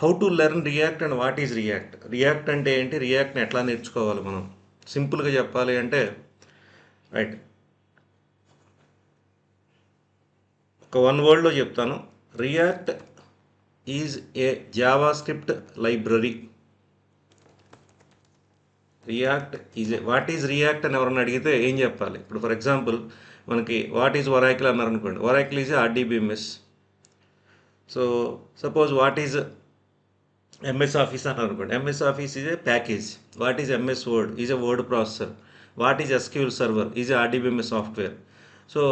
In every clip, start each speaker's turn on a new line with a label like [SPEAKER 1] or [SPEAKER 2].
[SPEAKER 1] How to learn react and what is react. React అంటే ఏంటి, రియాక్ట్ని ఎట్లా నేర్చుకోవాలి మనం. సింపుల్గా చెప్పాలి అంటే రైట్, ఒక వన్ వర్డ్లో చెప్తాను. React is A Java script library. React is A, what is react అని ఎవరన్నా అడిగితే ఏం చెప్పాలి. ఇప్పుడు ఫర్ ఎగ్జాంపుల్ మనకి వాట్ ఈజ్ ఒరాకిల్ అన్నారు అనుకోండి, Oracle is RDBMS. So suppose what is MS office అన్నారు అనుకోండి, MS office is a package. What is MS word is a word processor. What is SQL server is a RDBMS software. So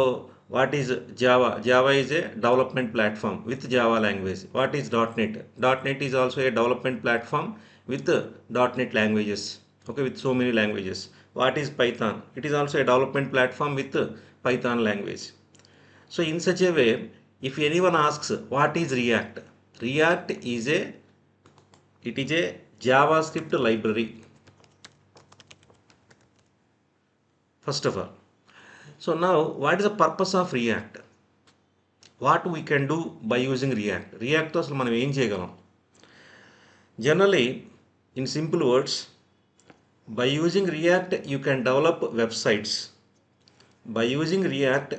[SPEAKER 1] what is Java, Java is a development platform with Java language. What is dot net, dot net is also a development platform with dot net languages, okay, with so many languages. What is Python, it is also a development platform with Python language. So in such a way, if anyone asks what is React, React is a, it is a JavaScript library, first of all. So now what is the purpose of React, what we can do by using React. React తో అసలు మనం ఏం చేయగలం. Generally, in simple words, by using React you can develop websites. By using React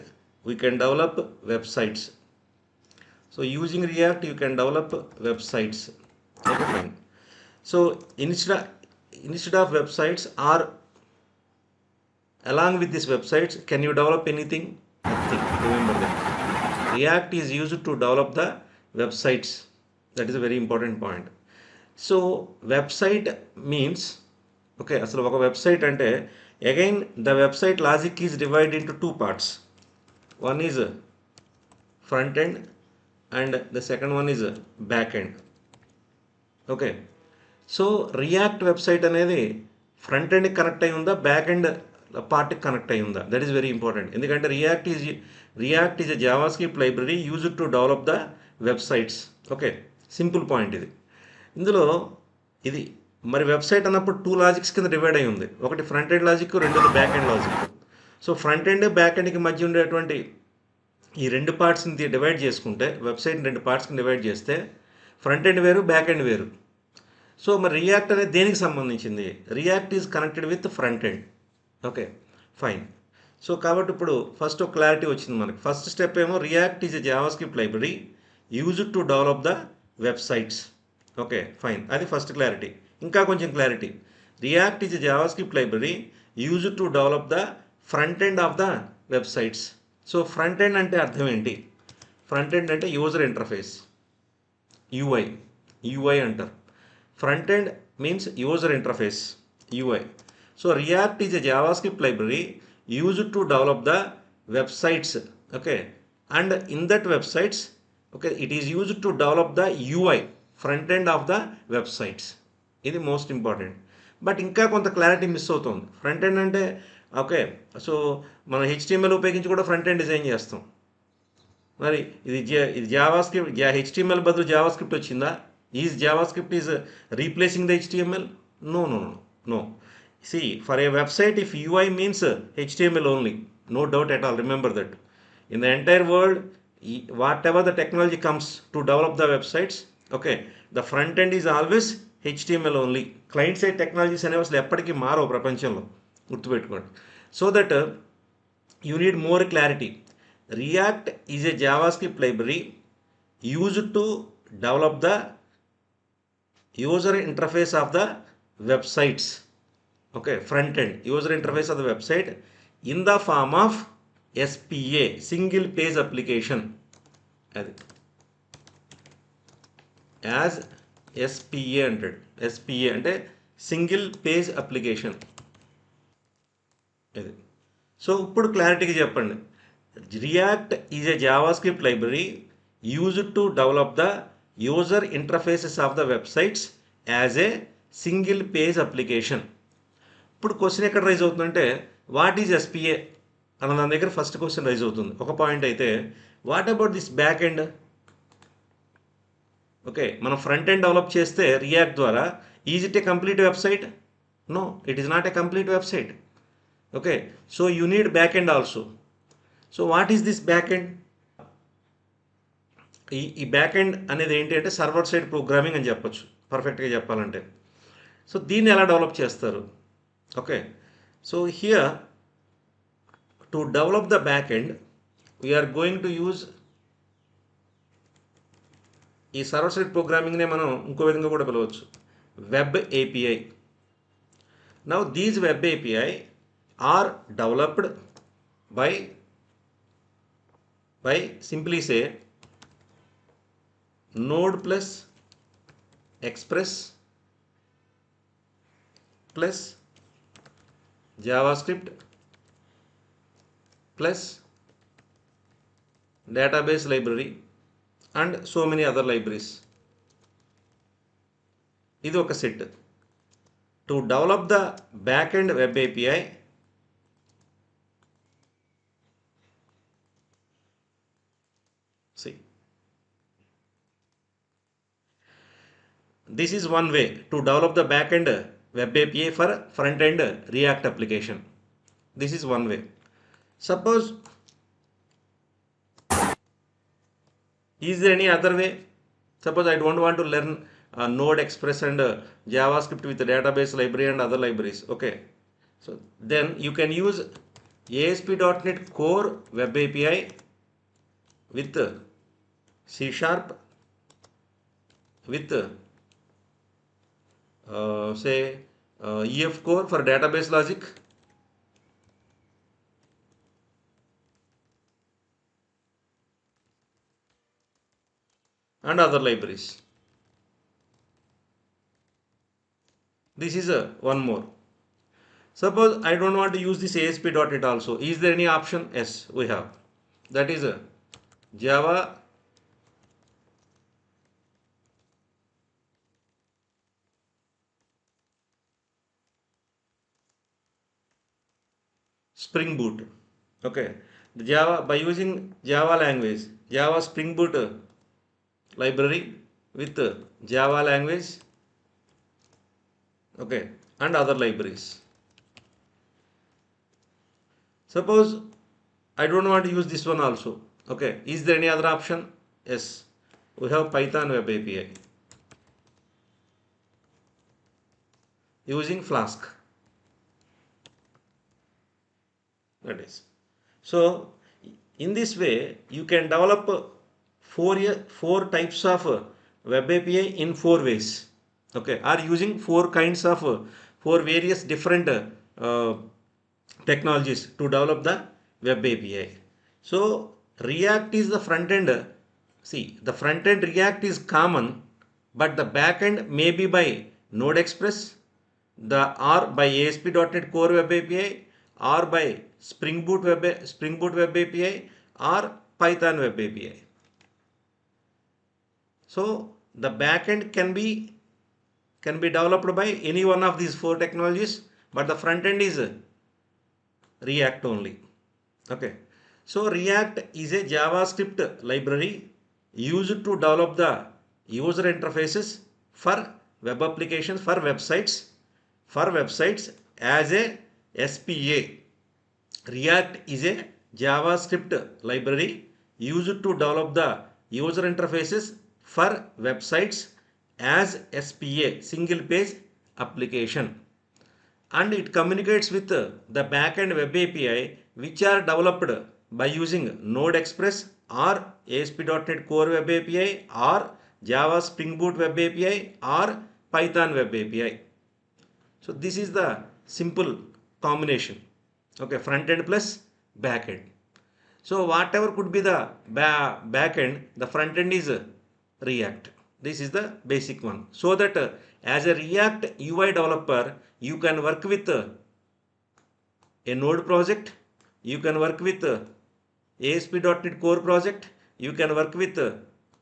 [SPEAKER 1] we can develop websites. So using React you can develop websites. Okay, fine. So instead of websites, or along with these websites, can you develop anything? Nothing. Remember that. React is used to develop the websites. That is a very important point. So website means, okay, అసలు ఒక website అంటే again the website logic is divide into two parts. One is front end and the second one is back end. Okay, so React website అనేది front ఎండ్కి connect అయి ఉందా, back end పార్ట్కి connect అయి ఉందా, that is very important. ఎందుకంటే react is a JavaScript library used to develop the websites. Okay, simple point ఇది. ఇందులో ఇది మరి వెబ్సైట్ అన్నప్పుడు టూ లాజిక్స్ కింద డివైడ్ అయి ఉంది. ఒకటి ఫ్రంట్ ఎండ్ లాజిక్, రెండోది back end logic. So front end back ఎండ్కి మధ్య ఉండేటువంటి ఈ రెండు పార్ట్స్ని డివైడ్ చేసుకుంటే, వెబ్సైట్ని రెండు పార్ట్స్కి డివైడ్ చేస్తే ఫ్రంట్ ఎండ్ వేరు, బ్యాక్ ఎండ్ వేరు. సో మరి రియాక్ట్ అనేది దేనికి సంబంధించింది, React is connected with front end. Okay, fine. So కాబట్టి ఇప్పుడు ఫస్ట్ ఒక క్లారిటీ వచ్చింది మనకి. ఫస్ట్ స్టెప్ ఏమో React is a JavaScript library used to develop the websites. Okay, fine, అది ఫస్ట్ క్లారిటీ. ఇంకా కొంచెం clarity, react is a JavaScript library used to develop the front end of the websites. So front end అంటే అర్థం ఏంటి, front end అంటే user interface, UI, UI అంటారు. Front end means user interface, UI. So React is a JavaScript library used to develop the websites, okay, and in that websites, okay, it is used to develop the UI, front end of the websites. ఇది most important. But ఇంకా కొంత clarity miss అవుతుంది. Front end అంటే okay, so మనం HTML ఉపయోగించి కూడా front end design చేస్తాం. మరి ఇది జావా స్క్రిప్ట్, హెచ్టిఎంఎల్ బదులు జావా స్క్రిప్ట్ వచ్చిందా? Is JavaScript is replacing the HTML? No no no no. See, for a website, if UI means HTML only, no doubt at all, remember that. In the entire world, whatever the technology comes to develop the websites, okay, the front end is always HTML only. Client side technologies అనేవి అసలు ఎప్పటికీ మారవు ప్రపంచంలో, గుర్తుపెట్టుకోండి. So that you need more clarity. React is a JavaScript library used to develop the user interface of the websites. Okay, front end, user interface of the website, in the form of SPA, single page application. As SPA అంటాడు. SPA అంటే single page application. ఇది. So ఇప్పుడు క్లారిటీగా చెప్పండి. React is a JavaScript library used to develop the user interfaces of the websites as a single page application. ఇప్పుడు question ఎక్కడ rise అవుతుందంటే what is SPA అన్న దాని దగ్గర ఫస్ట్ క్వశ్చన్ రైజ్ అవుతుంది. ఒక పాయింట్ అయితే what about this back end? Okay, మనం ఫ్రంట్ ఎండ్ డెవలప్ చేస్తే రియాక్ట్ ద్వారా, is it a complete website? No, it is not a complete website. Okay, so you need back end also. So what is this back end? ఈ back end అనేది ఏంటి అంటే server side programming అని చెప్పొచ్చు పర్ఫెక్ట్గా చెప్పాలంటే. So దీన్ని ఎలా డెవలప్ చేస్తారు? Okay, so here to develop the back end we are going to use ఈ సర్వర్ సైడ్ ప్రోగ్రామింగ్నే మనం ఇంకో విధంగా కూడా పిలవచ్చు, web API. Now these web API are developed by simply say node plus express plus javascript plus database library and so many other libraries. ఇది ఒక set. To develop the back end web API see, this is one way to develop the back end web API for front end React application. This is one way. Suppose, is there any other way? Suppose I don't want to learn Node Express and JavaScript with the database library and other libraries. Okay, so then you can use ASP.NET Core Web API with C# with say EF Core for database logic, and other libraries. This is one more. Suppose I don't want to use this ASP.NET also. Is there any option? Yes, we have. That is Java Spring Boot. Okay, the Java, by using Java language, Java Spring Boot library with Java language, okay, and other libraries. Suppose I don't want to use this one also. Okay, is there any other option? Yes, we have Python Web API using Flask. That is. So in this way you can develop four types of web API in 4 ways. Okay, are using 4 kinds of 4 various different technologies to develop the web API. So React is the front end. See, the front end React is common, but the back end may be by Node Express, or by ASP.NET Core Web API, or by Spring Boot Web API, or Python Web API. So the backend can be developed by any one of these 4 technologies, but the front end is React only. Okay, so React is a JavaScript library used to develop the user interfaces for web applications, for websites as a SPA. React is a JavaScript library used to develop the user interfaces for websites as SPA, single page application, and it communicates with the backend web API which are developed by using Node Express or ASP.NET Core Web API or Java Spring Boot Web API or Python Web API. So this is the simple combination. Okay, front end plus back end. So whatever could be the back end, the front end is React. This is the basic one. So that as a React UI developer, you can work with a Node project, you can work with ASP.NET Core project, you can work with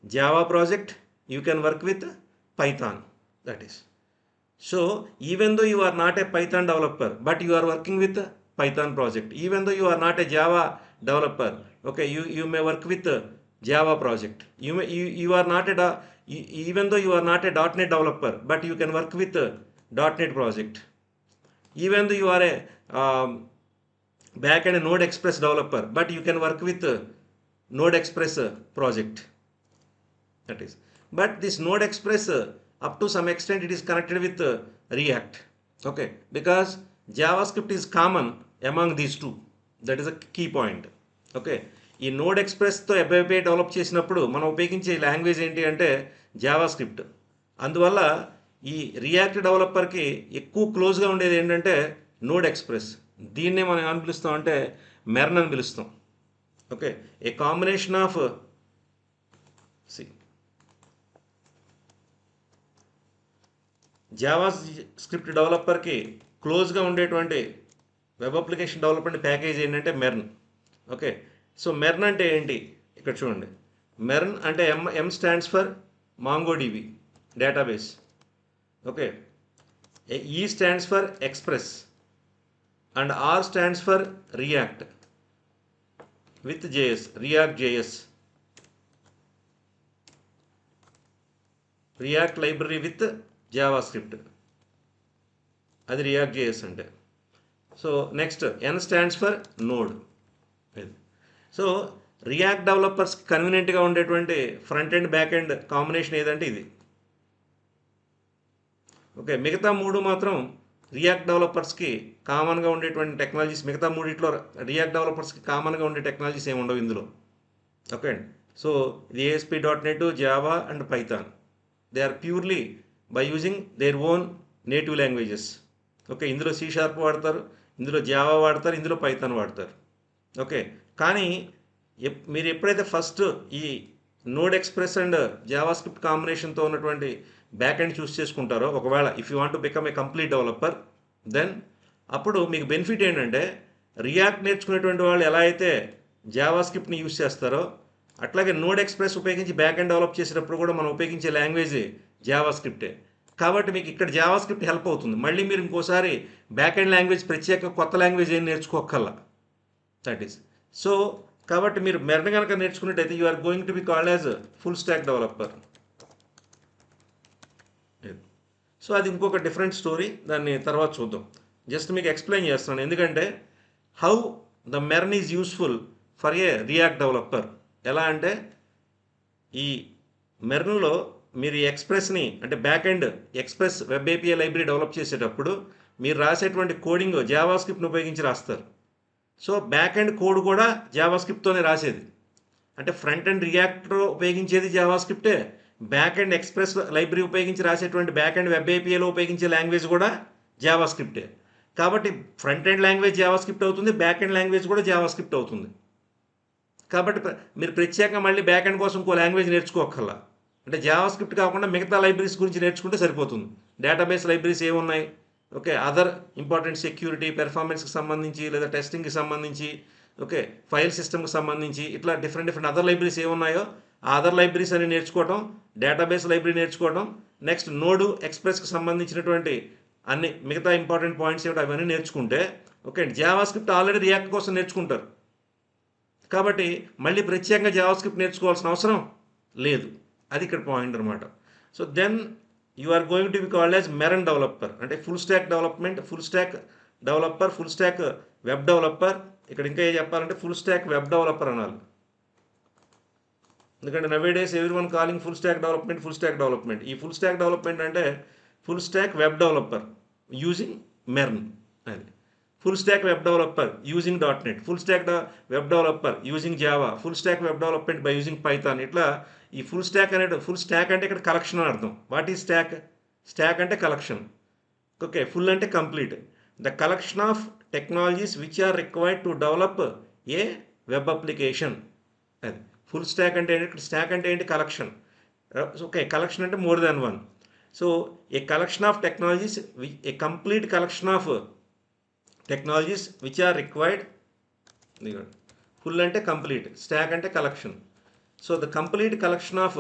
[SPEAKER 1] Java project, you can work with Python. That is. So even though you are not a Python developer, but you are working with a Python project, even though you are not a Java developer, okay, you may work with a Java project. You are not even though you are not a .NET developer, but you can work with a .NET project. Even though you are a backend Node Express developer, but you can work with Node Express project. that is. But this Node Express up to some extent it is connected with React, okay, because JavaScript is common among these two. That is a key point. Okay, ఈ node ఎక్స్ప్రెస్తో web develop చేసినప్పుడు మనం ఉపయోగించే language ఏంటి అంటే Java script. అందువల్ల ఈ react డెవలపర్కి ఎక్కువ క్లోజ్గా ఉండేది ఏంటంటే నోడ్ ఎక్స్ప్రెస్. దీన్నే మనం ఏమని పిలుస్తాం అంటే మెర్న్ అని పిలుస్తాం. Okay, a combination of JavaScript డెవలపర్కి క్లోజ్గా ఉండేటువంటి వెబ్ అప్లికేషన్ డెవలప్మెంట్ ప్యాకేజ్ ఏంటంటే మెర్న్. ఓకే, సో మెర్న్ అంటే ఏంటి ఇక్కడ చూడండి. మెర్న్ అంటే M stands for MongoDB database. Okay, E stands for Express and R stands for React with JS, React JS, React library with JavaScript, అది React JS అంటే. So next N stands for node. So React developers కన్వీనియంట్గా ఉండేటువంటి front end back end combination ఏదంటే ఇది. Okay, మిగతా మూడు మాత్రం react డెవలపర్స్కి కామన్గా ఉండేటువంటి టెక్నాలజీస్. మిగతా మూడిట్లో రియాక్ట్ డెవలపర్స్కి కామన్గా ఉండే టెక్నాలజీస్ ఏమి ఉండవు ఇందులో. ఓకే అండి, సో ఇది ASP.NET, Java and Python. They are purely by using their own native languages. Okay, ఇందులో C# వాడతారు, ఇందులో జావా వాడతారు, ఇందులో పైథాన్ వాడతారు. ఓకే, కానీ మీరు ఎప్పుడైతే ఫస్ట్ ఈ Node Express and JavaScript కాంబినేషన్తో ఉన్నటువంటి బ్యాక్ ఎండ్ చూస్ చేసుకుంటారో, ఒకవేళ if you want to become a complete developer, then అప్పుడు మీకు బెనిఫిట్ ఏంటంటే రియాక్ట్ నేర్చుకునేటువంటి వాళ్ళు ఎలా అయితే జావా స్క్రిప్ట్ని యూస్ చేస్తారో, అట్లాగే నోడ్ ఎక్స్ప్రెస్ ఉపయోగించి బ్యాక్ ఎండ్ డెవలప్ చేసేటప్పుడు కూడా మనం ఉపయోగించే లాంగ్వేజ్ జావా స్క్రిప్టే. కాబట్టి మీకు ఇక్కడ జావా స్క్రిప్ట్ హెల్ప్ అవుతుంది. మళ్ళీ మీరు ఇంకోసారి బ్యాక్ ఎండ్ లాంగ్వేజ్ ప్రత్యేక కొత్త లాంగ్వేజ్ ఏం నేర్చుకోకల్లా. That is so. కాబట్టి మీరు మెర్న్ కనుక నేర్చుకున్నట్టయితే you are going to be called as full stack developer. So అది ఇంకొక డిఫరెంట్ స్టోరీ, దాన్ని తర్వాత చూద్దాం. జస్ట్ మీకు ఎక్స్ప్లెయిన్ చేస్తున్నాను ఎందుకంటే how the MERN is useful for a React developer. ఎలా అంటే ఈ మెర్న్లో మీరు ఎక్స్ప్రెస్ని అంటే back end Express web API library develop చేసేటప్పుడు మీరు రాసేటువంటి కోడింగ్ జావా స్క్రిప్ట్ని ఉపయోగించి రాస్తారు. సో బ్యాక్ ఎండ్ కోడ్ కూడా జావా స్క్రిప్ట్తోనే రాసేది. అంటే ఫ్రంట్ ఎండ్ రియాక్టర్ ఉపయోగించేది జావా స్క్రిప్టే, బ్యాక్ ఎండ్ ఎక్స్ప్రెస్ లైబ్రరీ ఉపయోగించి రాసేటువంటి బ్యాక్ ఎండ్ వెబ్ APIలో ఉపయోగించే లాంగ్వేజ్ కూడా జావా స్క్రిప్టే. కాబట్టి front end language Java script అవుతుంది, బ్యాక్ ఎండ్ లాంగ్వేజ్ కూడా జావా స్క్రిప్ట్ అవుతుంది. కాబట్టి మీరు ప్రత్యేకంగా మళ్ళీ బ్యాక్ ఎండ్ కోసం ఇంకో లాంగ్వేజ్ నేర్చుకోకల్లా. అంటే జావా స్క్రిప్ట్ కాకుండా మిగతా లైబ్రరీస్ గురించి నేర్చుకుంటే సరిపోతుంది. డేటాబేస్ లైబ్రరీస్ ఏమున్నాయి, ఓకే, అదర్ ఇంపార్టెంట్ సెక్యూరిటీ పెర్ఫార్మెన్స్కి సంబంధించి లేదా టెస్టింగ్కి సంబంధించి, ఓకే, ఫైల్ సిస్టమ్కి సంబంధించి ఇట్లా డిఫరెంట్ అదర్ లైబ్రరీస్ ఏమున్నాయో ఆ అదర్ లైబ్రరీస్ అని నేర్చుకోవడం, డేటాబేస్ లైబ్రరీ నేర్చుకోవడం, నెక్స్ట్ నోడ్ ఎక్స్ప్రెస్కి సంబంధించినటువంటి అన్ని మిగతా ఇంపార్టెంట్ పాయింట్స్ ఏమిటి అవన్నీ నేర్చుకుంటే, okay, Java script already react కోసం నేర్చుకుంటారు. కాబట్టి మళ్ళీ ప్రత్యేకంగా జావా స్క్రిప్ట్ నేర్చుకోవాల్సిన అవసరం లేదు. అది ఇక్కడ పాయింట్ అనమాట. So then you are going to be called as MERN developer. అంటే full stack development, full stack developer, full stack web developer. ఇక్కడ ఇంకా ఏం చెప్పాలంటే ఫుల్ స్టాక్ వెబ్ డెవలపర్ అనాలి. ఎందుకంటే nowadays everyone calling full stack development. ఈ full stack development అంటే full stack web developer using MERN. అది full stack web developer using .NET, full stack web developer using Java, full stack web development by using Python. ఇట్లా ఈ full stack అనేది, full stack అంటే ఇక్కడ collection అని అర్థం. What is stack? Stack అంటే collection. Okay, full అంటే complete. The collection of technologies which are required to develop a web application. అది ఫుల్ స్టాక్ అంటే ఏంటి? స్టాక్ అంటే ఏంటి? కలెక్షన్. ఓకే, కలెక్షన్ అంటే more than one. So a collection of technologies, a complete collection of technologies which are required. Full అంటే complete, stack అంటే collection. So the complete collection of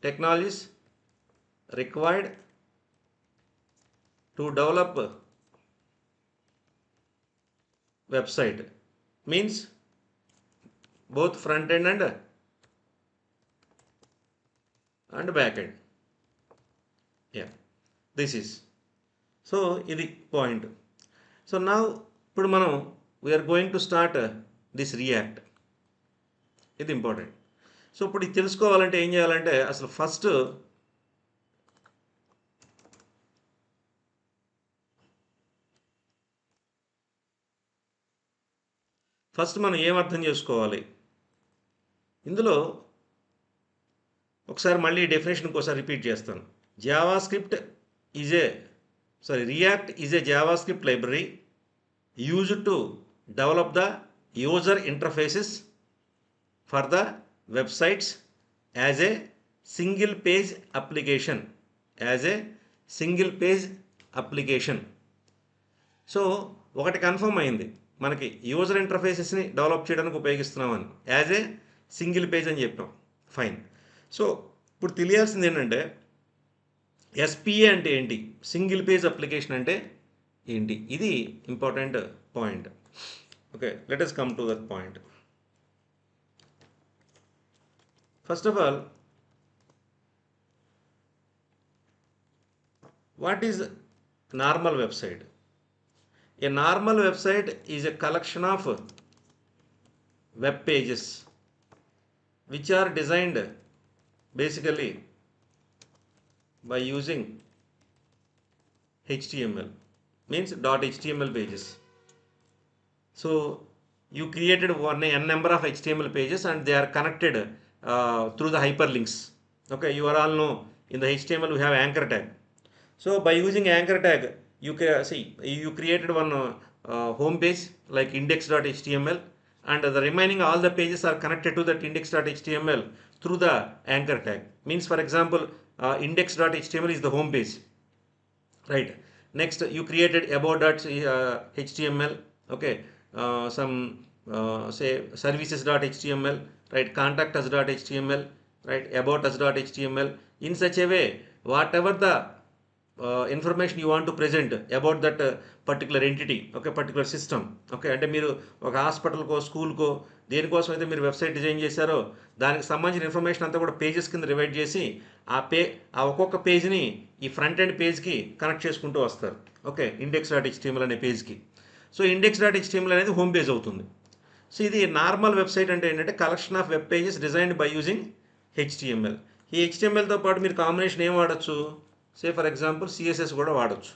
[SPEAKER 1] technologies required to develop website means both front end and back end. Yeah, this is so ఇది point. So now ఇప్పుడు మనం we are going to start this React. ఇది important. So ఇప్పుడు ఇది తెలుసుకోవాలంటే ఏం చేయాలంటే అసలు ఫస్ట్ మనం ఏం అర్థం చేసుకోవాలి ఇందులో. ఒకసారి మళ్ళీ డెఫినేషన్ ఇంకోసారి రిపీట్ చేస్తాను. JavaScript is a react is A JavaScript library used to develop the user interfaces for the websites as a single page application. So ఒకటి కన్ఫర్మ్ అయింది, మనకి యూజర్ ఇంటర్ఫేసెస్ని డెవలప్ చేయడానికి ఉపయోగిస్తున్నామని. యాజ్ ఏ సింగిల్ పేజ్ అని చెప్పాం. Fine. So ఇప్పుడు తెలియాల్సింది ఏంటంటే SPA అంటే ఏంటి, సింగిల్ పేజ్ అప్లికేషన్ అంటే ఏంటి, ఇది important point. Okay, let us come to that point. First of all, what is normal website? A normal website is a collection of web pages which are designed basically by using HTML, means .html pages. So you created n number of HTML pages and they are connected through the hyperlinks. Okay, you are all know in the HTML we have anchor tag. So by using anchor tag, you created one home page like index.html, and the remaining all the pages are connected to that index.html through the anchor tag. Means for example, index.html is the home page, right? Next you created about.html, okay, some say services.html, right? Contact us.html, right? About us.html. In such a way, whatever the information you want to present about that particular entity, okay, particular system, okay, అంటే మీరు ఒక హాస్పిటల్కో స్కూల్కో దేనికోసం అయితే మీరు website design చేశారో దానికి సంబంధించిన information అంతా కూడా పేజెస్ కింద డివైడ్ చేసి ఆ ఒక్కొక్క పేజ్ని ఈ ఫ్రంట్ ఎండ్ పేజ్కి కనెక్ట్ చేసుకుంటూ వస్తారు. ఓకే, index.html అనే పేజ్కి. సో index.html అనేది హోమ్ పేజ్ అవుతుంది. సో ఇది నార్మల్ వెబ్సైట్ అంటే ఏంటంటే collection of web pages designed by using HTML. ఈ HTMLతో పాటు మీరు కాంబినేషన్ ఏం వాడచ్చు? సే ఫర్ ఎగ్జాంపుల్ సిఎస్ఎస్ కూడా వాడచ్చు.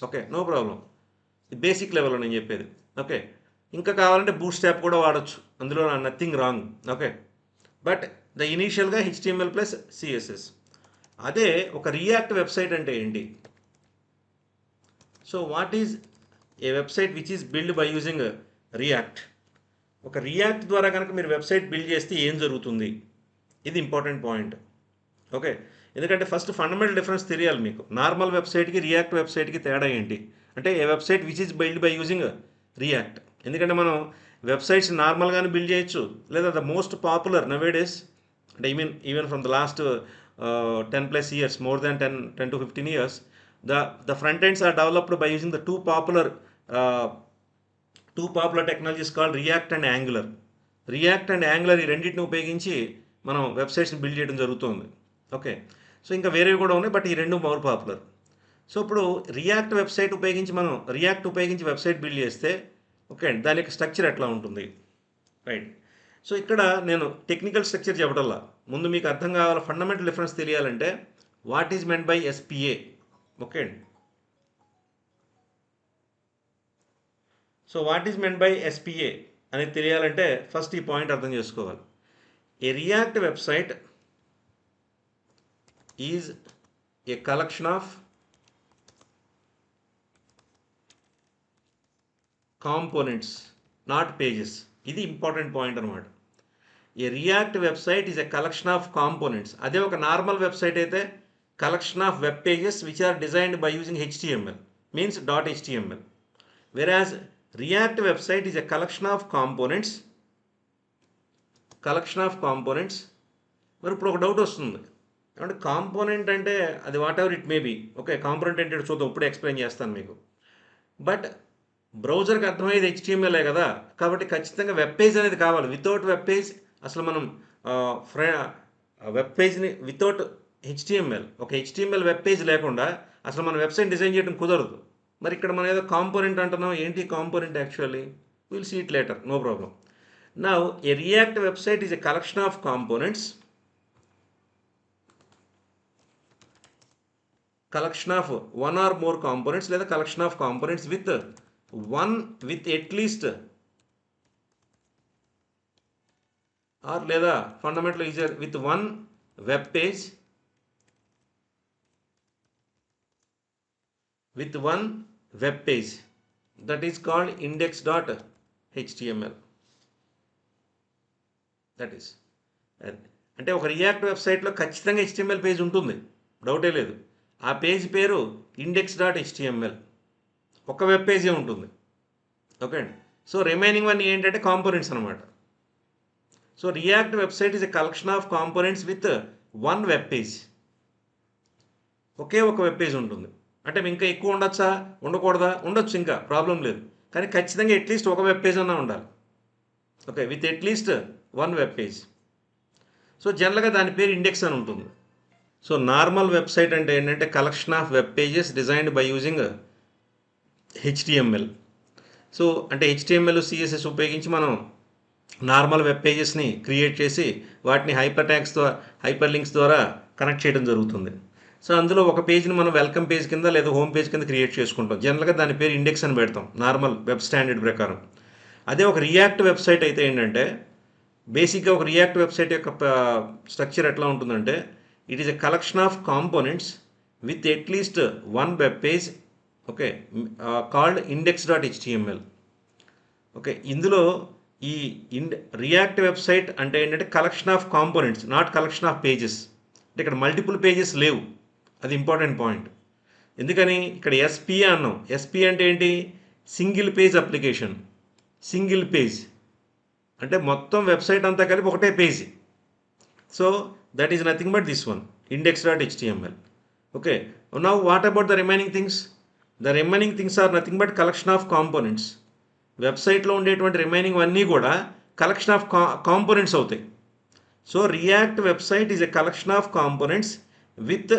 [SPEAKER 1] Okay, no problem. బేసిక్ లెవెల్లో నేను చెప్పేది. ఓకే, ఇంకా కావాలంటే బూట్ స్ట్రాప్ కూడా వాడచ్చు, అందులో nothing wrong. Okay, but the ఇనీషియల్గా HTML ప్లస్ సిఎస్ఎస్. అదే ఒక రియాక్ట్ వెబ్సైట్ అంటే ఏంటి? So what is a website which is build by using React? ఒక రియాక్ట్ ద్వారా కనుక మీరు వెబ్సైట్ బిల్డ్ చేస్తే ఏం జరుగుతుంది, ఇది ఇంపార్టెంట్ పాయింట్. ఓకే, ఎందుకంటే ఫస్ట్ ఫండమెంటల్ డిఫరెన్స్ తెలియాలి మీకు. నార్మల్ వెబ్సైట్కి రియాక్ట్ వెబ్సైట్కి తేడా ఏంటి అంటే, a website which is build by using React. ఎందుకంటే మనం వెబ్సైట్స్ నార్మల్గానే బిల్డ్ చేయొచ్చు, లేదా ద మోస్ట్ పాపులర్ నవేడేస్ అంటే even from the last 10+ years, more than 10 to 15 years, the front ends are developed by using the two popular technologies called React and Angular. React and angular ఈ రెండింటిని ఉపయోగించి మనం వెబ్సైట్స్ని build చేయడం జరుగుతుంది. Okay, so ఇంకా వేరేవి కూడా ఉన్నాయి, బట్ ఈ రెండు మోర్ పాపులర్. సో ఇప్పుడు రియాక్ట్ ఉపయోగించి వెబ్సైట్ బిల్డ్ చేస్తే, ఓకే, దాని యొక్క స్ట్రక్చర్ ఎట్లా ఉంటుంది, రైట్? సో ఇక్కడ నేను టెక్నికల్ స్ట్రక్చర్ చెప్పడంలా, ముందు మీకు అర్థం కావాలి, ఫండమెంటల్ డిఫరెన్స్ తెలియాలంటే what is meant by SPA. Okay అండి, so what is meant by SPA అనేది తెలియాలంటే ఫస్ట్ ఈ పాయింట్ అర్థం చేసుకోవాలి. A React website is a collection of components, not pages. ఇది ఇంపార్టెంట్ పాయింట్ అనమాట. A React website is a collection of components. అదే ఒక నార్మల్ వెబ్సైట్ అయితే collection of web pages which are designed by using HTML, means .html. whereas React website is a collection of components. మరి ఇప్పుడు ఒక doubt వస్తుంది, అంటే component అంటే అది whatever it may be. Okay, component అంటే చూద్దాం, ఇప్పుడు ఎక్స్ప్లెయిన్ చేస్తాను మీకు. బట్ బ్రౌజర్కి అర్థమయ్యేది HTML కదా, కాబట్టి ఖచ్చితంగా వెబ్ పేజ్ అనేది కావాలి. వితౌట్ వెబ్ పేజ్ అసలు మనం వెబ్ పేజ్ని వితౌట్ HTML, ఒక HTML వెబ్ పేజ్ లేకుండా అసలు మన వెబ్సైట్ డిజైన్ చేయడం కుదరదు. మరి ఇక్కడ మనం ఏదో కాంపోనెంట్ అంటున్నాం, ఏంటి component actually? Will see it later, no problem. Now a React website is a collection of components, collection of one or more components లేదా collection of components with at least or లేదా fundamental user with one web page that is called index.html. That is అంటే ఒక react వెబ్సైట్లో ఖచ్చితంగా HTML page ఉంటుంది, డౌటే లేదు. ఆ పేజ్ పేరు index.html, ఒక వెబ్ పేజే ఉంటుంది. ఓకే అండి. సో రిమైనింగ్ వన్ ఏంటంటే కాంపోనెంట్స్ అనమాట. So React website is a collection of components with one web page. ఒకే ఒక వెబ్ పేజ్ ఉంటుంది. అంటే ఇంకా ఎక్కువ ఉండొచ్చా, ఉండకూడదా? ఉండొచ్చు, ఇంకా ప్రాబ్లం లేదు. కానీ ఖచ్చితంగా అట్లీస్ట్ ఒక వెబ్ పేజ్ అన్నా ఉండాలి. Okay, with at least one web page. So జనరల్గా దాని పేరు ఇండెక్స్ అని ఉంటుంది. సో నార్మల్ వెబ్సైట్ అంటే ఏంటంటే collection of web pages designed by using HTML. So అంటే HTML CSS ఉపయోగించి మనం నార్మల్ వెబ్ పేజెస్ని క్రియేట్ చేసి వాటిని హైపర్ లింక్స్ ద్వారా కనెక్ట్ చేయడం జరుగుతుంది. సో అందులో ఒక పేజ్ని మనం వెల్కమ్ పేజ్ కింద లేదా హోమ్ పేజ్ కింద క్రియేట్ చేసుకుంటాం. జనరల్గా దాని పేరు ఇండెక్స్ అని పెడతాం నార్మల్ వెబ్ స్టాండర్డ్ ప్రకారం. అదే ఒక రియాక్ట్ వెబ్సైట్ అయితే ఏంటంటే బేసిక్గా ఒక రియాక్ట్ వెబ్సైట్ యొక్క స్ట్రక్చర్ ఎట్లా ఉంటుందంటే it is a collection of components with at least one web page, okay, called index.html. Okay, ఇందులో ఈ రియాక్ట్ వెబ్సైట్ అంటే ఏంటంటే collection of components, not collection of pages. అంటే ఇక్కడ మల్టిపుల్ పేజెస్ లేవు, అది ఇంపార్టెంట్ పాయింట్. ఎందుకని ఇక్కడ SP అన్నాం. SP అంటే ఏంటి? Single page application. Single page అంటే మొత్తం వెబ్సైట్ అంతా కలిపి ఒకటే పేజీ. So that is nothing but this one, index.html. Okay, now what about the remaining things? The remaining things are nothing but collection of components. వెబ్సైట్లో ఉండేటువంటి రిమైనింగ్ అన్నీ కూడా కలెక్షన్ ఆఫ్ కాంపోనెంట్స్ అవుతాయి. So React website is a collection of components with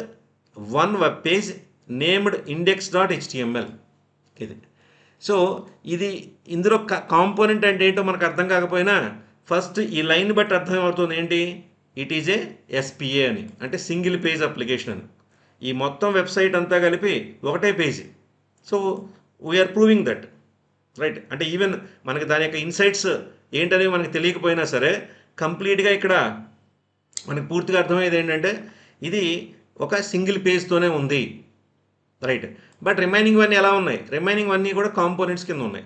[SPEAKER 1] one web page named index.html. ఇది so ఇది ఇందులో component అంటే ఏంటో మనకు అర్థం కాకపోయినా ఫస్ట్ ఈ లైన్ బట్టి అర్థం అవుతుంది ఏంటి, ఇట్ ఈజ్ ఏ SPA అని, అంటే సింగిల్ పేజ్ అప్లికేషన్ అని. ఈ మొత్తం వెబ్సైట్ అంతా కలిపి ఒకటే పేజీ. So we are proving that, right. అంటే ఈవెన్ మనకి దాని యొక్క ఇన్సైట్స్ ఏంటనేవి మనకి తెలియకపోయినా సరే కంప్లీట్గా ఇక్కడ మనకి పూర్తిగా అర్థమయ్యేది ఏంటంటే ఇది ఒక సింగిల్ పేజ్తోనే ఉంది, రైట్. బట్ రిమైనింగ్ వన్నీ ఎలా ఉన్నాయి? రిమైనింగ్ వన్నీ కూడా కాంపోనెంట్స్ కింద ఉన్నాయి.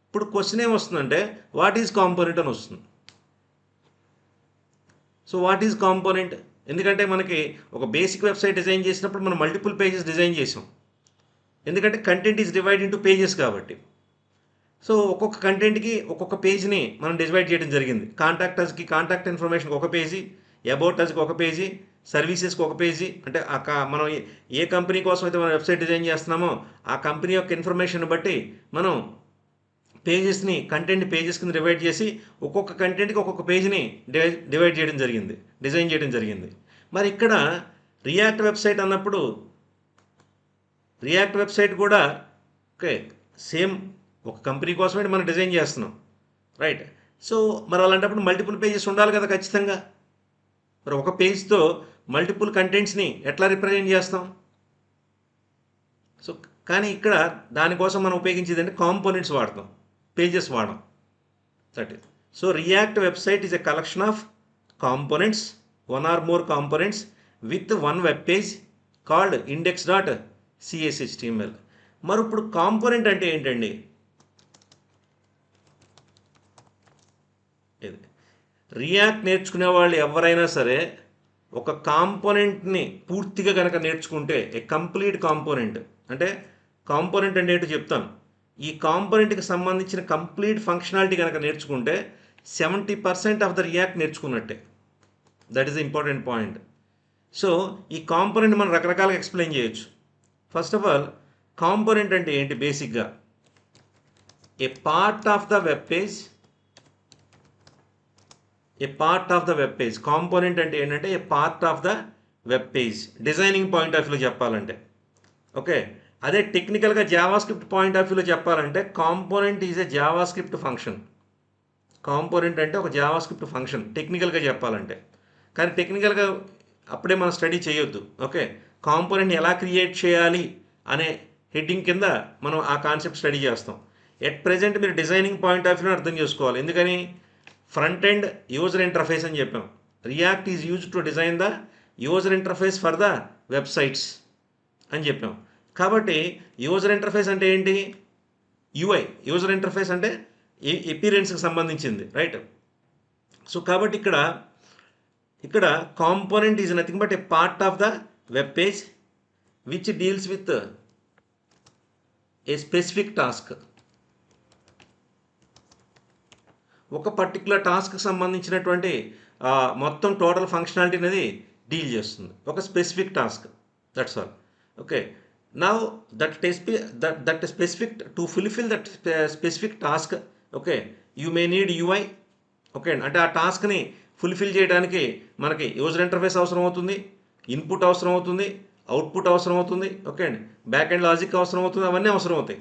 [SPEAKER 1] ఇప్పుడు క్వశ్చన్ ఏమొస్తుందంటే వాట్ ఈజ్ కాంపోనెంట్ అని వస్తుంది. So what is component? ఎందుకంటే మనకి ఒక బేసిక్ వెబ్సైట్ డిజైన్ చేసినప్పుడు మనం మల్టిపుల్ పేజెస్ డిజైన్ చేసాం. ఎందుకంటే content is divide into pages కాబట్టి. సో ఒక్కొక్క కంటెంట్కి ఒక్కొక్క పేజ్ని మనం డివైడ్ చేయడం జరిగింది. కాంటాక్ట్ కాంటాక్ట్ ఇన్ఫర్మేషన్కి ఒక పేజీ, అబౌట్ అస్కి ఒక పేజీ, సర్వీసెస్కి ఒక పేజీ. అంటే మనం ఏ కంపెనీ కోసం అయితే మనం వెబ్సైట్ డిజైన్ చేస్తున్నామో ఆ కంపెనీ యొక్క ఇన్ఫర్మేషన్ బట్టి మనం పేజెస్ని కంటెంట్ పేజెస్ కింద డివైడ్ చేసి ఒక్కొక్క కంటెంట్కి ఒక్కొక్క పేజ్ని డివైడ్ చేయడం జరిగింది, డిజైన్ చేయడం జరిగింది. మరి ఇక్కడ రియాక్ట్ వెబ్సైట్ అన్నప్పుడు రియాక్ట్ వెబ్సైట్ కూడా ఓకే సేమ్ ఒక కంపెనీ కోసమే మనం డిజైన్ చేస్తున్నాం, రైట్. సో మరి అలాంటప్పుడు మల్టిపుల్ పేజెస్ ఉండాలి కదా ఖచ్చితంగా. మరి ఒక పేజ్తో మల్టిపుల్ కంటెంట్స్ని ఎట్లా రిప్రజెంట్ చేస్తాం? సో కానీ ఇక్కడ దానికోసం మనం ఉపయోగించేది అంటే కాంపోనెంట్స్ వాడతాం, పేజెస్ వాడడం. That is so React website is a collection of components, one or more components with one web page called index.cshtml. మరి ఇప్పుడు కాంపోనెంట్ అంటే ఏంటండి? ఇది రియాక్ట్ నేర్చుకునే వాళ్ళు ఎవరైనా సరే ఒక కాంపోనెంట్ని పూర్తిగా కనుక నేర్చుకుంటే ఏ కంప్లీట్ కాంపోనెంట్ అంటే కాంపోనెంట్ అంటే ఏంటో చెప్తాను. ఈ కాంపోనెంట్కి సంబంధించిన కంప్లీట్ ఫంక్షనాలిటీ కనుక నేర్చుకుంటే 70% ఆఫ్ ద రియాక్ట్ నేర్చుకున్నట్టే. That is the important point. So ఈ కాంపోనెంట్ మనం రకరకాలుగా ఎక్స్ప్లెయిన్ చేయొచ్చు. ఫస్ట్ ఆఫ్ ఆల్ కాంపోనెంట్ అంటే ఏంటి? బేసిక్గా a part of the web page, a part of the web page. Component అంటే ఏంటంటే a part of the web page, designing point of వ్యూలో చెప్పాలంటే. ఓకే, అదే టెక్నికల్గా జావాస్క్రిప్ట్ పాయింట్ ఆఫ్ వ్యూలో చెప్పాలంటే component is a JavaScript function. Component అంటే ఒక జావాస్క్రిప్ట్ ఫంక్షన్ టెక్నికల్గా చెప్పాలంటే. కానీ టెక్నికల్గా అప్పుడే మనం స్టడీ చేయొద్దు. ఓకే, కాంపోనెంట్ని ఎలా క్రియేట్ చేయాలి అనే హెడ్డింగ్ కింద మనం ఆ కాన్సెప్ట్ స్టడీ చేస్తాం. ఎట్ ప్రెజెంట్ మీరు డిజైనింగ్ పాయింట్ ఆఫ్ వ్యూని అర్థం చేసుకోవాలి. ఎందుకని ఫ్రంట్ ఎండ్ యూజర్ ఇంటర్ఫేస్ అని చెప్పాం. React is used to design the user interface for the websites అని చెప్పాం. కాబట్టి యూజర్ ఇంటర్ఫేస్ అంటే ఏంటి? యూఐ. యూజర్ ఇంటర్ఫేస్ అంటే ఎపీరెన్స్కి సంబంధించింది, రైట్? సో కాబట్టి ఇక్కడ component is nothing but A part of the web page which deals with a specific task. ఒక పర్టికులర్ టాస్క్కి సంబంధించినటువంటి మొత్తం టోటల్ ఫంక్షనాలిటీ అనేది డీల్ చేస్తుంది, ఒక specific task. That's all. Okay, now that specific to fulfil that specific task. Okay, you may need UI. Okay, అంటే ఆ టాస్క్ని fulfil చేయడానికి మనకి యూజర్ ఇంటర్ఫేస్ అవసరం అవుతుంది, ఇన్పుట్ అవసరం అవుతుంది, అవుట్పుట్ అవసరం అవుతుంది. ఓకే అండి, బ్యాక్ అండ్ లాజిక్ అవసరం అవుతుంది, అవన్నీ అవసరం అవుతాయి.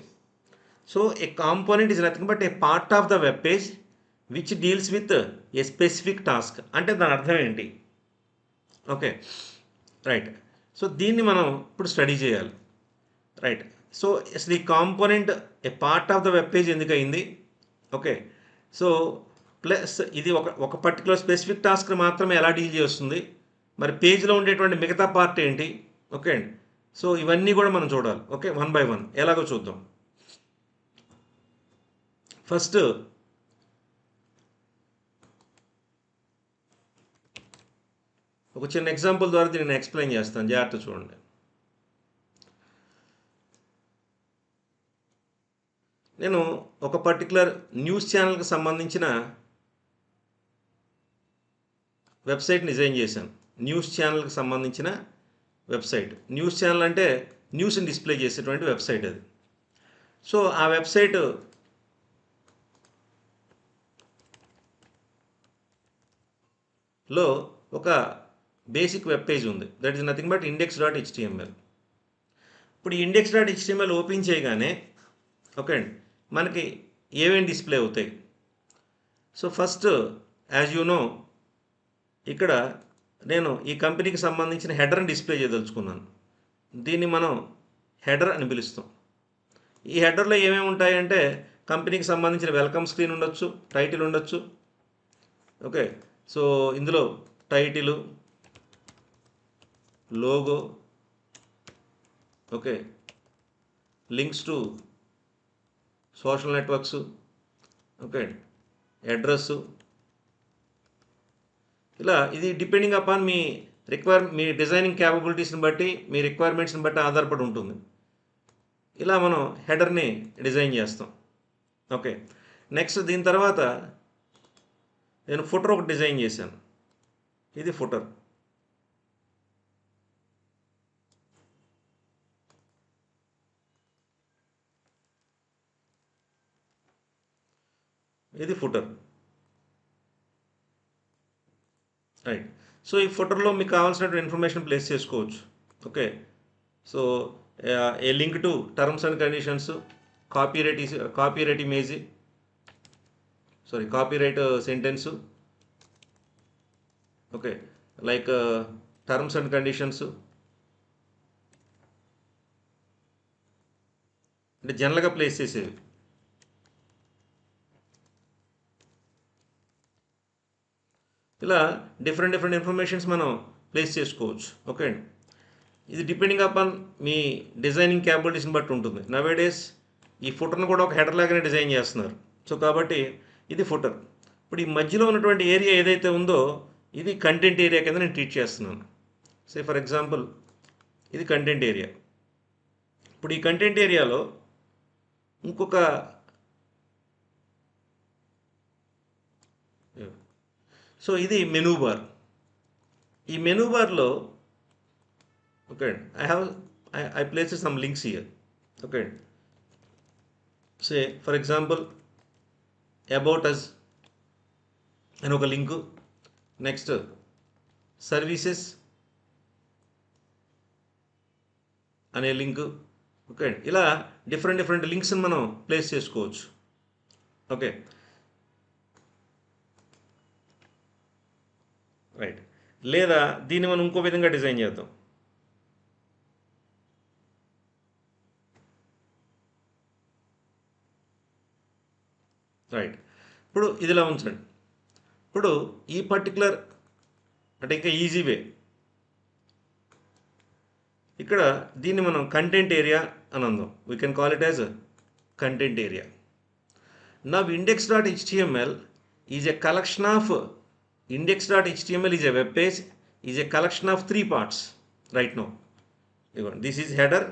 [SPEAKER 1] So A component is nothing but A part of the web page which deals with a specific task. అంటే దాని అర్థం ఏంటి? Okay, right. సో దీన్ని మనం ఇప్పుడు స్టడీ చేయాలి, రైట్? సో అసలు ఈ component A part of the web page ఎందుకు అయింది? ఓకే, సో ప్లస్ ఇది ఒక పర్టికులర్ స్పెసిఫిక్ టాస్క్ని మాత్రమే ఎలా డీల్ చేస్తుంది, మరి పేజ్లో ఉండేటువంటి మిగతా పార్ట్ ఏంటి? ఓకే అండి, సో ఇవన్నీ కూడా మనం చూడాలి. ఓకే, వన్ బై వన్ ఎలాగో చూద్దాం. ఫస్ట్ ఒక చిన్న ఎగ్జాంపుల్ ద్వారా దీన్ని నేను ఎక్స్ప్లెయిన్ చేస్తాను, జాగ్రత్త చూడండి. నేను ఒక పర్టికులర్ న్యూస్ ఛానల్కి సంబంధించిన వెబ్సైట్ డిజైన్ చేశాను. న్యూస్ ఛానల్కి సంబంధించిన వెబ్సైట్. న్యూస్ ఛానల్ అంటే న్యూస్ని డిస్ప్లే చేసేటువంటి వెబ్సైట్ అది. సో ఆ వెబ్సైట్ లో ఒక బేసిక్ వెబ్ పేజ్ ఉంది, that is nothing but index.html. ఇప్పుడు ఈ index.html ఓపెన్ చేయగానే ఓకే అండి మనకి ఏమేమి డిస్ప్లే అవుతాయి? So first as you know, ఇక్కడ నేను ఈ కంపెనీకి సంబంధించిన హెడర్ని డిస్ప్లే చేయదలుచుకున్నాను. దీన్ని మనం హెడర్ అని పిలుస్తాం. ఈ హెడర్లో ఏమేమి ఉంటాయంటే కంపెనీకి సంబంధించిన వెల్కమ్ స్క్రీన్ ఉండొచ్చు, టైటిల్ ఉండొచ్చు. ఓకే, సో ఇందులో title, logo, okay, links to social networks, okay, address, ఇలా ఇది డిపెండింగ్ అపాన్ మీ డిజైనింగ్ క్యాపబిలిటీస్ని బట్టి, మీ రిక్వైర్మెంట్స్ని బట్టి ఆధారపడి ఉంటుంది. ఇలా మనం హెడర్ని డిజైన్ చేస్తాం. ఓకే, నెక్స్ట్ దీని తర్వాత నేను ఫుటర్ ఒకటి డిజైన్ చేశాను. ఇది ఫుటర్. ఇది ఫుటర్, రైట్. సో ఈ ఫుటర్లో మీకు కావాల్సినటువంటి ఇన్ఫర్మేషన్ ప్లేస్ చేసుకోవచ్చు. Okay, so A link to terms and conditions, copyright image, copyright sentence, okay, like terms and conditions, అంటే జనరల్గా ప్లేస్ చేసేవి. ఇలా డిఫరెంట్ ఇన్ఫర్మేషన్స్ మనం ప్లేస్ చేసుకోవచ్చు. ఓకే అండి, ఇది డిపెండింగ్ అపాన్ మీ డిజైనింగ్ క్యాపబిలిటీస్ని బట్టి ఉంటుంది. నవేడేస్ ఈ ఫుటర్ను కూడా ఒక హెడర్ లాగానే డిజైన్ చేస్తున్నారు. సో కాబట్టి ఇది ఫుటర్. ఇప్పుడు ఈ మధ్యలో ఉన్నటువంటి ఏరియా ఏదైతే ఉందో ఇది కంటెంట్ ఏరియా కింద నేను ట్రీట్ చేస్తున్నాను. సే ఫర్ ఎగ్జాంపుల్ ఇది కంటెంట్ ఏరియా. ఇప్పుడు ఈ కంటెంట్ ఏరియాలో ఇంకొక సో ఇది మెనూ బార్. ఈ మెనూ బార్లో okay I place some links here. Okay, say for example about us అని ఒక లింకు, నెక్స్ట్ సర్వీసెస్ అనే లింకు. ఓకే, ఇలా డిఫరెంట్ లింక్స్ని మనం ప్లేస్ చేసుకోవచ్చు. Okay, right. లేదా దీన్ని మనం ఇంకో విధంగా డిజైన్ చేద్దాం. రైట్. ఇప్పుడు ఇదిలా ఉంచండి. ఇప్పుడు ఈ పర్టికులర్ అంటే ఇంకా ఈజీ వే, ఇక్కడ దీన్ని మనం కంటెంట్ ఏరియా అని అందాం. We can call it as content area. Now index.html is a collection of index.html is a web page, is a collection of three parts right now. This is header,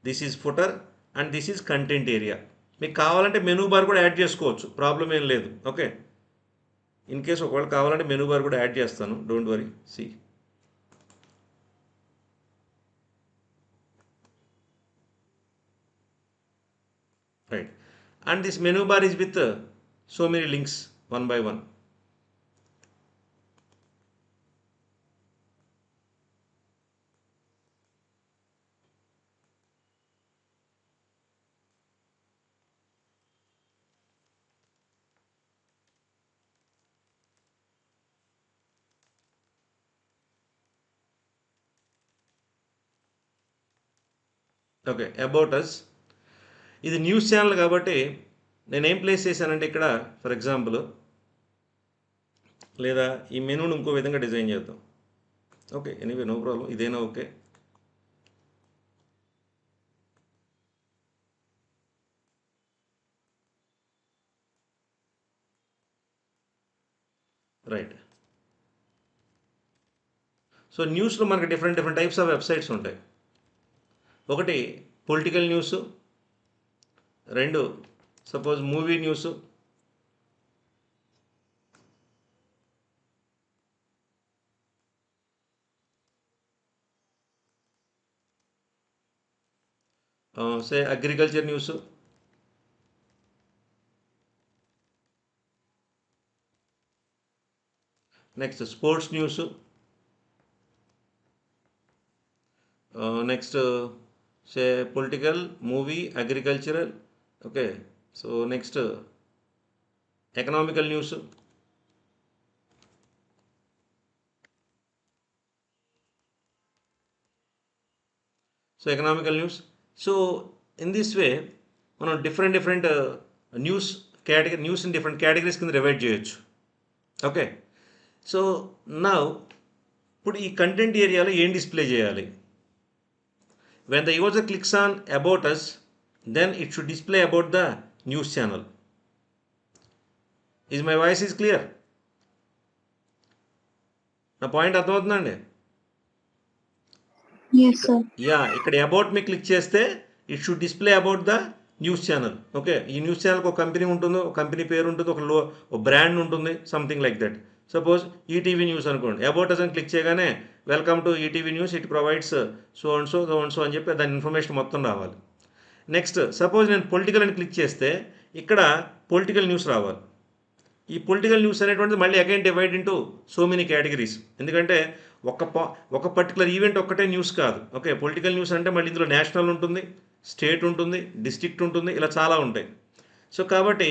[SPEAKER 1] this is footer and this is content area. మీకు కావాలంటే menu bar కూడా add చేసుకోవచ్చు, problem ఏం లేదు. Okay, in case ఒకవేళ కావాలంటే menu bar కూడా add చేస్తాను, don't worry. See right, and this menu bar is with so many links one by one. Okay, about us ఇది న్యూస్ ఛానల్ కాబట్టి నేనేం ప్లేస్ చేశానంటే ఇక్కడ ఫర్ ఎగ్జాంపుల్, లేదా ఈ మెనూని ఇంకో విధంగా డిజైన్ చేద్దాం. ఓకే, ఎనీవే నో ప్రాబ్లం, ఇదేనా ఓకే. రైట్. సో న్యూస్లో మనకి డిఫరెంట్ టైప్స్ ఆఫ్ వెబ్సైట్స్ ఉంటాయి. ఒకటి పొలిటికల్ న్యూస్, రెండు suppose movie news, say agriculture news, next sports news, next say political, movie, agricultural. Okay, so next economical news. So economical news. So in this way మనం different news news in different categories కింద divide చేయొచ్చు. Okay, so నా ఇప్పుడు ఈ content ఏరియాలో ఏం display చేయాలి? When the user clicks on about us, then it should display about the news channel. Is my voice is clear? నా point అర్థమవుతుందండి? యా, ఇక్కడ అబౌట్ మీ క్లిక్ చేస్తే it should display about the news channel. Okay, ఈ news ఛానల్కి ఒక company ఉంటుంది, ఒక కంపెనీ పేరు ఉంటుంది, ఒక బ్రాండ్ ఉంటుంది, something like that. Suppose ETV news అనుకోండి, అబౌట్ అస్ అని క్లిక్ చేయగానే welcome to ETV news, it provides so and so అని చెప్పి దాని ఇన్ఫర్మేషన్ మొత్తం రావాలి. నెక్స్ట్ సపోజ్ నేను పొలిటికల్ అని క్లిక్ చేస్తే ఇక్కడ పొలిటికల్ న్యూస్ రావాలి. ఈ పొలిటికల్ న్యూస్ అనేటువంటిది మళ్ళీ again divide into so many categories, ఎందుకంటే ఒక పర్టికులర్ ఈవెంట్ ఒక్కటే న్యూస్ కాదు. ఓకే, పొలిటికల్ న్యూస్ అంటే మళ్ళీ ఇందులో నేషనల్ ఉంటుంది, స్టేట్ ఉంటుంది, డిస్ట్రిక్ట్ ఉంటుంది, ఇలా చాలా ఉంటాయి. సో కాబట్టి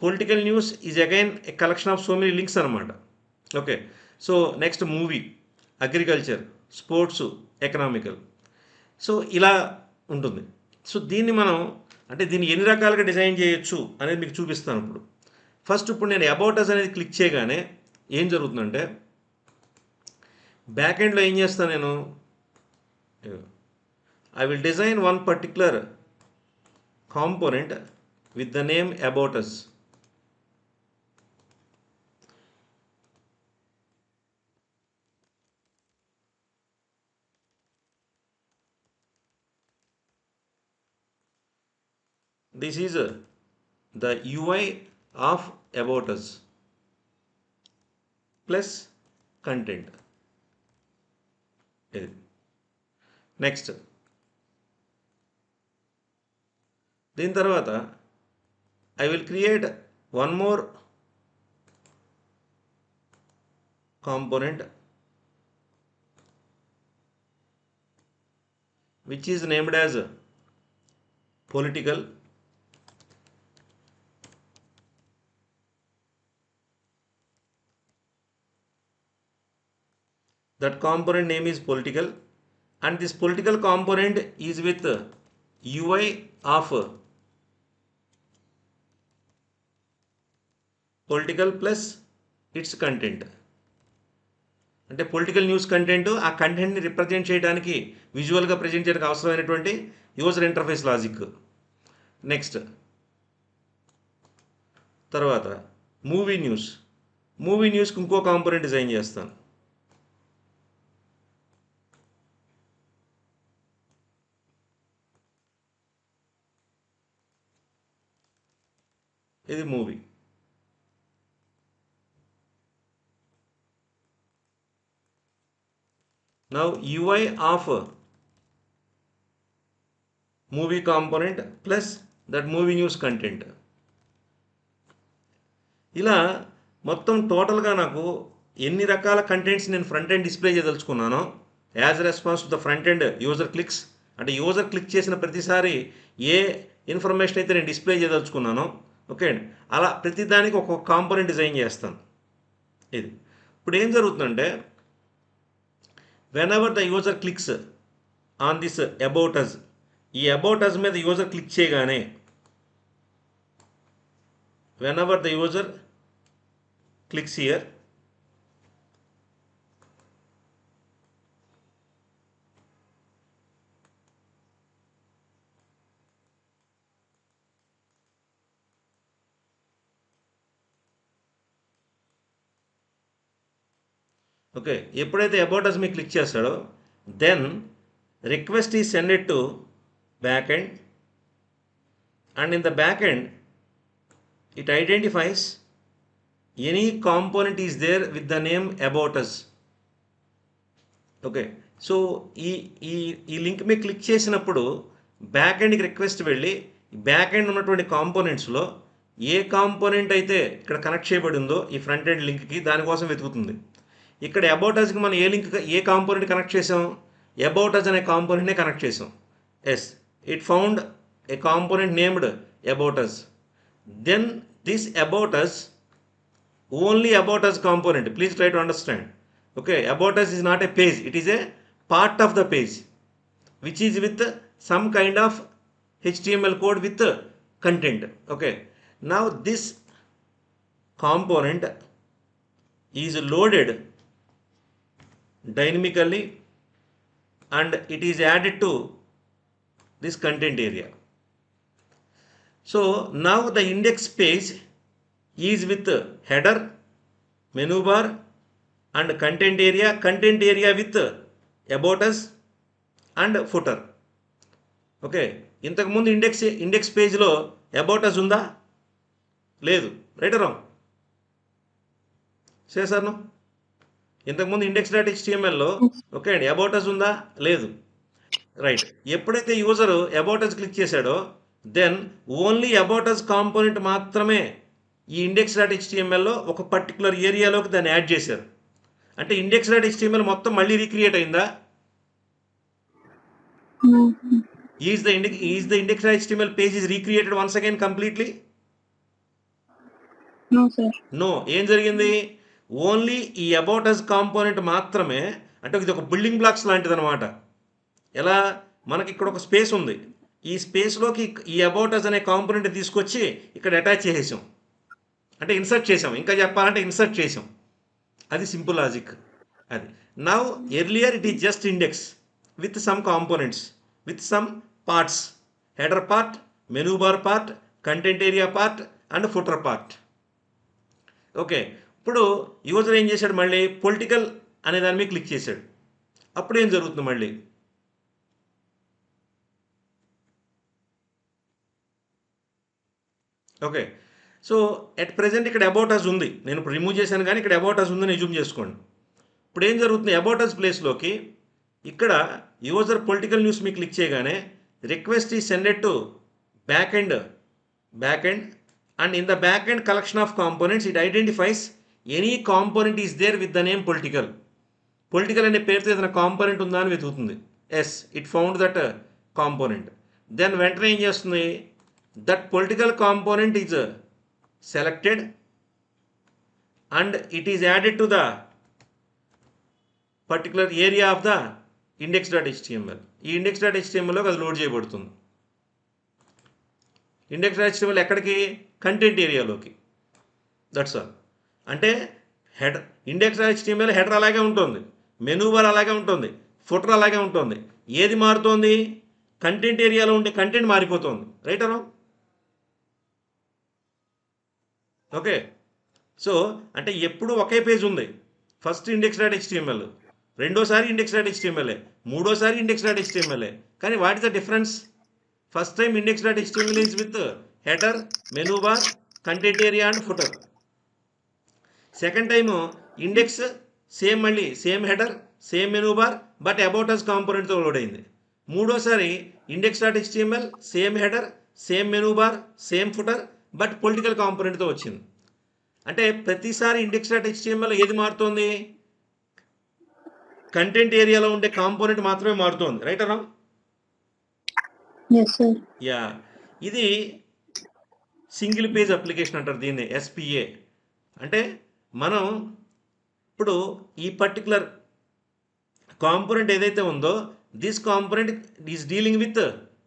[SPEAKER 1] political news is again a collection of so many links అనమాట. Okay, so next movie, agriculture, sports, economical, so ఇలా ఉంటుంది. సో దీన్ని మనం అంటే దీన్ని ఎన్ని రకాలుగా డిజైన్ చేయొచ్చు అనేది మీకు చూపిస్తాను ఇప్పుడు. ఫస్ట్ ఇప్పుడు నేను అబౌట్ అస్ అనేది క్లిక్ చేయగానే ఏం జరుగుతుందంటే బ్యాక్ ఎండ్లో ఏం చేస్తాను నేను, I will design one particular component with the name about us. This is the UI of about us plus content. Next దీని తర్వాత I will create one more component which is named as political. that component name is political, and this political component is with UI of political plus its content. అంటే political news content ఆ కంటెంట్ని represent చేయడానికి విజువల్గా present చేయడానికి అవసరమైనటువంటి user interface logic. Next తర్వాత movie న్యూస్కి ఇంకో component design చేస్తాను. ఇది movie. Now UI of movie component plus that movie news content. ఇలా మొత్తం టోటల్గా నాకు ఎన్ని రకాల కంటెంట్స్ నేను ఫ్రంట్ ఎండ్ డిస్ప్లే చేయదలుచుకున్నానో as response to the front end user clicks, అంటే యూజర్ క్లిక్ చేసిన ప్రతిసారి ఏ ఇన్ఫర్మేషన్ అయితే నేను డిస్ప్లే చేయదలుచుకున్నానో, ఓకే అండి, అలా ప్రతిదానికి ఒక్కొక్క కాంపోనెంట్ డిజైన్ చేస్తాను. ఇది ఇప్పుడు ఏం జరుగుతుందంటే whenever the user clicks on this about us, ఈ about us మీద యూజర్ క్లిక్ చేయగానే whenever the user clicks here, okay, ఎప్పుడైతే అబౌట్ అస్ మీకు క్లిక్ చేస్తాడో then request is sended to back end, and in the back end it identifies any component is there with the name about us. Okay, so ఈ ఈ ఈ link మీద click చేసినప్పుడు back ఎండ్కి request వెళ్ళి back end ఉన్నటువంటి కాంపోనెంట్స్లో ఏ component అయితే ఇక్కడ కనెక్ట్ చేయబడి ఉందో ఈ ఫ్రంట్ ఎండ్ లింక్కి దానికోసం వెతుకుతుంది. ఇక్కడ అబౌట్ అస్కి మనం ఏ కాంపోనెంట్ కనెక్ట్ చేసాం, అబౌట్ అస్ అనే కాంపోనెంట్నే కనెక్ట్ చేసాం. Yes, it found a component named about us. Then this about us, only about us component, please try to understand. Okay, about us is not a page, it is a part of the page which is with some kind of HTML code with content. Okay, now this component is loaded dynamically and it is added to this content area. So now the index page is with header, menu bar and content area with about us and footer. Okay, ఇంతకుముందు index పేజ్లో about us ఉందా? లేదు. Right wrong? చేశాను. ఇంతకుముందు index.htmlలో okay అండి about అస్ ఉందా? లేదు. Right. ఎప్పుడైతే యూజరు అబౌట్ అస్ క్లిక్ చేశాడో then only about us component మాత్రమే ఈ index.htmlలో ఒక పర్టికులర్ ఏరియాలోకి దాన్ని యాడ్ చేశారు. అంటే index.html మొత్తం మళ్ళీ రీక్రియేట్ అయిందా? Is the index.html page is recreated once again completely?
[SPEAKER 2] No sir.
[SPEAKER 1] No. ఏం జరిగింది? ఓన్లీ ఈ అబౌట్ అస్ కాంపోనెంట్ మాత్రమే, అంటే ఇది ఒక బిల్డింగ్ బ్లాక్స్ లాంటిది అనమాట. ఎలా, మనకి ఇక్కడ ఒక స్పేస్ ఉంది, ఈ స్పేస్లోకి ఈ అబౌట్ అస్ అనే కాంపోనెంట్ తీసుకొచ్చి ఇక్కడ అటాచ్ చేసేసాం, అంటే ఇన్సర్ట్ చేసాం, ఇంకా చెప్పాలంటే ఇన్సర్ట్ చేసాం. అది సింపుల్ లాజిక్. అది now earlier it is just index with some components with some parts, header part, menu bar part, content area part and footer part. Okay, ఇప్పుడు యూజర్ ఏం చేశాడు, మళ్ళీ పొలిటికల్ అనే దాని మీద క్లిక్ చేశాడు. అప్పుడు ఏం జరుగుతుంది మళ్ళీ? ఓకే, సో ఎట్ ప్రెజెంట్ ఇక్కడ అబౌట్ అస్ ఉంది, నేను ఇప్పుడు రిమూవ్ చేశాను కానీ ఇక్కడ అబౌట్ అస్ ఉందని ఎజ్యూమ్ చేసుకోండి. ఇప్పుడు ఏం జరుగుతుంది, అబౌట్ అస్ ప్లేస్లోకి ఇక్కడ యూజర్ పొలిటికల్ న్యూస్ మీద క్లిక్ చేయగానే request is sent to backend and in the backend collection of components it identifies any component is there with the name political అనే పేరుతో ఏదైనా కాంపోనెంట్ ఉందా అని వెతుకుతుంది. Yes, it found that component. Then వెంటనే ఏం చేస్తుంది, that political component is selected and it is added to the particular area of the index.html. ఈ index.htmlలోకి అది లోడ్ చేయబడుతుంది. index.html ఎక్కడికి? కంటెంట్ ఏరియాలోకి. That's all. అంటే index.html హెడర్ అలాగే ఉంటుంది, మెనూ బార్ అలాగే ఉంటుంది, ఫుటర్ అలాగే ఉంటుంది. ఏది మారుతోంది? కంటెంట్ ఏరియాలో ఉండే కంటెంట్ మారిపోతుంది. రైట్ అరా? ఓకే. సో అంటే ఎప్పుడు ఒకే పేజ్ ఉంది. ఫస్ట్ index.html, రెండోసారి index.html, మూడోసారి index.html. కానీ what is the difference? First time index.html is with header, menu bar, content area and footer. Second time index same, మళ్ళీ same header, same menu bar, but about us కాంపోనెంట్తో load అయింది. మూడోసారి index.html same header, same menu bar, same footer, but political కాంపోనెంట్తో వచ్చింది. అంటే ప్రతిసారి index.html ఏది మారుతోంది? కంటెంట్ ఏరియాలో ఉండే కాంపోనెంట్ మాత్రమే మారుతోంది. రైట్ అరా? యా. ఇది సింగిల్ పేజ్ అప్లికేషన్ అంటారు దీన్ని, SPA. అంటే మనం ఇప్పుడు ఈ పర్టికులర్ కాంపోనెంట్ ఏదైతే ఉందో, this component is dealing with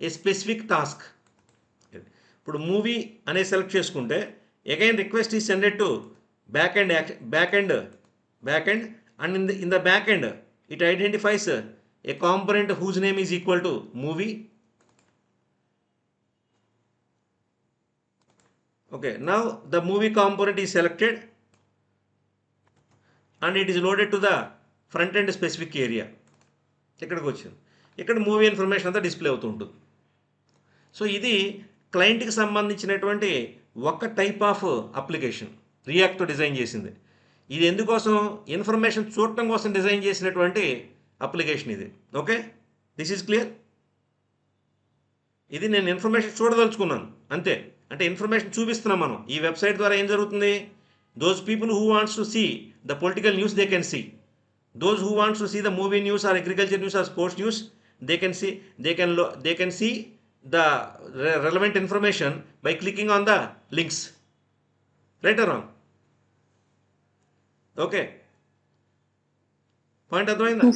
[SPEAKER 1] a specific task. ఇప్పుడు మూవీ అనే సెలెక్ట్ చేసుకుంటే again request is sended to back end and in the back end it identifies a component whose name is equal to movie. Okay, now the movie component is selected and it is loaded to the front end specific area. ఇక్కడికి వచ్చింది. ఇక్కడ movie information అంతా display అవుతూ ఉంటుంది. So ఇది క్లయింట్కి సంబంధించినటువంటి ఒక టైప్ ఆఫ్ అప్లికేషన్ రియాక్ట్తో డిజైన్ చేసింది. ఇది ఎందుకోసం? ఇన్ఫర్మేషన్ చూడటం కోసం డిజైన్ చేసినటువంటి అప్లికేషన్ ఇది. Okay, this is clear. ఇది నేను ఇన్ఫర్మేషన్ చూడదలుచుకున్నాను అంతే. అంటే ఇన్ఫర్మేషన్ చూపిస్తున్నాం మనం. ఈ వెబ్సైట్ ద్వారా ఏం జరుగుతుంది? Those people who wants to see the political news they can see. Those who wants to see the movie news or agriculture news or sports news, they can see the relevant information by clicking on the links. Right or wrong? Okay, point అర్థమైందా?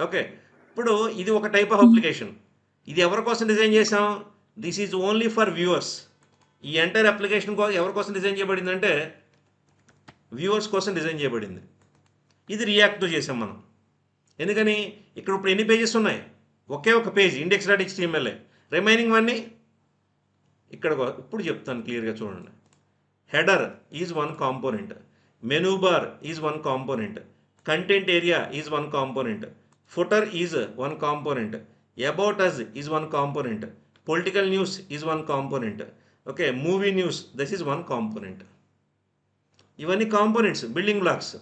[SPEAKER 1] Okay. ఇప్పుడు ఇది ఒక type of application. ఇది ఎవరి కోసం design చేసాం? This is only for viewers. ఈ entire application ఎవరి కోసం డిజైన్ చేయబడింది అంటే వ్యూవర్స్ కోసం డిజైన్ చేయబడింది. ఇది రియాక్ట్తో చేసాం మనం. ఎందుకని? ఇక్కడ ఇప్పుడు ఎన్ని పేజెస్ ఉన్నాయి? ఒకే ఒక పేజ్ index.html. రిమైనింగ్ వన్ని ఇక్కడ ఇప్పుడు చెప్తాను క్లియర్గా చూడండి. Header is one component, menu bar is one component, content area is one component, footer is one component, about us is one component, political news is one component. Okay, movie news this is one component. ఇవన్నీ components, building blocks.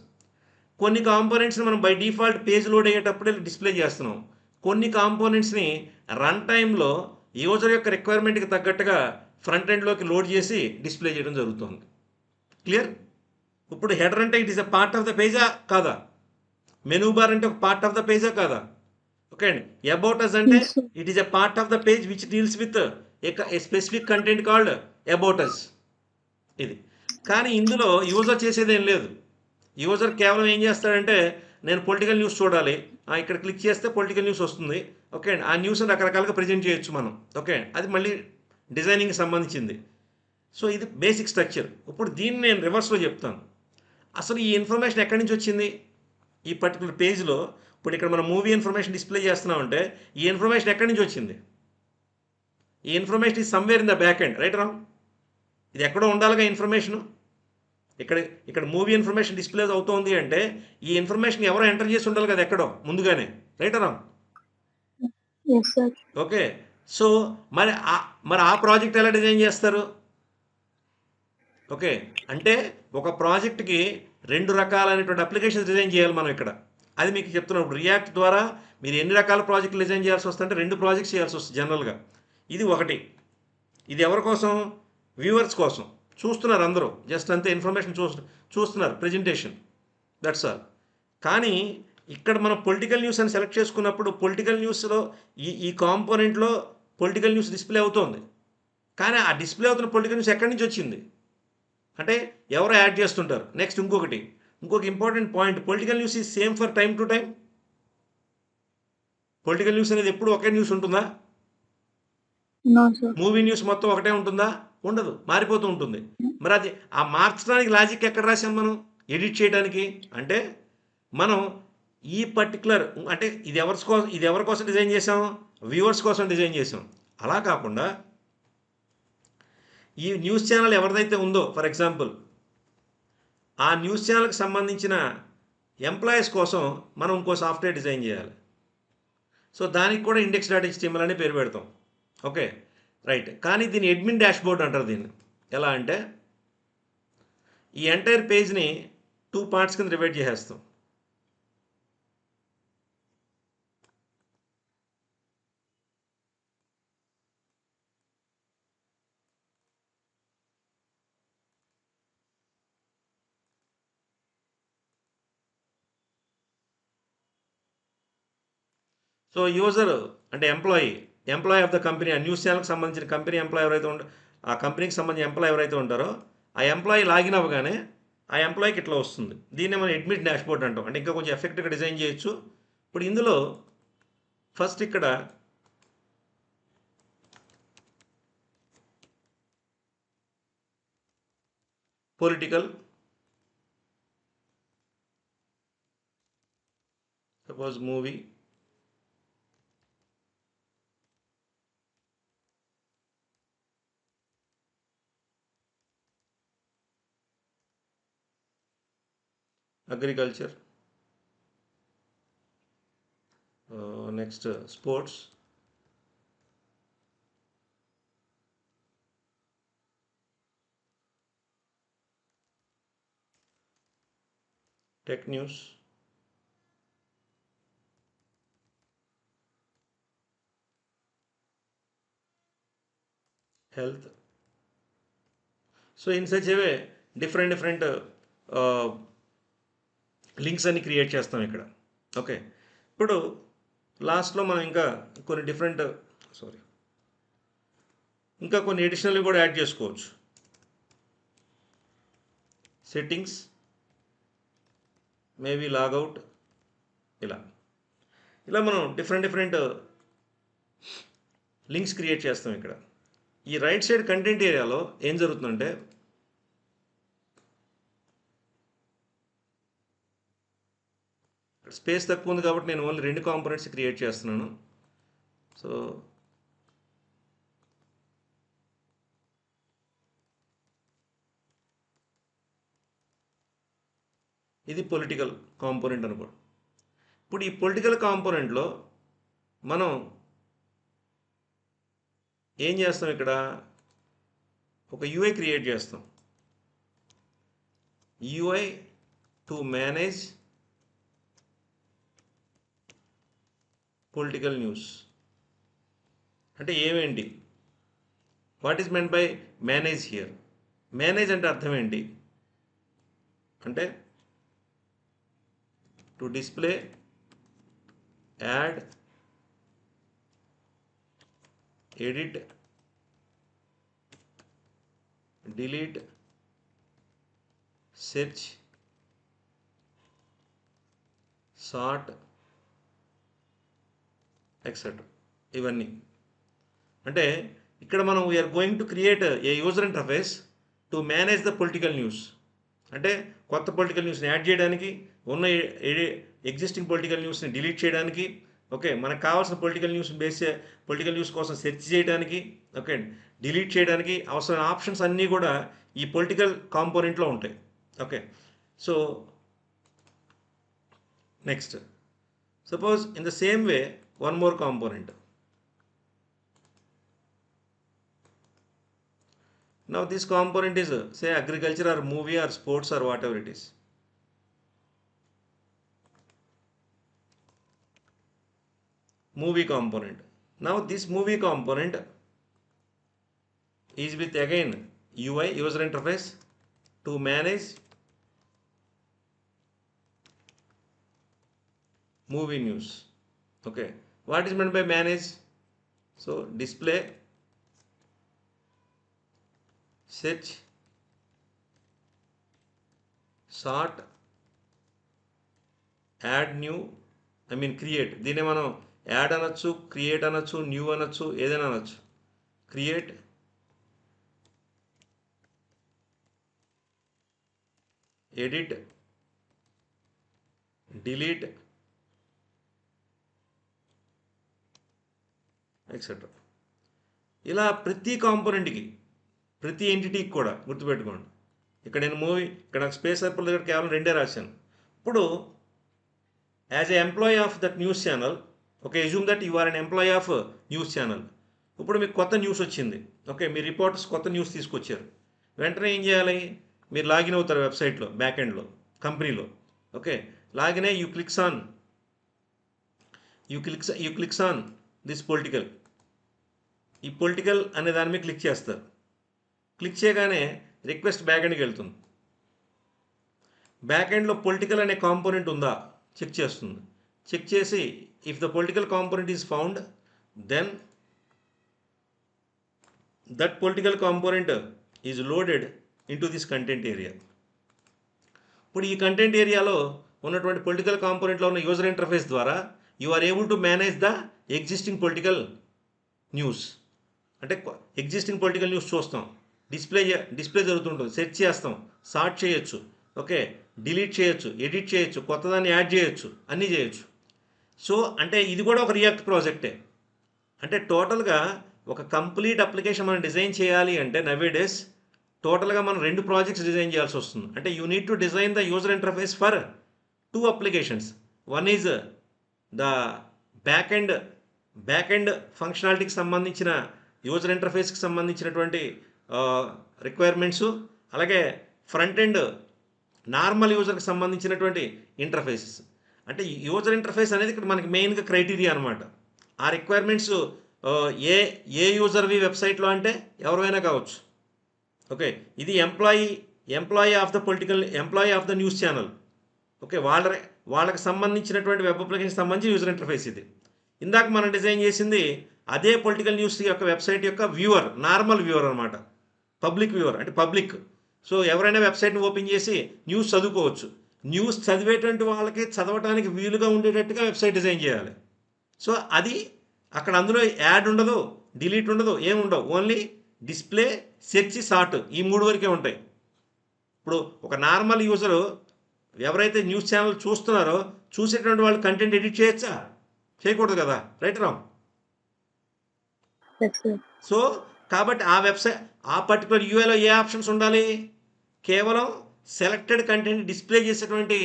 [SPEAKER 1] కొన్ని కాంపోనెంట్స్ని మనం by default page load అయ్యేటప్పుడే display చేస్తున్నాం. కొన్ని కాంపోనెంట్స్ని run టైంలో user యొక్క రిక్వైర్మెంట్కి తగ్గట్టుగా ఫ్రంట్ ఎండ్లోకి లోడ్ చేసి డిస్ప్లే చేయడం జరుగుతుంది. క్లియర్? ఇప్పుడు హెడర్ అంటే it is a part of the పేజా కాదా? మెనూ బార్ అంటే ఒక పార్ట్ ఆఫ్ ద పేజా కాదా? ఓకే అండి. అబౌట్ అస్ అంటే it is a part of the page which deals with a specific content called about us. ఇది కానీ ఇందులో యూజర్ చేసేది ఏం లేదు. యూజర్ కేవలం ఏం చేస్తాడంటే నేను పొలిటికల్ న్యూస్ చూడాలి, ఇక్కడ క్లిక్ చేస్తే పొలిటికల్ న్యూస్ వస్తుంది. ఓకే అండి. ఆ న్యూస్ని రకరకాలుగా ప్రజెంట్ చేయొచ్చు మనం. ఓకే, అది మళ్ళీ డిజైనింగ్కి సంబంధించింది. సో ఇది బేసిక్ స్ట్రక్చర్. ఇప్పుడు దీన్ని నేను రివర్స్లో చెప్తాను. అసలు ఈ ఇన్ఫర్మేషన్ ఎక్కడి నుంచి వచ్చింది? ఈ పర్టికులర్ పేజ్లో ఇప్పుడు ఇక్కడ మనం మూవీ ఇన్ఫర్మేషన్ డిస్ప్లే చేస్తున్నామంటే ఈ ఇన్ఫర్మేషన్ ఎక్కడి నుంచి వచ్చింది? ఈ information is somewhere in the back end. Right wrong? ఇది ఎక్కడో ఉండాలిగా ఇన్ఫర్మేషను. ఇక్కడ మూవీ ఇన్ఫర్మేషన్ డిస్ప్లే అవుతుంది అంటే ఈ ఇన్ఫర్మేషన్ ఎవరో ఎంటర్ చేసి ఉండాలి కదా ఎక్కడో ముందుగానే. Right wrong? ఓకే. సో మరి ఆ ప్రాజెక్ట్ ఎలా డిజైన్ చేస్తారు? ఓకే, అంటే ఒక ప్రాజెక్ట్కి రెండు రకాలైనటువంటి అప్లికేషన్స్ డిజైన్ చేయాలి మనం ఇక్కడ. అది మీకు చెప్తున్నాం. రియాక్ట్ ద్వారా మీరు ఎన్ని రకాల ప్రాజెక్టులు డిజైన్ చేయాల్సి వస్తుందంటే 2 ప్రాజెక్ట్స్ చేయాల్సి వస్తుంది జనరల్గా. ఇది ఒకటి. ఇది ఎవరి కోసం? వ్యూవర్స్ కోసం. చూస్తున్నారు అందరూ, జస్ట్ అంతే ఇన్ఫర్మేషన్ చూస్తున్నారు, ప్రెజెంటేషన్, దట్స్ ఆల్. కానీ ఇక్కడ మనం పొలిటికల్ న్యూస్ అని సెలెక్ట్ చేసుకున్నప్పుడు పొలిటికల్ న్యూస్లో ఈ కాంపోనెంట్లో పొలిటికల్ న్యూస్ డిస్ప్లే అవుతోంది. కానీ ఆ డిస్ప్లే అవుతున్న పొలిటికల్ న్యూస్ ఎక్కడి నుంచి వచ్చింది అంటే ఎవరో యాడ్ చేస్తుంటారు. నెక్స్ట్ ఇంకొకటి ఇంకొక important point, political news is same for time to time. Political news అనేది ఎప్పుడు ఒకే న్యూస్ ఉంటుందా?
[SPEAKER 2] No sir.
[SPEAKER 1] మూవీ న్యూస్ మొత్తం ఒకటే ఉంటుందా? ఉండదు, మారిపోతూ ఉంటుంది. మరి అది ఆ మార్చడానికి లాజిక్ ఎక్కడ రాసాం మనం ఎడిట్ చేయడానికి? అంటే మనం ఈ పర్టికులర్, అంటే ఇది ఎవరి కోసం డిజైన్ చేసాం? వ్యూవర్స్ కోసం డిజైన్ చేసాం. అలా కాకుండా ఈ న్యూస్ ఛానల్ ఎవరిదైతే ఉందో, ఫర్ ఎగ్జాంపుల్ ఆ న్యూస్ ఛానల్కి సంబంధించిన ఎంప్లాయీస్ కోసం మనం ఇంకో సాఫ్ట్వేర్ డిజైన్ చేయాలి. సో దానికి కూడా index.html అనే పేరు పెడతాం. Okay, right. కానీ దీన్ని అడ్మిన్ డాష్బోర్డ్ అంటారు. దీన్ని ఎలా అంటే ఈ ఎంటైర్ పేజ్ని 2 పార్ట్స్ కింద డివైడ్ చేసేస్తాం. సో యూజర్ అంటే ఎంప్లాయీ ఆఫ్ ద కంపెనీ, ఆ న్యూస్ ఛానల్కి సంబంధించిన కంపెనీ ఎంప్లాయీ ఎవరైతే ఆ కంపెనీకి సంబంధించిన ఎంప్లాయీ ఎవరైతే ఉంటారో ఆ ఎంప్లాయీ లాగిన్ అవ్వగానే ఆ ఎంప్లాయీకి ఇట్లా వస్తుంది. దీన్నే మనం అడ్మిన్ డాష్బోర్డ్ అంటాం. అంటే ఇంకా కొంచెం ఎఫెక్ట్గా డిజైన్ చేయొచ్చు. ఇప్పుడు ఇందులో ఫస్ట్ ఇక్కడ political, suppose movie, agriculture, next sports, tech news, health. So in such a way different links అన్ని క్రియేట్ చేస్తాం ఇక్కడ. ఓకే, ఇప్పుడు లాస్ట్లో మనం ఇంకా కొన్ని అడిషనల్ కూడా యాడ్ చేసుకోవచ్చు. సెట్టింగ్స్, మేబీ లాగౌట్, ఇలా మనం డిఫరెంట్ లింక్స్ క్రియేట్ చేస్తాం ఇక్కడ. ఈ రైట్ సైడ్ కంటెంట్ ఏరియాలో ఏం జరుగుతుందంటే స్పేస్ తక్కువ ఉంది కాబట్టి నేను ఓన్లీ 2 కాంపోనెంట్స్ క్రియేట్ చేస్తున్నాను. సో ఇది పొలిటికల్ కాంపోనెంట్ అనుకోండి. ఇప్పుడు ఈ పొలిటికల్ కాంపోనెంట్లో మనం ఏం చేస్తాం, ఇక్కడ ఒక యూఐ క్రియేట్ చేస్తాం. UI to manage political news. అంటే ఏమేంటి, what is meant by manage here? Manage అంటే అర్థం ఏంటి అంటే to display, add, edit, delete, search, sort, etcetera. ఇవన్నీ అంటే ఇక్కడ మనం we are going to create a user interface to manage the political news. అంటే కొత్త పొలిటికల్ న్యూస్ని యాడ్ చేయడానికి, ఉన్న ఎగ్జిస్టింగ్ పొలిటికల్ న్యూస్ని డిలీట్ చేయడానికి, ఓకే, మనకు కావాల్సిన పొలిటికల్ న్యూస్ కోసం సెర్చ్ చేయడానికి, ఓకే, డిలీట్ చేయడానికి అవసరమైన ఆప్షన్స్ అన్నీ కూడా ఈ పొలిటికల్ కాంపోనెంట్లో ఉంటాయి. Okay, so next suppose in the same way one more component. Now this component is say agriculture or movie or sports or whatever it is. Movie component. Now this movie component is with again UI, user interface, to manage movie news. Okay, what is meant by manage? So display, search, sort, add new create, దీన్ని మనం add అనొచ్చు, create అనొచ్చు, new అనొచ్చు, ఏదైనా అనొచ్చు. Create, edit, delete, etcetera. ఇలా ప్రతి కాంపోనెంట్కి, ప్రతి ఎంటిటీకి కూడా గుర్తుపెట్టుకోండి. ఇక్కడ నేను ఇక్కడ నాకు స్పేస్ సర్పుల్ దగ్గర కేవలం 2 రాశాను. ఇప్పుడు as a employee of that news channel, okay, assume that you are an employee of news channel. ఇప్పుడు మీకు కొత్త న్యూస్ వచ్చింది, ఓకే, మీ రిపోర్టర్స్ కొత్త న్యూస్ తీసుకొచ్చారు. వెంటనే ఏం చేయాలి? మీరు లాగిన్ అవుతారు వెబ్సైట్లో, బ్యాక్ ఎండ్లో, కంపెనీలో. ఓకే, లాగిన్ అయ్యి you clicks on this political. ఈ పొలిటికల్ అనే దాని మీద క్లిక్ చేస్తారు. క్లిక్ చేయగానే రిక్వెస్ట్ బ్యాక్ ఎండ్కి వెళ్తుంది. బ్యాక్ ఎండ్లో పొలిటికల్ అనే కాంపోనెంట్ ఉందా చెక్ చేస్తుంది. చెక్ చేసి if the political component is found, then that political component is loaded into this content area. ఇప్పుడు ఈ కంటెంట్ ఏరియాలో ఉన్నటువంటి పొలిటికల్ కాంపోనెంట్లో ఉన్న యూజర్ ఇంటర్ఫేస్ ద్వారా you are able to manage the existing political news. అంటే ఎగ్జిస్టింగ్ పొలిటికల్ న్యూస్ చూస్తాం, display జరుగుతుంటుంది, సెర్చ్ చేస్తాం, సార్ట్ చేయొచ్చు, ఓకే, డిలీట్ చేయొచ్చు, ఎడిట్ చేయొచ్చు, కొత్తదాన్ని యాడ్ చేయొచ్చు, అన్నీ చేయొచ్చు. సో అంటే ఇది కూడా ఒక రియాక్ట్ ప్రాజెక్టే. అంటే టోటల్గా ఒక కంప్లీట్ అప్లికేషన్ మనం డిజైన్ చేయాలి అంటే నవేడేస్ టోటల్గా మనం 2 ప్రాజెక్ట్స్ డిజైన్ చేయాల్సి వస్తుంది. అంటే you need to design the user interface for 2 applications. One is the back end ఫంక్షనాలిటీకి సంబంధించిన యూజర్ ఇంటర్ఫేస్కి సంబంధించినటువంటి రిక్వైర్మెంట్స్, అలాగే ఫ్రంట్ ఎండ్ నార్మల్ యూజర్కి సంబంధించినటువంటి ఇంటర్ఫేసెస్. అంటే యూజర్ ఇంటర్ఫేస్ అనేది ఇక్కడ మనకి మెయిన్గా క్రైటీరియా అనమాట. ఆ రిక్వైర్మెంట్స్ ఏ యూజర్వి వెబ్సైట్లో అంటే ఎవరైనా కావచ్చు. ఓకే, ఇది employee of the news channel. Okay, వాళ్ళకి సంబంధించినటువంటి వెబ్ అప్లికేషన్ సంబంధించి యూజర్ ఇంటర్ఫేస్ ఇది. ఇందాక మనం డిజైన్ చేసింది అదే పొలిటికల్ న్యూస్ యొక్క వెబ్సైట్ యొక్క వ్యూవర్, నార్మల్ వ్యూవర్ అనమాట, పబ్లిక్ వ్యూవర్ అంటే పబ్లిక్. సో ఎవరైనా వెబ్సైట్ని ఓపెన్ చేసి న్యూస్ చదువుకోవచ్చు. న్యూస్ చదివేటువంటి వాళ్ళకి చదవడానికి వీలుగా ఉండేటట్టుగా వెబ్సైట్ డిజైన్ చేయాలి. సో అది అక్కడ అందులో యాడ్ ఉండదు, డిలీట్ ఉండదు, ఏముండవు, ఓన్లీ డిస్ప్లే, సెర్చ్, సార్ట్, ఈ 3 వరకే ఉంటాయి. ఇప్పుడు ఒక నార్మల్ యూజరు ఎవరైతే న్యూస్ ఛానల్ చూస్తున్నారో చూసేటువంటి వాళ్ళు కంటెంట్ ఎడిట్ చేయొచ్చా? చేయకూడదు కదా, right Ram?
[SPEAKER 2] Yes, sir.
[SPEAKER 1] So కాబట్టి ఆ పర్టికులర్ యూఐలో ఏ ఆప్షన్స్ ఉండాలి? కేవలం సెలెక్టెడ్ కంటెంట్ డిస్ప్లే చేసేటువంటి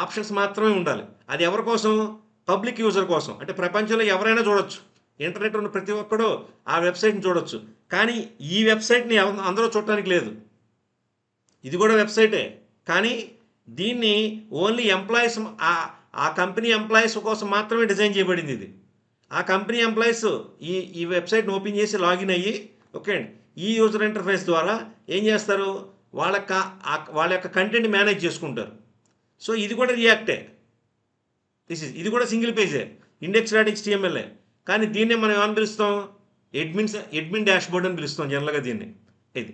[SPEAKER 1] ఆప్షన్స్ మాత్రమే ఉండాలి. అది ఎవరి కోసం? పబ్లిక్ యూజర్ కోసం. అంటే ప్రపంచంలో ఎవరైనా చూడొచ్చు, ఇంటర్నెట్ ఉన్న ప్రతి ఒక్కడు ఆ వెబ్సైట్ని చూడొచ్చు. కానీ ఈ వెబ్సైట్ని అందరూ చూడటానికి లేదు. ఇది కూడా వెబ్సైటే, కానీ దీన్ని ఓన్లీ ఎంప్లాయీస్, ఆ కంపెనీ ఎంప్లాయీస్ కోసం మాత్రమే డిజైన్ చేయబడింది ఇది. ఆ కంపెనీ ఎంప్లాయీస్ ఈ వెబ్సైట్ని ఓపెన్ చేసి లాగిన్ అయ్యి, ఓకే, ఈ యూజర్ ఇంటర్ఫేస్ ద్వారా ఏం చేస్తారు? వాళ్ళ యొక్క కంటెంట్ మేనేజ్ చేసుకుంటారు. సో ఇది కూడా రియాక్టే, ఇది కూడా సింగిల్ పేజే, index.html. కానీ దీన్నే మనం ఏమని పిలుస్తాం? అడ్మిన్ డాష్బోర్డ్ అని పిలుస్తాం జనరల్గా దీన్ని. ఇది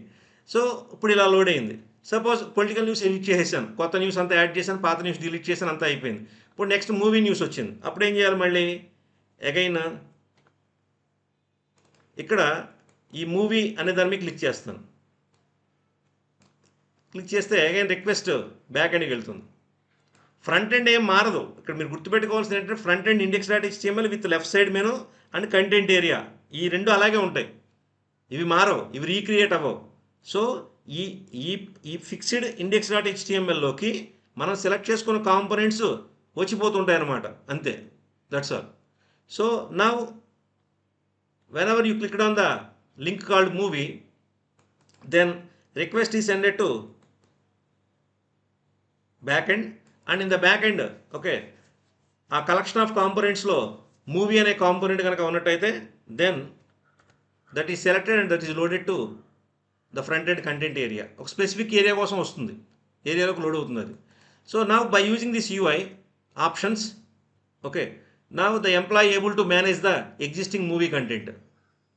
[SPEAKER 1] సో ఇప్పుడు ఇలా లోడ్ అయింది. సపోజ్ పొలిటికల్ న్యూస్ ఎడిట్ చేసేసాను, కొత్త న్యూస్ అంతా యాడ్ చేశాను, పాత న్యూస్ డిలీట్ చేశాను, అంతా అయిపోయింది. ఇప్పుడు నెక్స్ట్ మూవీ న్యూస్ వచ్చింది. అప్పుడు ఏం చేయాలి? మళ్ళీ అగైన్ ఇక్కడ ఈ మూవీ అనే దాని మీద క్లిక్ చేస్తాను. క్లిక్ చేస్తే అగైన్ రిక్వెస్ట్ బ్యాక్ ఎండ్కి వెళ్తుంది. ఫ్రంట్ ఎండ్ ఏం మారదు. ఇక్కడ మీరు గుర్తుపెట్టుకోవాల్సింది ఏంటంటే front end index.html with left side menu and content area, ఈ 2 అలాగే ఉంటాయి. ఇవి మారవు, ఇవి రీక్రియేట్ అవ్వవు. సో ఈ ఫిక్స్డ్ index.htmlలోకి మనం సెలెక్ట్ చేసుకున్న కాంపోనెంట్స్ వచ్చిపోతుంటాయి అన్నమాట, అంతే, that's all. So now whenever you clicked on the link called movie, then request is sent to backend, and in the backend, okay, ఆ కలెక్షన్ ఆఫ్ కాంపోనెంట్స్లో మూవీ అనే component కనుక ఉన్నట్టయితే then that is selected and that is loaded to the front end content area. ఒక specific area కోసం వస్తుంది, ఏరియాలోకి load అవుతుంది అది. So now by using this UI options, okay, now the employee able to manage the existing movie content.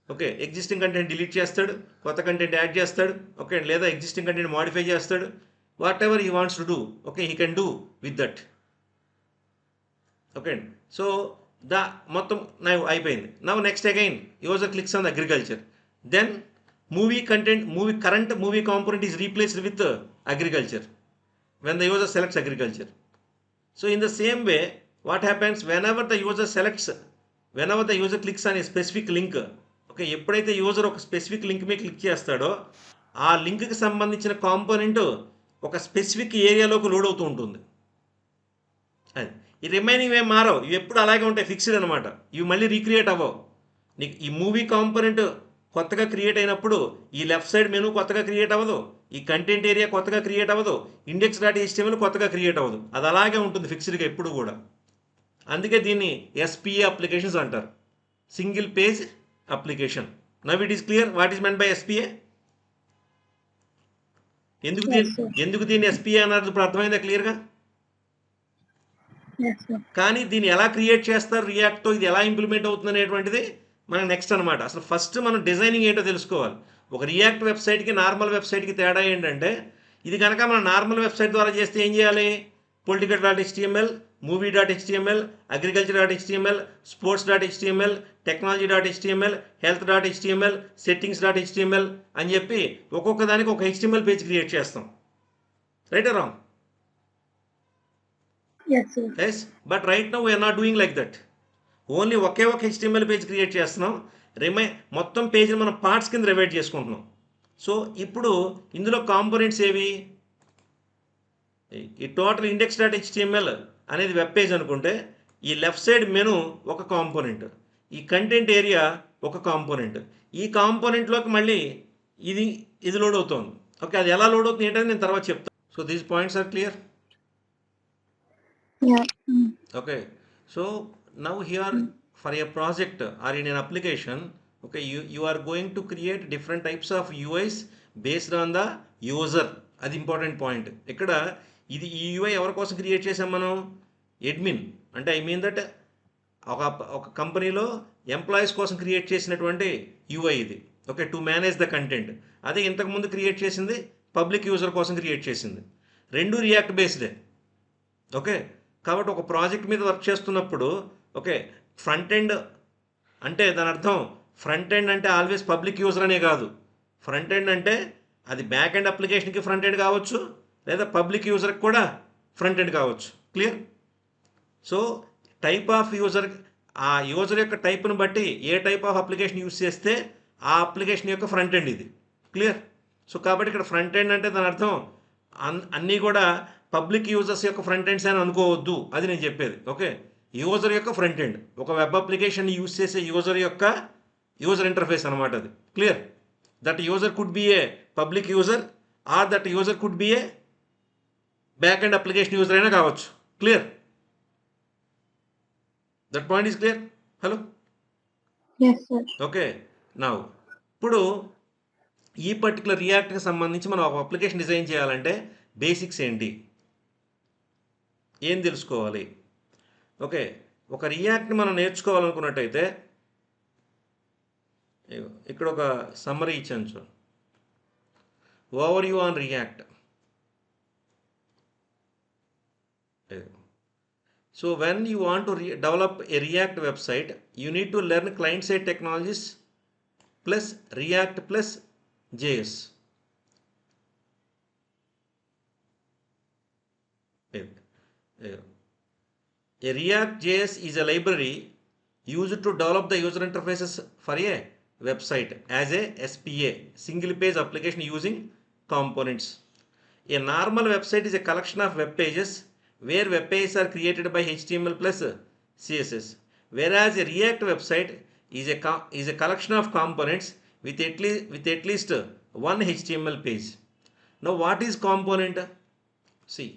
[SPEAKER 1] Okay, existing content delete చేస్తాడు, కొత్త content add చేస్తాడు, okay, లేదా ఎగ్జిస్టింగ్ కంటెంట్ మాడిఫై చేస్తాడు, what ever he wants to do, okay, he can do with that. Okay అండి. So మొత్తం నాకు అయిపోయింది. Now next again user clicks on the agriculture. Then movie component is replaced with agriculture when the user selects agriculture. So in the same way, what happens whenever the user clicks on a specific link, okay, ఎప్పుడైతే user ఒక specific link మీద click చేస్తాడో ఆ లింక్కి సంబంధించిన component ఒక specific ఏరియాలోకి load అవుతూ ఉంటుంది. అది ఈ రిమైనింగ్ ఏం మారవు, ఇవి ఎప్పుడు అలాగే ఉంటాయి, ఫిక్స్డ్ అనమాట. ఇవి మళ్ళీ రీక్రియేట్ అవ్వవు. నీకు ఈ మూవీ కాంపోనెంట్ కొత్తగా క్రియేట్ అయినప్పుడు ఈ లెఫ్ట్ సైడ్ మెనూ కొత్తగా క్రియేట్ అవ్వదు, ఈ కంటెంట్ ఏరియా కొత్తగా క్రియేట్ అవ్వదు, index.html కొత్తగా క్రియేట్ అవ్వదు. అది అలాగే ఉంటుంది ఫిక్స్డ్గా ఎప్పుడు కూడా. అందుకే దీన్ని ఎస్పిఏ అప్లికేషన్స్ అంటారు, single page application. Now it is clear what is meant by SPA. ఎందుకు దీన్ని ఎస్పిఏ అన్నారు ఇప్పుడు అర్థమైందా క్లియర్గా? కానీ దీన్ని ఎలా క్రియేట్ చేస్తారు రియాక్ట్తో, ఇది ఎలా ఇంప్లిమెంట్ అవుతుంది అనేటువంటిది మనకు నెక్స్ట్ అనమాట. అసలు ఫస్ట్ మనం డిజైనింగ్ ఏంటో తెలుసుకోవాలి. ఒక రియాక్ట్ వెబ్సైట్కి నార్మల్ వెబ్సైట్కి తేడా ఏంటంటే, ఇది కనుక మనం నార్మల్ వెబ్సైట్ ద్వారా చేస్తే ఏం చేయాలి? political.html, movie.html, agriculture.html, sports.html, technology.html, health.html, settings.html అని చెప్పి ఒక్కొక్క దానికి ఒక HTML పేజ్ క్రియేట్ చేస్తాం. Right are wrong? Yes, but right now we are not doing like that. Only ఒకే ఒక HTML పేజ్ క్రియేట్ చేస్తున్నాం, మొత్తం పేజ్ని మనం పార్ట్స్ కింద డివైడ్ చేసుకుంటున్నాం. సో ఇప్పుడు ఇందులో కాంపోనెంట్స్ ఏవి? ఈ టోటల్ index.html అనేది వెబ్ పేజ్ అనుకుంటే ఈ లెఫ్ట్ సైడ్ మెను ఒక కాంపోనెంట్, ఈ కంటెంట్ ఏరియా ఒక కాంపోనెంట్, ఈ కాంపోనెంట్లోకి మళ్ళీ ఇది లోడ్ అవుతుంది. ఓకే, అది ఎలా లోడ్ అవుతుంది ఏంటని నేను తర్వాత చెప్తాను. So these points are clear? Okay, so now here for a project or in an application, okay, you are going to create different types of UIs based on the user. అది important point. ఇక్కడ ఈ UI ఎవరి కోసం create చేసాం మనం? Admin అంటే I mean that ఒక కంపెనీలో ఎంప్లాయీస్ కోసం క్రియేట్ చేసినటువంటి UI ఇది. Okay, to manage the content. అదే ఇంతకుముందు క్రియేట్ చేసింది పబ్లిక్ యూజర్ కోసం క్రియేట్ చేసింది. రెండు రియాక్ట్ బేస్డే. ఓకే, కాబట్టి ఒక ప్రాజెక్ట్ మీద వర్క్ చేస్తున్నప్పుడు ఓకే, ఫ్రంట్ ఎండ్ అంటే దాని అర్థం ఫ్రంట్ ఎండ్ అంటే ఆల్వేస్ పబ్లిక్ యూజర్ అనే కాదు. ఫ్రంట్ ఎండ్ అంటే అది బ్యాక్ ఎండ్ అప్లికేషన్కి ఫ్రంట్ ఎండ్ కావచ్చు, లేదా పబ్లిక్ యూజర్కి కూడా ఫ్రంట్ ఎండ్ కావచ్చు. Clear? So type of user, ఆ యూజర్ యొక్క టైప్ను బట్టి ఏ టైప్ ఆఫ్ అప్లికేషన్ యూజ్ చేస్తే ఆ అప్లికేషన్ యొక్క ఫ్రంట్ ఎండ్ ఇది. క్లియర్? సో కాబట్టి ఇక్కడ ఫ్రంట్ ఎండ్ అంటే దాని అర్థం అన్నీ కూడా పబ్లిక్ యూజర్స్ యొక్క ఫ్రంట్ ఎండ్స్ అని అనుకోవద్దు, అది నేను చెప్పేది. ఓకే, యూజర్ యొక్క ఫ్రంట్ ఎండ్, ఒక వెబ్ అప్లికేషన్ యూజ్ చేసే యూజర్ ఇంటర్ఫేస్ అనమాట అది. Clear? That user could be A public user are that user could be A back end application user అయినా కావచ్చు. Clear? That point is clear? Hello? Okay, now ఇప్పుడు ఈ particular రియాక్ట్కి సంబంధించి మనం ఒక అప్లికేషన్ డిజైన్ చేయాలంటే బేసిక్స్ ఏంటి, ఏం తెలుసుకోవాలి? ఓకే, ఒక రియాక్ట్ని మనం నేర్చుకోవాలనుకున్నట్టయితే ఇక్కడ ఒక సమ్మరీ ఇచ్చాను చూడండి. Over view on react. So when you want to develop A React website, you need to learn client side technologies plus react plus JS. A React JS is a library used to develop the user interfaces for a website as a SPA, single page application using components. A normal website is a collection of web pages where web pages are created by HTML plus CSS, whereas a React website is a collection of components with at least one HTML page. Now what is component? See,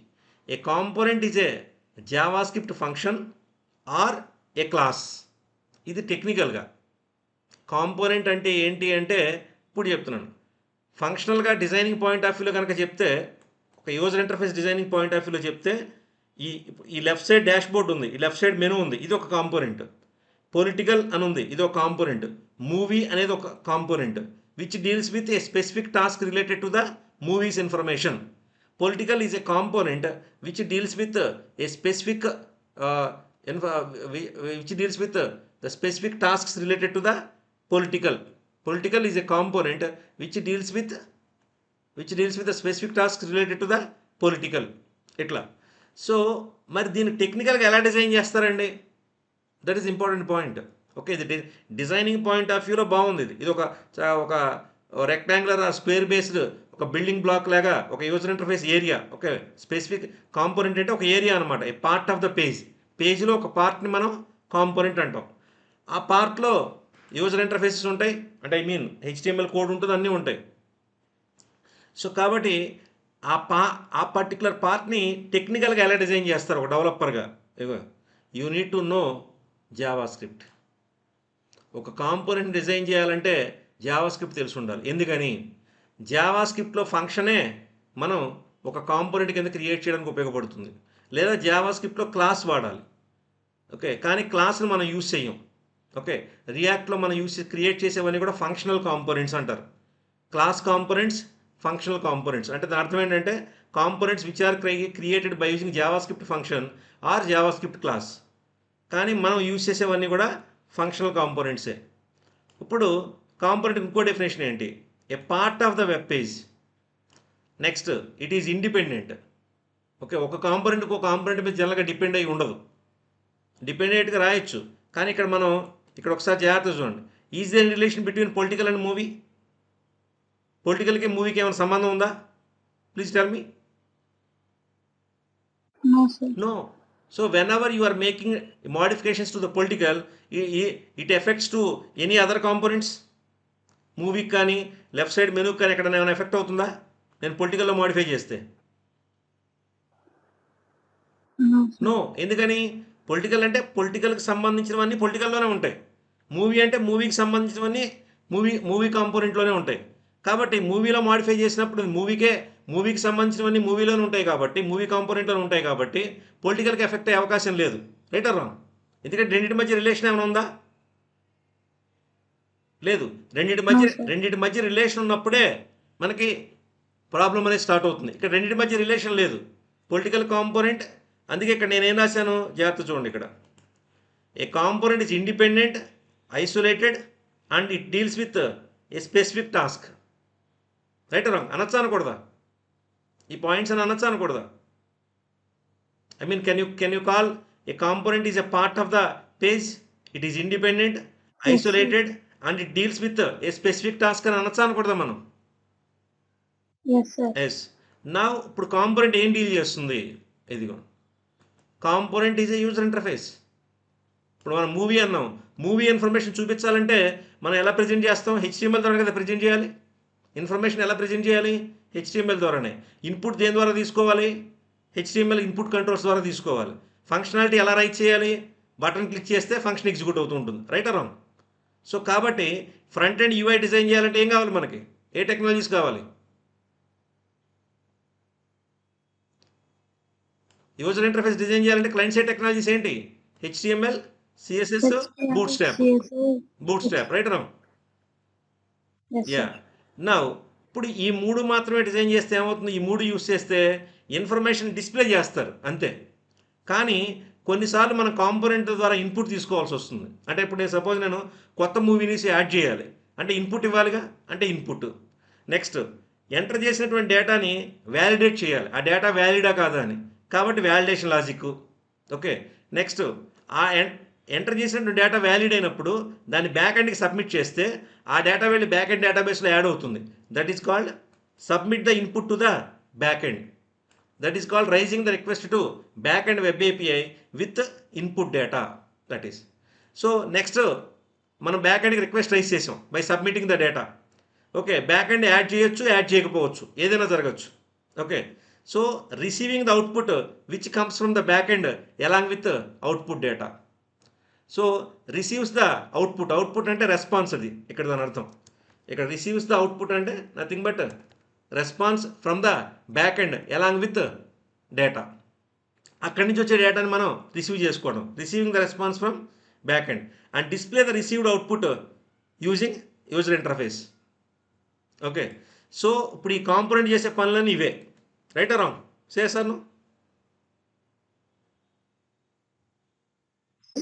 [SPEAKER 1] a component is a JavaScript function or a class. ఇది టెక్నికల్గా component అంటే ఏంటి అంటే ఇప్పుడు చెప్తున్నాను. ఫంక్షనల్గా designing point of వ్యూలో కనుక చెప్తే, ఒక user interface designing point of వ్యూలో చెప్తే, ఈ లెఫ్ట్ సైడ్ డాష్ బోర్డ్ ఉంది, ఈ లెఫ్ట్ సైడ్ మెనూ ఉంది, ఇది ఒక కాంపోనెంట్. పొలిటికల్ అని ఉంది, ఇది ఒక కాంపోనెంట్. మూవీ అనేది ఒక component which deals with a specific task related to the movies information. Political is a component which deals with a specific which deals with the specific tasks related to the political. Political is a component which deals with the specific tasks related to the political ఇట్లా. So మరి దీన్ని టెక్నికల్గా ఎలా design చేస్తారండి? That is important point. Okay, ఇది designing point of వ్యూలో బాగుంది. ఇది ఒక రెక్టాంగులర్ స్క్వేర్ బేస్డ్ ఒక బిల్డింగ్ బ్లాక్ లాగా ఒక user interface area. Okay, specific component అంటే ఒక ఏరియా అనమాట, ఏ పార్ట్ ఆఫ్ ద పేజ్లో ఒక పార్ట్ని మనం కాంపోనెంట్ అంటాం. ఆ పార్ట్లో యూజర్ ఇంటర్ఫేసెస్ ఉంటాయి, అంటే ఐ మీన్ HTML కోడ్ ఉంటుంది, అన్నీ ఉంటాయి. సో కాబట్టి ఆ పర్టికులర్ పార్ట్ని టెక్నికల్గా ఎలా డిజైన్ చేస్తారు ఒక డెవలపర్గా? You need to know JavaScript. ఒక కాంపోనెంట్ డిజైన్ చేయాలంటే జావా స్క్రిప్ట్ తెలిసి ఉండాలి. ఎందుకని? జావా స్క్రిప్ట్లో ఫంక్షనే మనం ఒక కాంపోనెంట్ కింద క్రియేట్ చేయడానికి ఉపయోగపడుతుంది. లేదా జావా స్క్రిప్ట్లో క్లాస్ వాడాలి. ఓకే, కానీ క్లాస్ని మనం యూజ్ చేయం. ఓకే, రియాక్ట్లో మనం క్రియేట్ చేసేవన్నీ కూడా ఫంక్షనల్ కాంపోనెంట్స్ అంటారు. Class components, functional components. అంటే దాని అర్థం ఏంటంటే components which are created by using JavaScript function or JavaScript class. కానీ మనం యూజ్ చేసేవన్నీ కూడా ఫంక్షనల్ కాంపోనెంట్సే. ఇప్పుడు కాంపోనెంట్ ఇంకో డెఫినేషన్ ఏంటి? A part of the web page. Next, it is independent. Okay, ఒక కాంపోనెంట్ మీద జనరల్గా డిపెండ్ అయ్యి ఉండదు, డిపెండెంట్గా రాయొచ్చు. కానీ ఇక్కడ ఒకసారి జాగ్రత్తగా చూడండి. Is there relation between political and movie? పొలిటికల్కి మూవీకి ఏమైనా సంబంధం ఉందా? Please tell me.
[SPEAKER 2] No, sir.
[SPEAKER 1] No. So whenever you are making modifications to the political, it affects to any other components. మూవీకి కానీ లెఫ్ట్ సైడ్ మెనూకి కానీ ఎక్కడ ఏమైనా ఎఫెక్ట్ అవుతుందా నేను పొలిటికల్లో మోడిఫై చేస్తే?
[SPEAKER 2] No, sir.
[SPEAKER 1] నో. ఎందుకని? పొలిటికల్ అంటే పొలిటికల్కి సంబంధించినవన్నీ పొలిటికల్లోనే ఉంటాయి. మూవీ అంటే మూవీకి సంబంధించినవన్నీ మూవీ కాంపోనెంట్లోనే ఉంటాయి. కాబట్టి మూవీలో మాడిఫై చేసినప్పుడు మూవీకి సంబంధించినవన్నీ మూవీలోనే ఉంటాయి కాబట్టి, మూవీ కాంపోనెంట్లోనే ఉంటాయి కాబట్టి పొలిటికల్కి ఎఫెక్ట్ అయ్యే అవకాశం లేదు. Right are wrong? ఎందుకంటే రెండింటి మధ్య రిలేషన్ ఏమైనా ఉందా? లేదు. రెండింటి మధ్య రిలేషన్ ఉన్నప్పుడే మనకి ప్రాబ్లం అనేది స్టార్ట్ అవుతుంది. ఇక్కడ రెండింటి మధ్య రిలేషన్ లేదు, పొలిటికల్ కాంపోనెంట్. అందుకే ఇక్కడ నేనేం రాశాను జాగ్రత్త చూడండి. ఇక్కడ a component is independent, isolated and it deals with a specific task. Right wrong? అనొచ్చా అనకూడదా? ఈ పాయింట్స్ అని అనొచ్చా అనకూడదా? I mean can you call a component is a part of the page, it is independent, isolated and it deals with a specific task అని అనొచ్చా అనకూడదా మనం?
[SPEAKER 2] Yes, sir.
[SPEAKER 1] ఎస్. నా ఇప్పుడు కాంపోనెంట్ ఏం డీల్ చేస్తుంది? ఇదిగో component is a user interface. ఇప్పుడు మనం మూవీ అన్నాం, మూవీ ఇన్ఫర్మేషన్ చూపించాలంటే మనం ఎలా ప్రజెంట్ చేస్తాం? HTML ద్వారా కదా ప్రజెంట్ చేయాలి. ఇన్ఫర్మేషన్ ఎలా ప్రజెంట్ చేయాలి? HTML ద్వారానే. ఇన్పుట్ దేని ద్వారా తీసుకోవాలి? HTML ఇన్పుట్ కంట్రోల్స్ ద్వారా తీసుకోవాలి. ఫంక్షనాలిటీ ఎలా రైట్ చేయాలి? బటన్ క్లిక్ చేస్తే ఫంక్షన్ ఎగ్జిక్యూట్ అవుతూ ఉంటుంది. Right are wrong? సో కాబట్టి ఫ్రంట్ ఎండ్ UI డిజైన్ చేయాలంటే ఏం కావాలి మనకి? ఏ టెక్నాలజీస్ కావాలి? యూజర్ ఇంటర్ఫేస్ డిజైన్ చేయాలంటే క్లయింట్ సైడ్ టెక్నాలజీస్ ఏంటి? HTML, CSS, bootstrap. Right wrong?
[SPEAKER 2] Yes,
[SPEAKER 1] yeah.
[SPEAKER 2] sir.
[SPEAKER 1] నా ఇప్పుడు ఈ 3 మాత్రమే డిజైన్ చేస్తే ఏమవుతుంది? ఈ 3 యూస్ చేస్తే ఇన్ఫర్మేషన్ డిస్ప్లే చేస్తారు అంతే. కానీ కొన్నిసార్లు మనం కాంపోనెంట్ ద్వారా ఇన్పుట్ తీసుకోవాల్సి వస్తుంది. అంటే ఇప్పుడు నేను కొత్త మూవీని యాడ్ చేయాలి అంటే ఇన్పుట్ ఇవ్వాలిగా, అంటే ఇన్పుట్. నెక్స్ట్, ఎంటర్ చేసినటువంటి డేటాని వ్యాలిడేట్ చేయాలి, ఆ డేటా వ్యాలిడా కాదా అని. కాబట్టి వ్యాలిడేషన్ లాజిక్. ఓకే, నెక్స్ట్ ఆ ఎంటర్ చేసినటువంటి డేటా వ్యాలిడ్ అయినప్పుడు దాన్ని బ్యాక్ ఎండ్కి సబ్మిట్ చేస్తే ఆ డేటా వెళ్ళి బ్యాక్ ఎండ్ డేటాబేస్లో యాడ్ అవుతుంది. That is called submit the input to the back end. That is called raising the request to back end web API with input data. That is. So next మనం back ఎండ్కి request raise చేసాం by submitting the data. Okay, back end add చేయొచ్చు, add చేయకపోవచ్చు, ఏదైనా జరగచ్చు. Okay, so receiving the output which comes from the back end along with output data. So receives the output అంటే response. అది ఇక్కడ దాని అర్థం. ఇక్కడ రిసీవ్స్ ద అవుట్పుట్ అంటే nothing but response from the back end along with data. అక్కడి నుంచి వచ్చే డేటాని మనం రిసీవ్ చేసుకోవడం, receiving the response from back end and display the received output using user interface. Okay, so ఇప్పుడు ఈ కాంపోనెంట్ చేసే పనులన్నీ ఇవే. Right are wrong? చేశాను.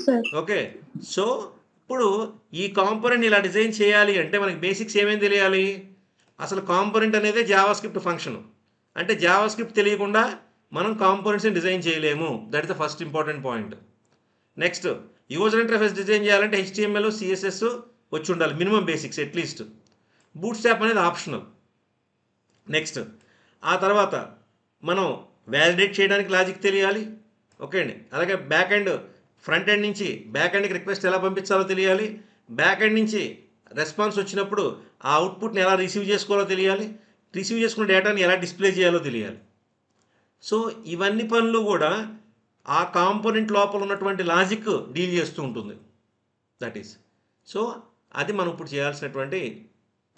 [SPEAKER 2] sir.
[SPEAKER 1] ఓకే. సో ఇప్పుడు ఈ కాంపోనెంట్ ఇలా డిజైన్ చేయాలి అంటే మనకి బేసిక్స్ ఏమేమి తెలియాలి? అసలు కాంపోనెంట్ అనేది జావాస్క్రిప్ట్ ఫంక్షన్. అంటే జావాస్క్రిప్ట్ తెలియకుండా మనం కాంపోనెంట్స్ని డిజైన్ చేయలేము. That is the first important point. Next user interface design చేయాలంటే HTML, CSS వచ్చి ఉండాలి, minimum basics at least. Boot strap అనేది ఆప్షనల్. నెక్స్ట్ ఆ తర్వాత మనం వ్యాలిడేట్ చేయడానికి లాజిక్ తెలియాలి. ఓకే అండి. అలాగే బ్యాక్ ఎండ్ ఫ్రంట్ ఎండ్ నుంచి బ్యాక్ ఎండ్కి రిక్వెస్ట్ ఎలా పంపించాలో తెలియాలి. బ్యాక్ ఎండ్ నుంచి రెస్పాన్స్ వచ్చినప్పుడు ఆ అవుట్పుట్ని ఎలా రిసీవ్ చేసుకోవాలో తెలియాలి. రిసీవ్ చేసుకున్న డేటాని ఎలా డిస్ప్లే చేయాలో తెలియాలి. సో ఇవన్నీ పనులు కూడా ఆ కాంపోనెంట్ లోపల ఉన్నటువంటి లాజిక్ డీల్ చేస్తూ ఉంటుంది. That is. సో అది మనం ఇప్పుడు చేయాల్సినటువంటి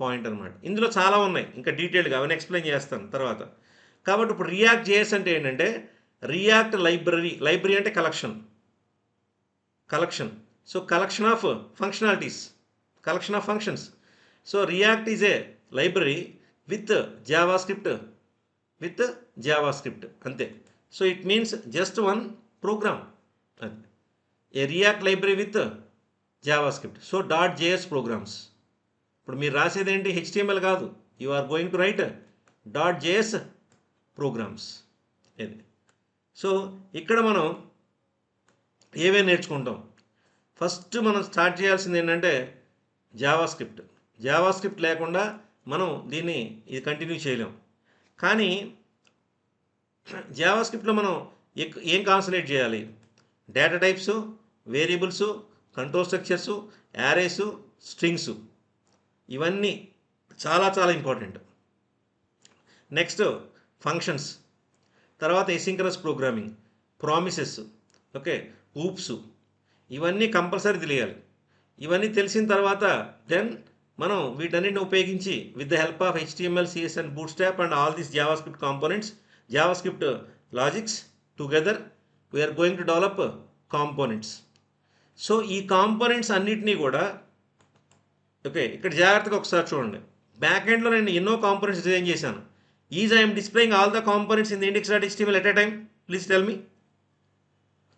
[SPEAKER 1] పాయింట్ అనమాట. ఇందులో చాలా ఉన్నాయి, ఇంకా డీటెయిల్గా అవన్నీ ఎక్స్ప్లెయిన్ చేస్తాను తర్వాత. కాబట్టి ఇప్పుడు రియాక్ట్ జేఎస్ అంటే ఏంటంటే రియాక్ట్ లైబ్రరీ అంటే collection. So collection of functionalities, collection of functions. So React is a library with JavaScript అంతే. So it means just one program. అది a React library with JavaScript. So .js programs. ఇప్పుడు మీరు రాసేది ఏంటి? HTML కాదు, you are going to write .js programs. ఇది. So ఇక్కడ మనం ఏమేమి నేర్చుకుంటాం? ఫస్ట్ మనం స్టార్ట్ చేయాల్సింది ఏంటంటే జావాస్క్రిప్ట్ లేకుండా మనం దీన్ని ఇది కంటిన్యూ చేయలేం. కానీ జావాస్క్రిప్ట్లో మనం ఏం కాన్సన్ట్రేట్ చేయాలి? Data types, variables, control structures, arrays, strings, ఇవన్నీ చాలా చాలా ఇంపార్టెంట్. నెక్స్ట్ ఫంక్షన్స్, తర్వాత asynchronous programming, promises, okay, oops, ఇవన్నీ కంపల్సరీ తెలియాలి. ఇవన్నీ తెలిసిన తర్వాత దెన్ మనం వీటన్నిటిని ఉపయోగించి with the help of HTML, CSS and Bootstrap and all these JavaScript components, JavaScript logics together we are going to develop components. So ఈ కాంపోనెంట్స్ అన్నిటినీ కూడా ఓకే ఇక్కడ జాగ్రత్తగా ఒకసారి చూడండి. బ్యాక్ ఎండ్లో నేను ఎన్నో కాంపోనెంట్స్ డిజైన్ చేశాను. Is I'm displaying all the components in the index.html at a time? Please tell మీ.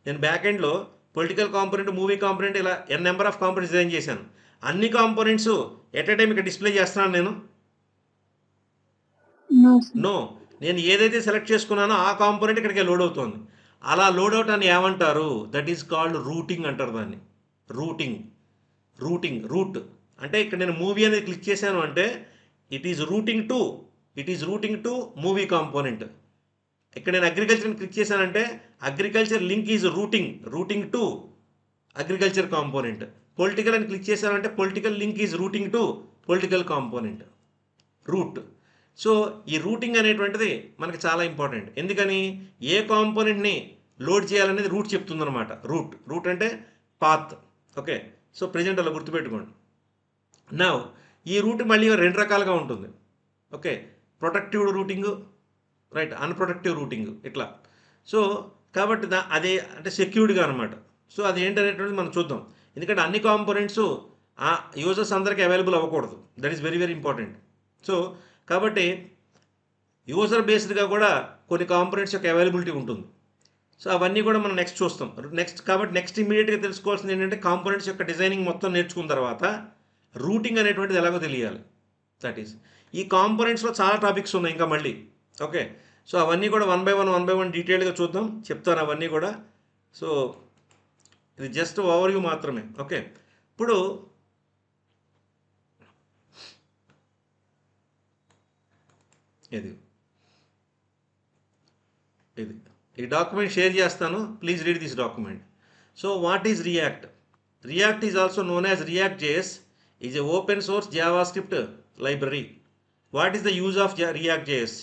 [SPEAKER 1] నేను బ్యాక్ ఎండ్లో పొలిటికల్ కాంపోనెంట్, మూవీ కాంపోనెంట్, ఇలా నెంబర్ ఆఫ్ కాంపోనెంట్స్ డిజైన్ చేశాను. అన్ని కాంపోనెంట్స్ ఎట్ ఎ టైం ఇక్కడ డిస్ప్లే చేస్తున్నాను నేను?
[SPEAKER 2] No, sir.
[SPEAKER 1] నో. నేను ఏదైతే సెలెక్ట్ చేసుకున్నానో ఆ కాంపోనెంట్ ఇక్కడికి లోడ్ అవుతుంది. అలా లోడ్ అవుట్ అని ఏమంటారు? దట్ ఈస్ కాల్డ్ రూటింగ్ అంటారు దాన్ని. రూట్ అంటే ఇక్కడ నేను మూవీ అనేది క్లిక్ చేశాను అంటే it is routing to movie component. ఇక్కడ నేను అగ్రికల్చర్ని క్లిక్ చేశానంటే agriculture link is routing to agriculture component. Political అని క్లిక్ చేశానంటే political link is routing to political component. Route. So ఈ రూటింగ్ అనేటువంటిది మనకి చాలా ఇంపార్టెంట్. ఎందుకని? ఏ కాంపోనెంట్ని లోడ్ చేయాలనేది రూట్ చెప్తుందన్నమాట. రూట్ అంటే పాత్. ఓకే. సో ప్రెజెంట్ అలా గుర్తుపెట్టుకోండి. నా ఈ రూట్ మళ్ళీ రెండు రకాలుగా ఉంటుంది. Okay, protective routing, right, unprotective routing, ఇట్లా. సో కాబట్టి అదే అంటే సెక్యూర్డ్గా అనమాట. సో అది ఏంటనేటువంటిది మనం చూద్దాం. ఎందుకంటే అన్ని కాంపోనెంట్స్ ఆ యూజర్స్ అందరికీ అవైలబుల్ అవ్వకూడదు. That is very very important. So కాబట్టి యూజర్ బేస్డ్గా కూడా కొన్ని కాంపోనెంట్స్ యొక్క అవైలబిలిటీ ఉంటుంది. సో అవన్నీ కూడా మనం నెక్స్ట్ చూస్తాం. నెక్స్ట్ ఇమీడియట్గా తెలుసుకోవాల్సింది ఏంటంటే కాంపోనెంట్స్ యొక్క డిజైనింగ్ మొత్తం నేర్చుకున్న తర్వాత రూటింగ్ అనేటువంటిది ఎలాగో తెలియాలి. That is. ఈ కాంపోనెంట్స్లో చాలా టాపిక్స్ ఉన్నాయి ఇంకా మళ్ళీ. ఓకే. సో అవన్నీ కూడా వన్ బై వన్ డీటెయిల్గా చూద్దాం, చెప్తాను అవన్నీ కూడా. సో ఇది జస్ట్ ఓవర్వ్యూ మాత్రమే. ఓకే. ఇప్పుడు ఇది ఈ డాక్యుమెంట్ షేర్ చేస్తాను, please read this document. So what is react? React is also known as react JS, is a open source JavaScript library. What is the use of React JS?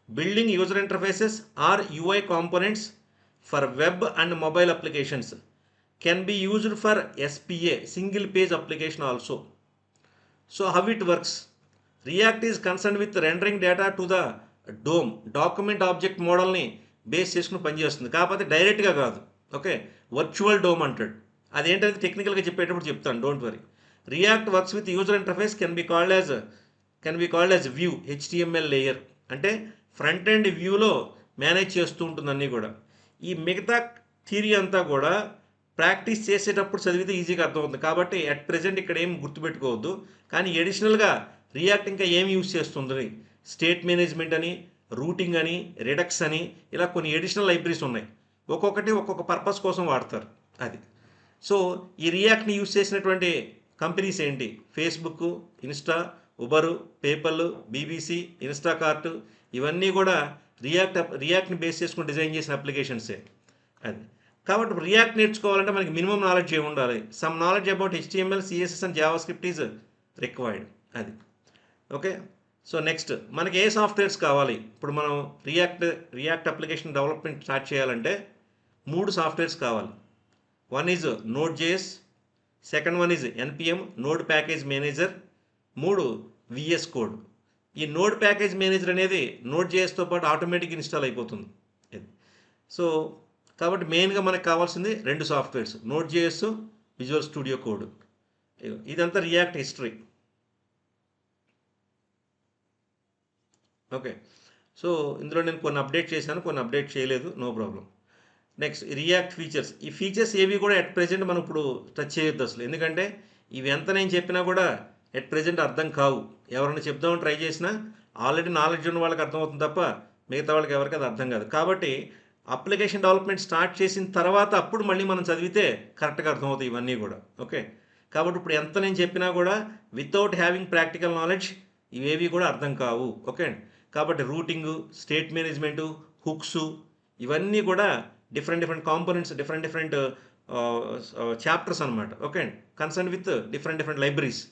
[SPEAKER 1] Building user interfaces or UI components for web and mobile applications. Can be used for SPA, single page application also. So how it works? React is concerned with rendering data to the DOM, document object modelని base చేసుకుని పనిచేస్తుంది. కాకపోతే డైరెక్ట్గా కాదు. Okay, virtual dome అంటాడు. అదేంటది టెక్నికల్గా చెప్పేటప్పుడు చెప్తాను, don't worry. React works with user interface can be called as view HTML layer. అంటే ఫ్రంట్ ఎండ్ వ్యూలో మేనేజ్ చేస్తూ ఉంటుంది అన్నీ కూడా. ఈ మిగతా థియరీ అంతా కూడా ప్రాక్టీస్ చేసేటప్పుడు చదివితే ఈజీగా అర్థమవుతుంది. కాబట్టి అట్ ప్రెజెంట్ ఇక్కడ ఏం గుర్తుపెట్టుకోవద్దు. కానీ ఎడిషనల్గా రియాక్ట్ ఇంకా ఏం యూస్ చేస్తుంది, స్టేట్ మేనేజ్మెంట్ అని, రూటింగ్ అని, రిడక్స్ అని, ఇలా కొన్ని ఎడిషనల్ లైబ్రరీస్ ఉన్నాయి. ఒక్కొక్కటి ఒక్కొక్క పర్పస్ కోసం వాడతారు. అది సో ఈ రియాక్ట్ని యూస్ చేసినటువంటి కంపెనీస్ ఏంటి, Facebook, Insta, Uber, PayPal, BBC, Instacart, ఇవన్నీ కూడా రియాక్ట్ని బేస్ చేసుకుని డిజైన్ చేసిన అప్లికేషన్సే. అది కాబట్టి రియాక్ట్ నేర్చుకోవాలంటే మనకి మినిమం నాలెడ్జ్ ఏమి ఉండాలి, some knowledge about HTML, CSS and JavaScript is required. అది ఓకే. సో నెక్స్ట్ మనకి ఏ సాఫ్ట్వేర్స్ కావాలి, ఇప్పుడు మనం రియాక్ట్ అప్లికేషన్ డెవలప్మెంట్ స్టార్ట్ చేయాలంటే 3 సాఫ్ట్వేర్స్ కావాలి. One is Node.js, second one is NPM node package manager, 3 VS code. ఈ node package manager అనేది Node.jsతో పాటు ఆటోమేటిక్ ఇన్స్టాల్ అయిపోతుంది. సో కాబట్టి మెయిన్గా మనకు కావాల్సింది 2 softwares, Node.js, Visual studio Code. ఇదంతా రియాక్ట్ హిస్టరీ. ఓకే. సో ఇందులో నేను కొన్ని అప్డేట్ చేశాను, కొన్ని అప్డేట్ చేయలేదు, no problem. Next React features. ఈ ఫీచర్స్ ఏవి కూడా ఎట్ ప్రెజెంట్ మనం ఇప్పుడు టచ్ చేయొద్దు అసలు, ఎందుకంటే ఇవి ఎంత నేను చెప్పినా కూడా ఎట్ ప్రెజెంట్ అర్థం కావు. ఎవరైనా చెప్దామని ట్రై చేసినా ఆల్రెడీ నాలెడ్జ్ ఉన్న వాళ్ళకి అర్థమవుతుంది తప్ప మిగతా వాళ్ళకి ఎవరికి అది అర్థం కాదు. కాబట్టి అప్లికేషన్ డెవలప్మెంట్ స్టార్ట్ చేసిన తర్వాత అప్పుడు మళ్ళీ మనం చదివితే కరెక్ట్గా అర్థమవుతాయి ఇవన్నీ కూడా. ఓకే. కాబట్టి ఇప్పుడు ఎంత నేను చెప్పినా కూడా వితౌట్ హ్యావింగ్ ప్రాక్టికల్ నాలెడ్జ్ ఇవేవి కూడా అర్థం కావు. ఓకే. కాబట్టి రూటింగు, స్టేట్ మేనేజ్మెంటు, హుక్స్, ఇవన్నీ కూడా డిఫరెంట్ కాంపోనెంట్స్, డిఫరెంట్ చాప్టర్స్ అనమాట. Okay. Concern with different libraries.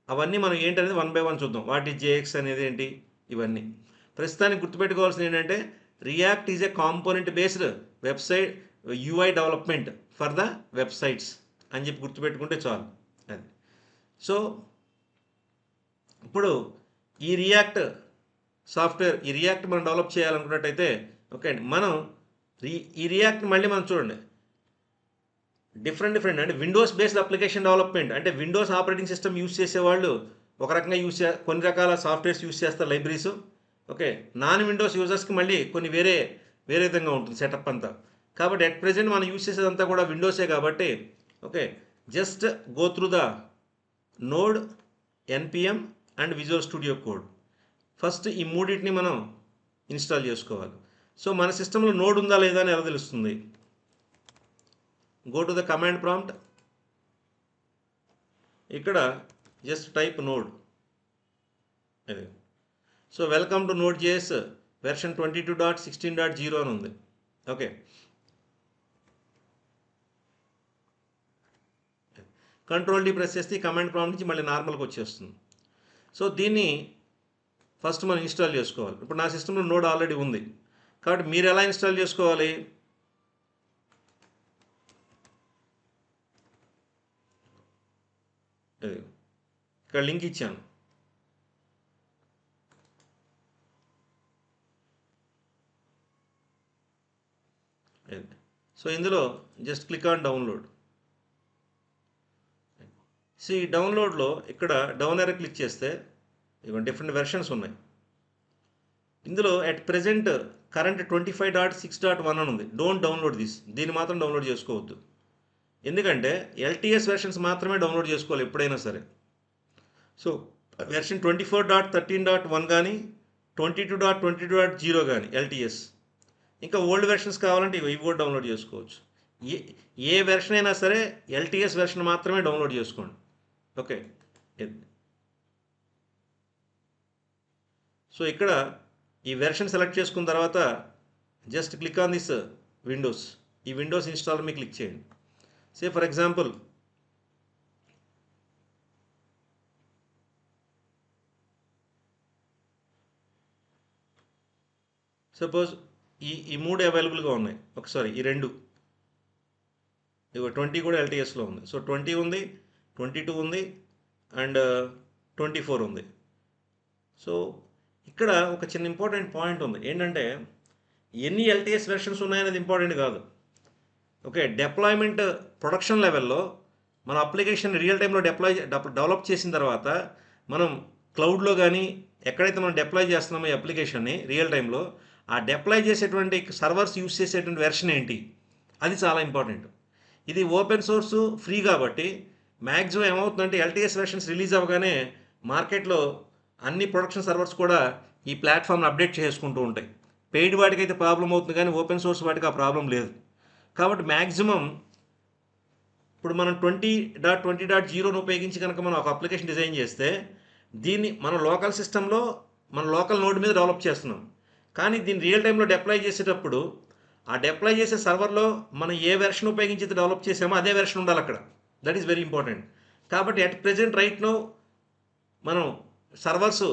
[SPEAKER 1] అవన్నీ మనం ఏంటనేది 1 by 1 చూద్దాం. వాట్ ఈజ్ JX అనేది ఏంటి, ఇవన్నీ. ప్రస్తుతానికి గుర్తుపెట్టుకోవాల్సింది ఏంటంటే react is A component based website UI development for the websites అని చెప్పి గుర్తుపెట్టుకుంటే చాలు. అది సో ఇప్పుడు ఈ రియాక్ట్ సాఫ్ట్వేర్, ఈ రియాక్ట్ మనం డెవలప్ చేయాలనుకున్నట్టయితే ఓకే అండి, మనం ఈ రియాక్ట్ని మళ్ళీ మనం చూడండి డిఫరెంట్ అంటే విండోస్ బేస్డ్ అప్లికేషన్ డెవలప్మెంట్ అంటే విండోస్ ఆపరేటింగ్ సిస్టమ్ యూస్ చేసేవాళ్ళు ఒక రకంగా కొన్ని రకాల సాఫ్ట్వేర్స్ యూస్ చేస్తారు, లైబ్రరీస్. ఓకే. నాన్ విండోస్ యూజర్స్కి మళ్ళీ కొన్ని వేరే విధంగా ఉంటుంది సెటప్ అంతా. కాబట్టి అట్ ప్రెజెంట్ మనం యూస్ చేసేదంతా కూడా విండోసే కాబట్టి okay, just go through the node, NPM and visual studio code. First ఈ మూడింటిని మనం ఇన్స్టాల్ చేసుకోవాలి. సో మన సిస్టంలో నోడ్ ఉందా లేదా అని ఎలా తెలుస్తుంది, go to the command prompt, ఇక్కడ జస్ట్ టైప్ నోడ్. అది so welcome to Node.js version 22.16.0 అని ఉంది. ఓకే. Ctrl+D ప్రెస్ చేస్తే ఈ కమాండ్ ప్రాంప్ట్ నుంచి మళ్ళీ నార్మల్గా వచ్చేస్తుంది. సో దీన్ని ఫస్ట్ మనం ఇన్స్టాల్ చేసుకోవాలి. ఇప్పుడు నా సిస్టంలో నోడ్ ఆల్రెడీ ఉంది కాబట్టి మీరు ఎలా ఇన్స్టాల్ చేసుకోవాలి, ఇక్కడ లింక్ ఇచ్చాను. సో ఇందులో just click on download. So ఈ డౌన్లోడ్లో ఇక్కడ డౌన్ ఎరో క్లిక్ చేస్తే ఇవన్నీ డిఫరెంట్ వెర్షన్స్ ఉన్నాయి. ఇందులో అట్ ప్రెజెంట్ కరెంట్ 25.6.1 అని ఉంది. డోంట్ డౌన్లోడ్ దీన్ని మాత్రం డౌన్లోడ్ చేసుకోవద్దు, ఎందుకంటే LTS వెర్షన్స్ మాత్రమే డౌన్లోడ్ చేసుకోవాలి ఎప్పుడైనా సరే. సో వెర్షన్ 24.13.1 కానీ 22.20.0 కానీ LTS, ఇంకా ఓల్డ్ వెర్షన్స్ కావాలంటే ఇవి కూడా డౌన్లోడ్ చేసుకోవచ్చు. ఏ వెర్షన్ అయినా సరే LTS వెర్షన్ మాత్రమే డౌన్లోడ్ చేసుకోండి. ఓకే. సో ఇక్కడ ఈ వెర్షన్ సెలెక్ట్ చేసుకున్న తర్వాత just click on this Windows. ఈ విండోస్ ఇన్స్టాల్ మీద క్లిక్ చేయండి. సే ఫర్ ఎగ్జాంపుల్ సపోజ్ ఈ 3 అవైలబుల్గా ఉన్నాయి. ఒకసారి ఈ 2 20 కూడా LTSలో ఉంది. సో 20 ఉంది, 22 ఉంది అండ్ 24 ఉంది. సో ఇక్కడ ఒక చిన్న ఇంపార్టెంట్ పాయింట్ ఉంది, ఏంటంటే ఎన్ని LTS వెర్షన్స్ ఉన్నాయనేది ఇంపార్టెంట్ కాదు. ఓకే. డిప్లాయ్మెంట్ ప్రొడక్షన్ లెవెల్లో మన అప్లికేషన్ రియల్ టైంలో డెవలప్ చేసిన తర్వాత మనం క్లౌడ్లో కానీ ఎక్కడైతే మనం డిప్లాయ్ చేస్తున్నామో ఈ అప్లికేషన్ని రియల్ టైంలో, ఆ డిప్లాయ్ చేసేటువంటి సర్వర్స్ యూస్ చేసేటువంటి వెర్షన్ ఏంటి, అది చాలా ఇంపార్టెంట్. ఇది ఓపెన్ సోర్స్ ఫ్రీ కాబట్టి మ్యాక్సిమం ఏమవుతుందంటే ఎల్టీఎస్ వెర్షన్స్ రిలీజ్ అవ్వగానే మార్కెట్లో అన్ని ప్రొడక్షన్ సర్వర్స్ కూడా ఈ ప్లాట్ఫామ్ని అప్డేట్ చేసుకుంటూ ఉంటాయి. పెయిడ్ వాటికి అయితే ప్రాబ్లం అవుతుంది కానీ ఓపెన్ సోర్స్ వాటికి ఆ ప్రాబ్లం లేదు. కాబట్టి మ్యాక్సిమం ఇప్పుడు మనం 20.20.0ను ఉపయోగించి కనుక మనం ఒక అప్లికేషన్ డిజైన్ చేస్తే దీన్ని మన లోకల్ సిస్టంలో మన లోకల్ నోడ్ మీద డెవలప్ చేస్తున్నాం. కానీ దీన్ని రియల్ టైంలో డిప్లాయ్ చేసేటప్పుడు ఆ డిప్లాయ్ చేసే సర్వర్లో మనం ఏ వెర్షన్ ఉపయోగించి డెవలప్ చేసామో అదే వెర్షన్ ఉండాలి అక్కడ. That is very important. కాబట్టి అట్ ప్రెజెంట్ రైట్ నో మనం సర్వర్స్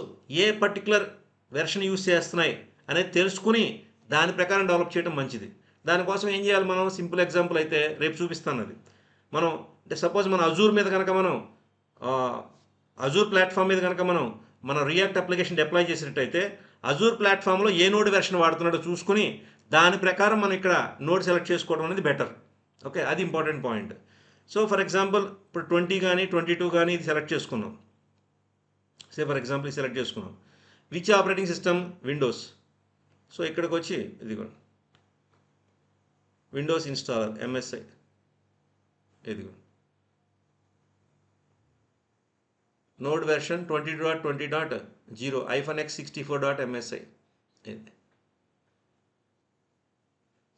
[SPEAKER 1] ఏ పర్టికులర్ వెర్షన్ యూస్ చేస్తున్నాయి అనేది తెలుసుకుని దాని ప్రకారం డెవలప్ చేయడం మంచిది. దానికోసం ఏం చేయాలి మనం? సింపుల్ ఎగ్జాంపుల్ అయితే రేపు చూపిస్తాను అది. మనం అంటే సపోజ్ మన అజూర్ మీద కనుక మనం అజూర్ ప్లాట్ఫామ్ మీద కనుక మనం మన రియాక్ట్ అప్లికేషన్ డిప్లాయ్ చేసినట్టయితే అజూర్ ప్లాట్ఫామ్లో ఏ నోడ్ వెర్షన్ వాడుతున్నాడో చూసుకుని దాని ప్రకారం మనం ఇక్కడ నోడ్ సెలెక్ట్ చేసుకోవడం అనేది బెటర్. ఓకే, అది important point. So for example ఇప్పుడు 20 కానీ 22 కానీ ఇది సెలెక్ట్ చేసుకున్నాం. ఫర్ ఎగ్జాంపుల్ ఇది సెలెక్ట్ చేసుకున్నాం. Which operating system? Windows. So ఇక్కడికి వచ్చి ఇదిగోండి విండోస్ ఇన్స్టాలర్ ఎంఎస్ఐ, ఇదిగోండి నోడ్ వెర్షన్ 20.20.0 -x64.msi.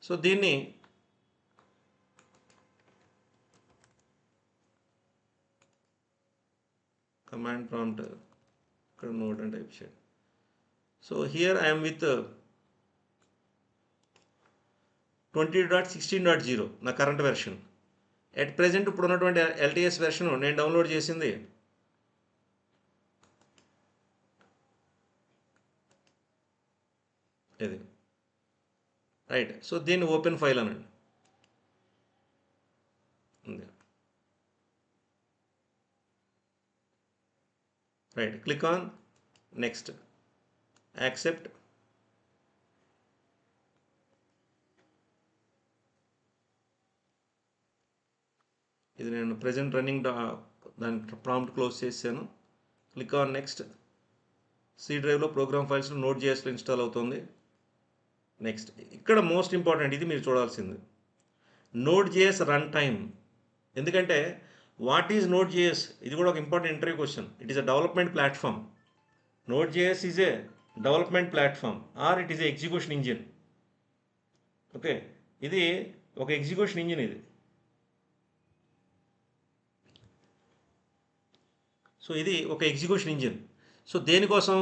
[SPEAKER 1] సో దీన్ని కమాండ్ ప్రాంప్ట్ ఇక్కడ నోడ్ అని టైప్ చేయండి. సో హియర్ ఐఎమ్ విత్ 20.16.0 నా కరెంట్ వెర్షన్. ఎట్ ప్రెజెంట్ ఇప్పుడు ఉన్నటువంటి ఎల్టీఎస్ వెర్షన్ నేను డౌన్లోడ్ చేసింది ఇది, రైట్. సో దీన్ని ఓపెన్ ఫైల్ అనండి. Right, click on next, accept. ఇది నేను ప్రెజెంట్ రన్నింగ్ దాని ప్రాంప్ట్ క్లోజ్ చేశాను. Click on next. సి డ్రైవ్లో ప్రోగ్రామ్ ఫైల్స్ నోడ్ జేఎస్లో ఇన్స్టాల్ అవుతుంది. నెక్స్ట్, ఇక్కడ మోస్ట్ ఇంపార్టెంట్ ఇది మీరు చూడాల్సింది నోడ్ జేఎస్ రన్ టైమ్. ఎందుకంటే వాట్ ఈజ్ నోడ్ జేఎస్? ఇది కూడా ఒక important interview question. It is a development platform. Node JS is a development platform or it is A execution engine. Okay, ఇది ఒక execution engine. ఇది so ఇది ఒక execution engine. So దేనికోసం?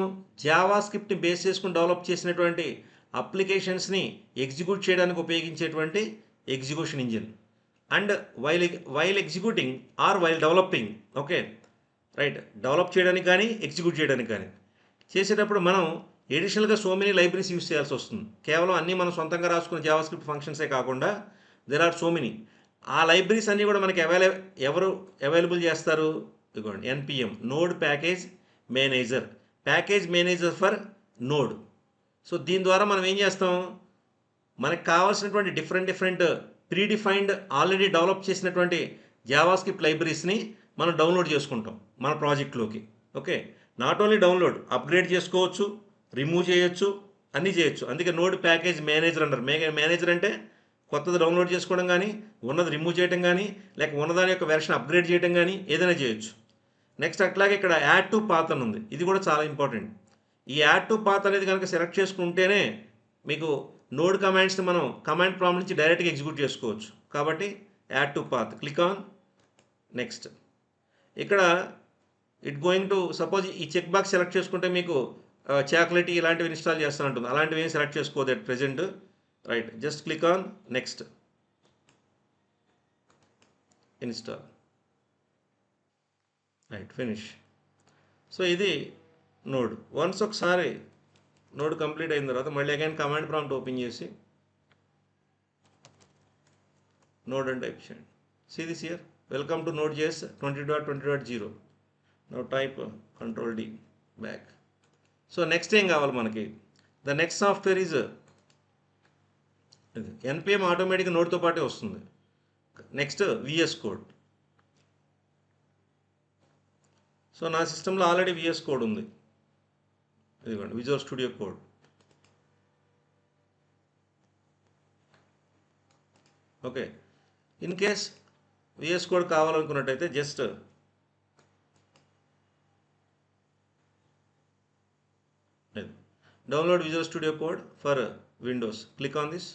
[SPEAKER 1] Java స్క్రిప్ట్ని బేస్ చేసుకుని డెవలప్ చేసినటువంటి అప్లికేషన్స్ని ఎగ్జిక్యూట్ చేయడానికి ఉపయోగించేటువంటి execution engine. And while executing or while developing, okay right, develop చేయడానికి కానీ ఎగ్జిక్యూట్ చేయడానికి కానీ చేసేటప్పుడు మనం ఎడిషనల్గా సో మెనీ లైబ్రరీస్ యూస్ చేయాల్సి వస్తుంది. కేవలం అన్నీ మనం సొంతంగా రాసుకున్న జావా స్క్రిప్ట్ ఫంక్షన్సే కాకుండా దెర్ ఆర్ సో మెనీ. ఆ లైబ్రరీస్ అన్నీ కూడా మనకి ఎవరు అవైలబుల్ చేస్తారు? ఇదిగోండి NPM, node package manager, package manager for node. So దీని ద్వారా మనం ఏం చేస్తాం? మనకు కావాల్సినటువంటి డిఫరెంట్ ప్రీడిఫైన్డ్ ఆల్రెడీ డెవలప్ చేసినటువంటి జావా స్క్రిప్ట్ లైబ్రరీస్ని మనం డౌన్లోడ్ చేసుకుంటాం మన ప్రాజెక్ట్లోకి. Okay, not only download, upgrade చేసుకోవచ్చు, రిమూవ్ చేయొచ్చు, అన్నీ చేయొచ్చు. అందుకే నోడ్ ప్యాకేజ్ మేనేజర్ అంటారు. మేనేజర్ అంటే కొత్తది డౌన్లోడ్ చేసుకోవడం కానీ, ఉన్నది రిమూవ్ చేయడం కానీ, లేక ఉన్నదాని యొక్క వెర్షన్ అప్గ్రేడ్ చేయడం కానీ ఏదైనా చేయొచ్చు. నెక్స్ట్ అట్లాగే ఇక్కడ యాడ్ టు పాత్ అని ఉంది. ఇది కూడా చాలా ఇంపార్టెంట్. ఈ యాడ్ టు పాత్ అనేది కనుక సెలెక్ట్ చేసుకుంటేనే మీకు నోడ్ కమాండ్స్ని మనం కమాండ్ ప్రాంప్ట్ నుంచి డైరెక్ట్గా ఎగ్జిక్యూట్ చేసుకోవచ్చు. కాబట్టి add to path, click on next. ఇక్కడ ఇట్ గోయింగ్ టు సపోజ్ ఈ చెక్ బాక్స్ సెలెక్ట్ చేసుకుంటే మీకు చాక్లెట్ ఇలాంటివి ఇన్స్టాల్ చేస్తానంటుంది. అలాంటివి ఏం సెలెక్ట్ చేసుకోవద్దు at present. Right, just click on next, install, right, finish. So ఇది నోడ్. వన్స్ ఒకసారి నోడ్ కంప్లీట్ అయిన తర్వాత మళ్ళీ అగైన్ కమాండ్ ప్రాంప్ట్ ఓపెన్ చేసి నోడ్ అని టైప్ చేయండి. See this here, welcome to Node JS 20.20.0. Now type Ctrl+D back. So next ఏం కావాలి మనకి? The next software is NPM. ఆటోమేటిక్గా నోడ్తో పాటే వస్తుంది. Next VS code. సో నా సిస్టంలో ఆల్రెడీ విఎస్ కోడ్ ఉంది. ఇదిగోండి visual studio code. Okay, in case VS code కావాలనుకున్నట్టయితే just download Visual Studio Code for Windows. Click on this.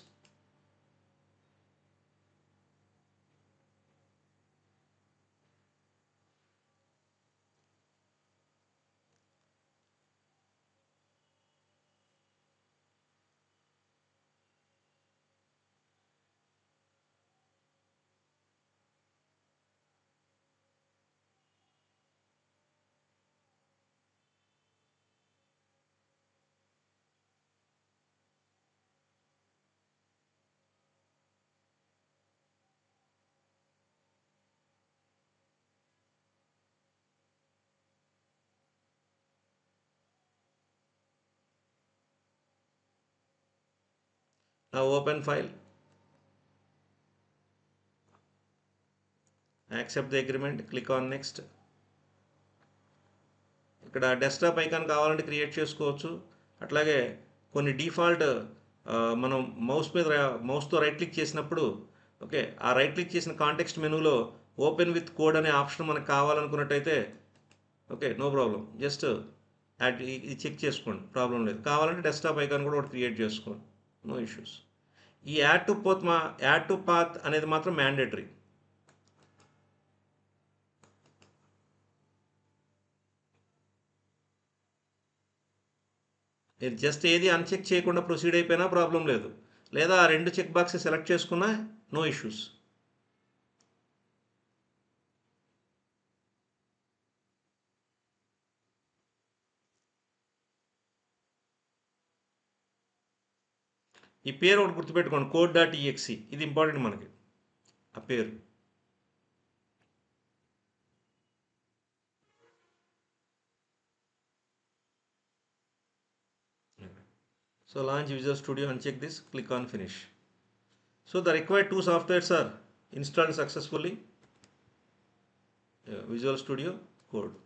[SPEAKER 1] Now open file, accept the agreement, click on next. ఇక్కడ desktop icon కావాలంటే create చేసుకోవచ్చు. అట్లాగే కొన్ని default మనం మౌస్తో right click చేసినప్పుడు okay ఆ right click చేసిన కాంటెక్స్ట్ మెనూలో ఓపెన్ విత్ కోడ్ అనే ఆప్షన్ మనకు కావాలనుకున్నట్టయితే ఓకే నో ప్రాబ్లం, జస్ట్ ఇది చెక్ చేసుకోండి, ప్రాబ్లం లేదు. కావాలంటే డెస్క్టాప్ ఐకాన్ కూడా ఒకటి క్రియేట్ చేసుకోండి, నో ఇష్యూస్. ఈ యాడ్ టు పాత్ అనేది మాత్రం మ్యాండేటరీ. మీరు జస్ట్ ఏది అన్చెక్ చేయకుండా ప్రొసీడ్ అయిపోయినా ప్రాబ్లం లేదు, లేదా ఆ 2 చెక్ బాక్సెస్ సెలెక్ట్ చేసుకున్నా నో ఇష్యూస్. ఈ పేరు ఒకటి గుర్తుపెట్టుకోండి, code.exe, ఇది ఇంపార్టెంట్ మనకి ఆ పేరు. So launch Visual Studio, uncheck this, click on finish. So the required 2 softwares are installed successfully. Visual Studio Code.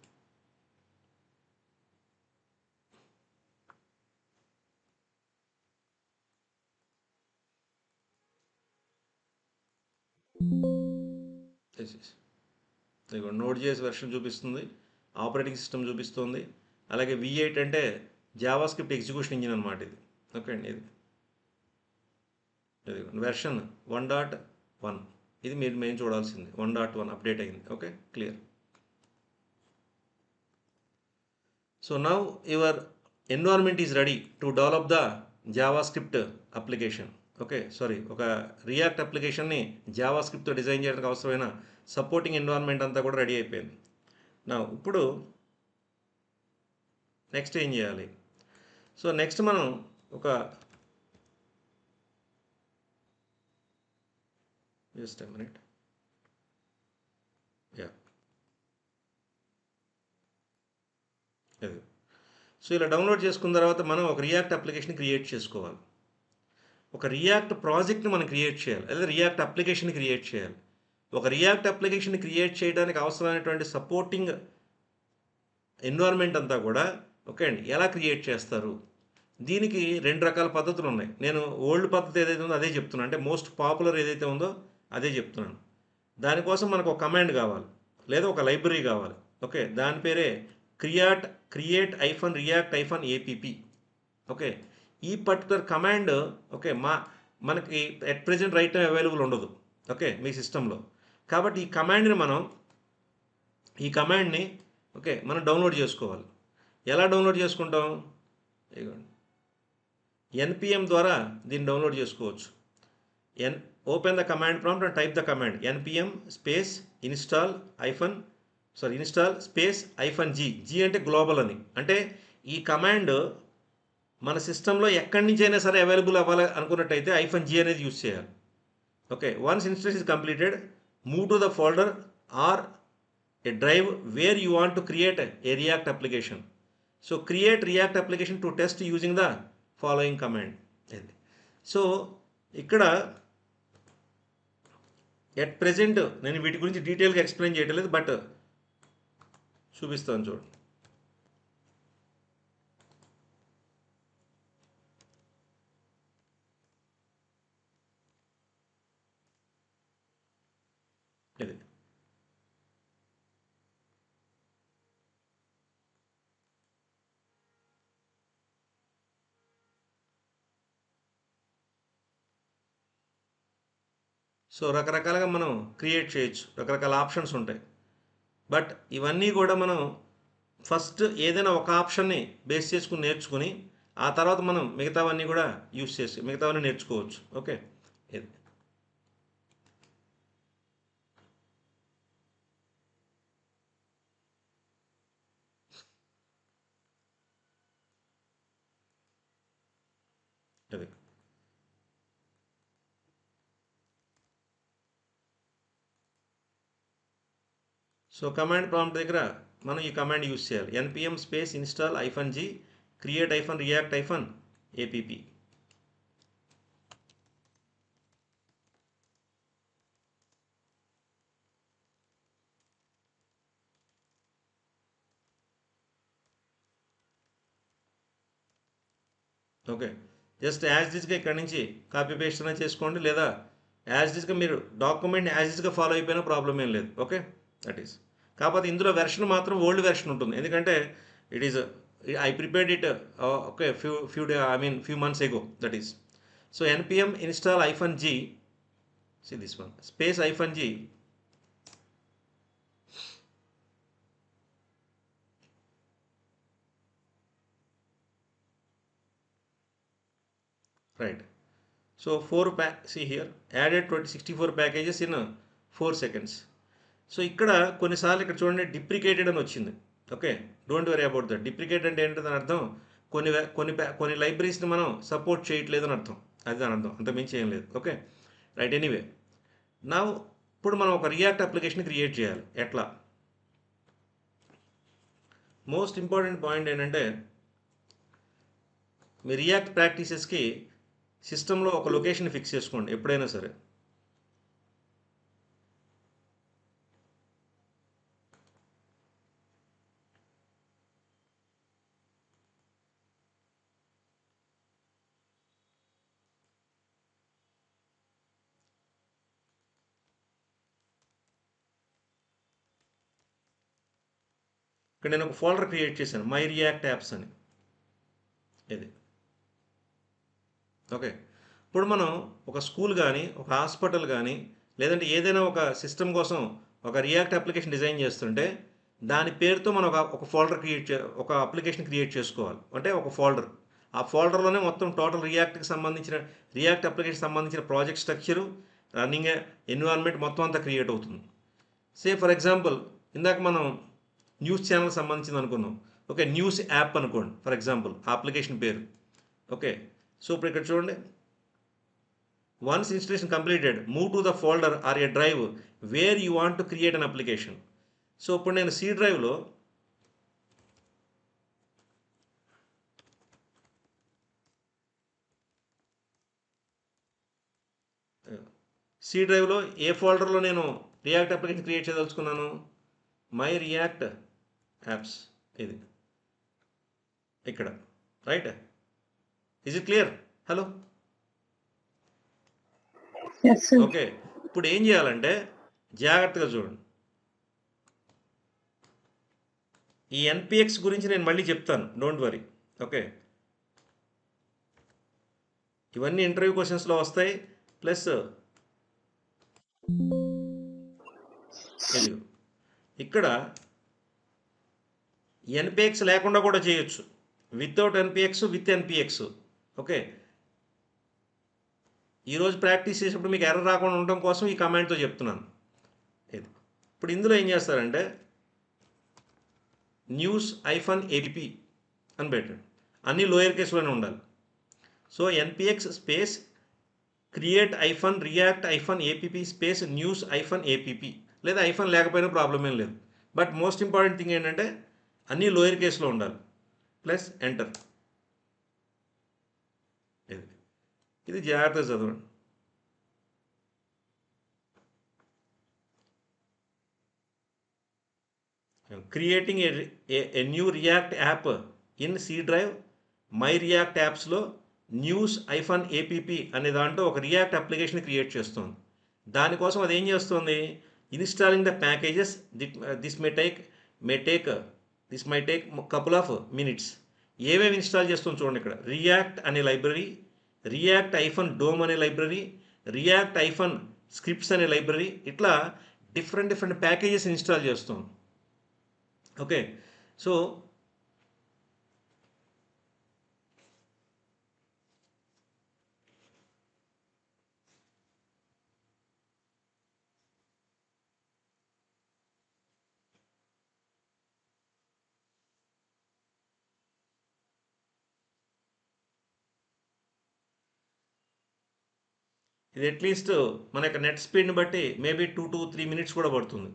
[SPEAKER 1] Node.js version చూపిస్తుంది, ఆపరేటింగ్ సిస్టమ్ చూపిస్తుంది, అలాగే V8 అంటే జావాస్క్రిప్ట్ ఎగ్జిక్యూషన్ ఇంజిన్ అనమాట ఇది. ఓకే అండి, ఇది వెర్షన్ 1.1, ఇది మీరు మెయిన్ చూడాల్సింది. 1.1 అప్డేట్ అయింది. Okay, clear. So now your environment is ready to develop the JavaScript application. Okay sorry, ఒక రియాక్ట్ అప్లికేషన్ని జావాస్క్రిప్ట్తో డిజైన్ చేయడానికి అవసరమైన సపోర్టింగ్ ఎన్విరాన్మెంట్ అంతా కూడా రెడీ అయిపోయింది. నా ఇప్పుడు నెక్స్ట్ ఏం చేయాలి? సో నెక్స్ట్ మనం ఒక జస్ట్ ఎ మినిట్, యా అది. సో ఇలా డౌన్లోడ్ చేసుకున్న తర్వాత మనం ఒక రియాక్ట్ అప్లికేషన్ క్రియేట్ చేసుకోవాలి. ఒక రియాక్ట్ ప్రాజెక్ట్ని మనం క్రియేట్ చేయాలి, లేదా రియాక్ట్ అప్లికేషన్ క్రియేట్ చేయాలి. ఒక రియాక్ట్ అప్లికేషన్ క్రియేట్ చేయడానికి అవసరమైనటువంటి సపోర్టింగ్ ఎన్విరాన్మెంట్ అంతా కూడా ఓకే అండి ఎలా క్రియేట్ చేస్తారు? దీనికి 2 రకాల పద్ధతులు ఉన్నాయి. నేను ఓల్డ్ పద్ధతి ఏదైతే ఉందో అదే చెప్తున్నాను, అంటే మోస్ట్ పాపులర్ ఏదైతే ఉందో అదే చెప్తున్నాను. దానికోసం మనకు ఒక కమాండ్ కావాలి, లేదా ఒక లైబ్రరీ కావాలి. ఓకే, దాని పేరే create-react-app. ఓకే, ఈ పర్టికులర్ కమాండ్ ఓకే మనకి at present right time available ఉండదు ఓకే మీ సిస్టంలో. కాబట్టి ఈ కమాండ్ని ఓకే మనం డౌన్లోడ్ చేసుకోవాలి. ఎలా డౌన్లోడ్ చేసుకుంటాం? npm ద్వారా దీన్ని డౌన్లోడ్ చేసుకోవచ్చు. Open the command prompt and type the command npm space install space -g. G అంటే గ్లోబల్ అని, అంటే ఈ కమాండ్ మన సిస్టంలో ఎక్కడి నుంచి అయినా సరే అవైలబుల్ అవ్వాలి అనుకున్నట్టయితే -g అనేది యూజ్ చేయాలి. Okay, once instance is completed, move to the folder or a drive where you want to create a React application. So create React application to test using the following command. So ఇక్కడ at present నేను వీటి గురించి డీటెయిల్గా explain చేయటం లేదు, but చూపిస్తాను చూడండి. ఇది సో రకరకాలుగా మనం క్రియేట్ చేయొచ్చు, రకరకాల ఆప్షన్స్ ఉంటాయి. బట్ ఇవన్నీ కూడా మనం ఫస్ట్ ఏదైనా ఒక ఆప్షన్ని బేస్ చేసుకుని నేర్చుకుని ఆ తర్వాత మనం మిగతావన్నీ కూడా యూస్ చేసి మిగతావన్నీ నేర్చుకోవచ్చు. ఓకే, ఇది అది సో కమాండ్ ప్రాంప్ట్ దగ్గర మనం ఈ కమాండ్ యూస్ చేయాలి. npm space install -g create -react -app. Okay, just as డిస్గా ఇక్కడ నుంచి కాపీ పేస్ట్ అనేది చేసుకోండి, లేదా యాజ్ డిస్గా మీరు డాక్యుమెంట్ యాజ్ డిస్గా ఫాలో అయిపోయినా ప్రాబ్లం ఏం లేదు. Okay, that is. కాకపోతే ఇందులో వెర్షన్ మాత్రం ఓల్డ్ వెర్షన్ ఉంటుంది, ఎందుకంటే it is I prepared it okay few months ago, that is. So npm install -g, see this one, space -g right. So 4 see here added 64 packages in 4 seconds. So ఇక్కడ కొన్నిసార్లు ఇక్కడ చూడండి deprecated అని వచ్చింది. Okay, don't worry about that. Deprecate అంటే ఏంటని అర్థం, కొన్ని లైబ్రరీస్ని మనం సపోర్ట్ చేయట్లేదు అని అర్థం, అది దాని అర్థం, అంత మించి ఏం లేదు. Okay right. ఎనీవే నా ఇప్పుడు మనం ఒక రియాక్ట్ అప్లికేషన్ క్రియేట్ చేయాలి. ఎట్లా? మోస్ట్ ఇంపార్టెంట్ పాయింట్ ఏంటంటే మీ రియాక్ట్ ప్రాక్టీసెస్కి సిస్టంలో ఒక లొకేషన్ ఫిక్స్ చేసుకోండి ఎప్పుడైనా సరే. ఇక్కడ నేను ఒక ఫోల్డర్ క్రియేట్ చేశాను, మై రియాక్ట్ యాప్స్ అని. ఇది ఓకే. ఇప్పుడు మనం ఒక స్కూల్ కానీ ఒక హాస్పిటల్ కానీ లేదంటే ఏదైనా ఒక సిస్టమ్ కోసం ఒక రియాక్ట్ అప్లికేషన్ డిజైన్ చేస్తుంటే దాని పేరుతో మనం ఒక ఫోల్డర్ ఒక అప్లికేషన్ క్రియేట్ చేసుకోవాలి. అంటే ఒక ఫోల్డర్, ఆ ఫోల్డర్లోనే మొత్తం టోటల్ రియాక్ట్ అప్లికేషన్ సంబంధించిన ప్రాజెక్ట్ స్ట్రక్చరు, రన్నింగ్ ఎన్విరాన్మెంట్ మొత్తం అంతా క్రియేట్ అవుతుంది. సే ఫర్ ఎగ్జాంపుల్ ఇందాక మనం న్యూస్ ఛానల్ సంబంధించింది అనుకున్నాం. ఓకే, న్యూస్ యాప్ అనుకోండి ఫర్ ఎగ్జాంపుల్ ఆ అప్లికేషన్ పేరు. ఓకే, సో ఇప్పుడు ఇక్కడ చూడండి, once installation completed move to the folder or a drive where you want to create an application. So ఇప్పుడు నేను సి డ్రైవ్లో ఏ ఫోల్డర్లో నేను రియాక్ట్ అప్లికేషన్ క్రియేట్ చేయదలుచుకున్నాను, మై రియాక్ట్ యాప్స్, ఇది ఇక్కడ. Right, is it clear? Hello, okay. ఇప్పుడు ఏం చేయాలంటే జాగ్రత్తగా చూడండి, ఈ ఎన్పిఎక్స్ గురించి నేను మళ్ళీ చెప్తాను, డోంట్ వరీ. ఓకే, ఇవన్నీ ఇంటర్వ్యూ క్వశ్చన్స్లో వస్తాయి. ప్లస్ ఇక్కడ ఎన్పిఎక్స్ లేకుండా కూడా చేయొచ్చు, without NPX, with NPX. Okay, ఈరోజు ప్రాక్టీస్ చేసేటప్పుడు మీకు ఎర్రర్ రాకుండా ఉండడం కోసం ఈ కమాండ్తో చెప్తున్నాను. ఇది ఇప్పుడు ఇందులో ఏం చేస్తారంటే న్యూస్ -app అని పెట్టండి, అన్ని లోయర్ కేసులోనే ఉండాలి. So NPX space create -react -app space news -app, లేదా ఐఫన్ లేకపోయినా ప్రాబ్లం ఏం లేదు. బట్ మోస్ట్ ఇంపార్టెంట్ థింగ్ ఏంటంటే అన్నీ లోయర్ కేసులో ఉండాలి. Plus enter. ఇది జాగ్రత్తగా చదవండి. Creating a new React app in C drive, my React యాప్స్లో న్యూస్ -app అనే దాంట్లో ఒక రియాక్ట్ అప్లికేషన్ క్రియేట్ చేస్తుంది. దానికోసం అది ఏం చేస్తుంది, installing the packages this my take couple of minutes. ఏమేమి ఇన్స్టాల్ చేస్తుంది చూడండి ఇక్కడ, రియాక్ట్ అనే లైబ్రరీ, రియాక్ట్ -డోమ్ అనే లైబ్రరీ, రియాక్ట్ స్క్రిప్ట్స్ అనే లైబ్రరీ, ఇట్లా డిఫరెంట్ ప్యాకేజెస్ ఇన్స్టాల్ చేస్తాం. ఓకే, సో ఇది అట్లీస్ట్ మన యొక్క నెట్ స్పీడ్ని బట్టి మేబీ 2 to 3 minutes కూడా పడుతుంది.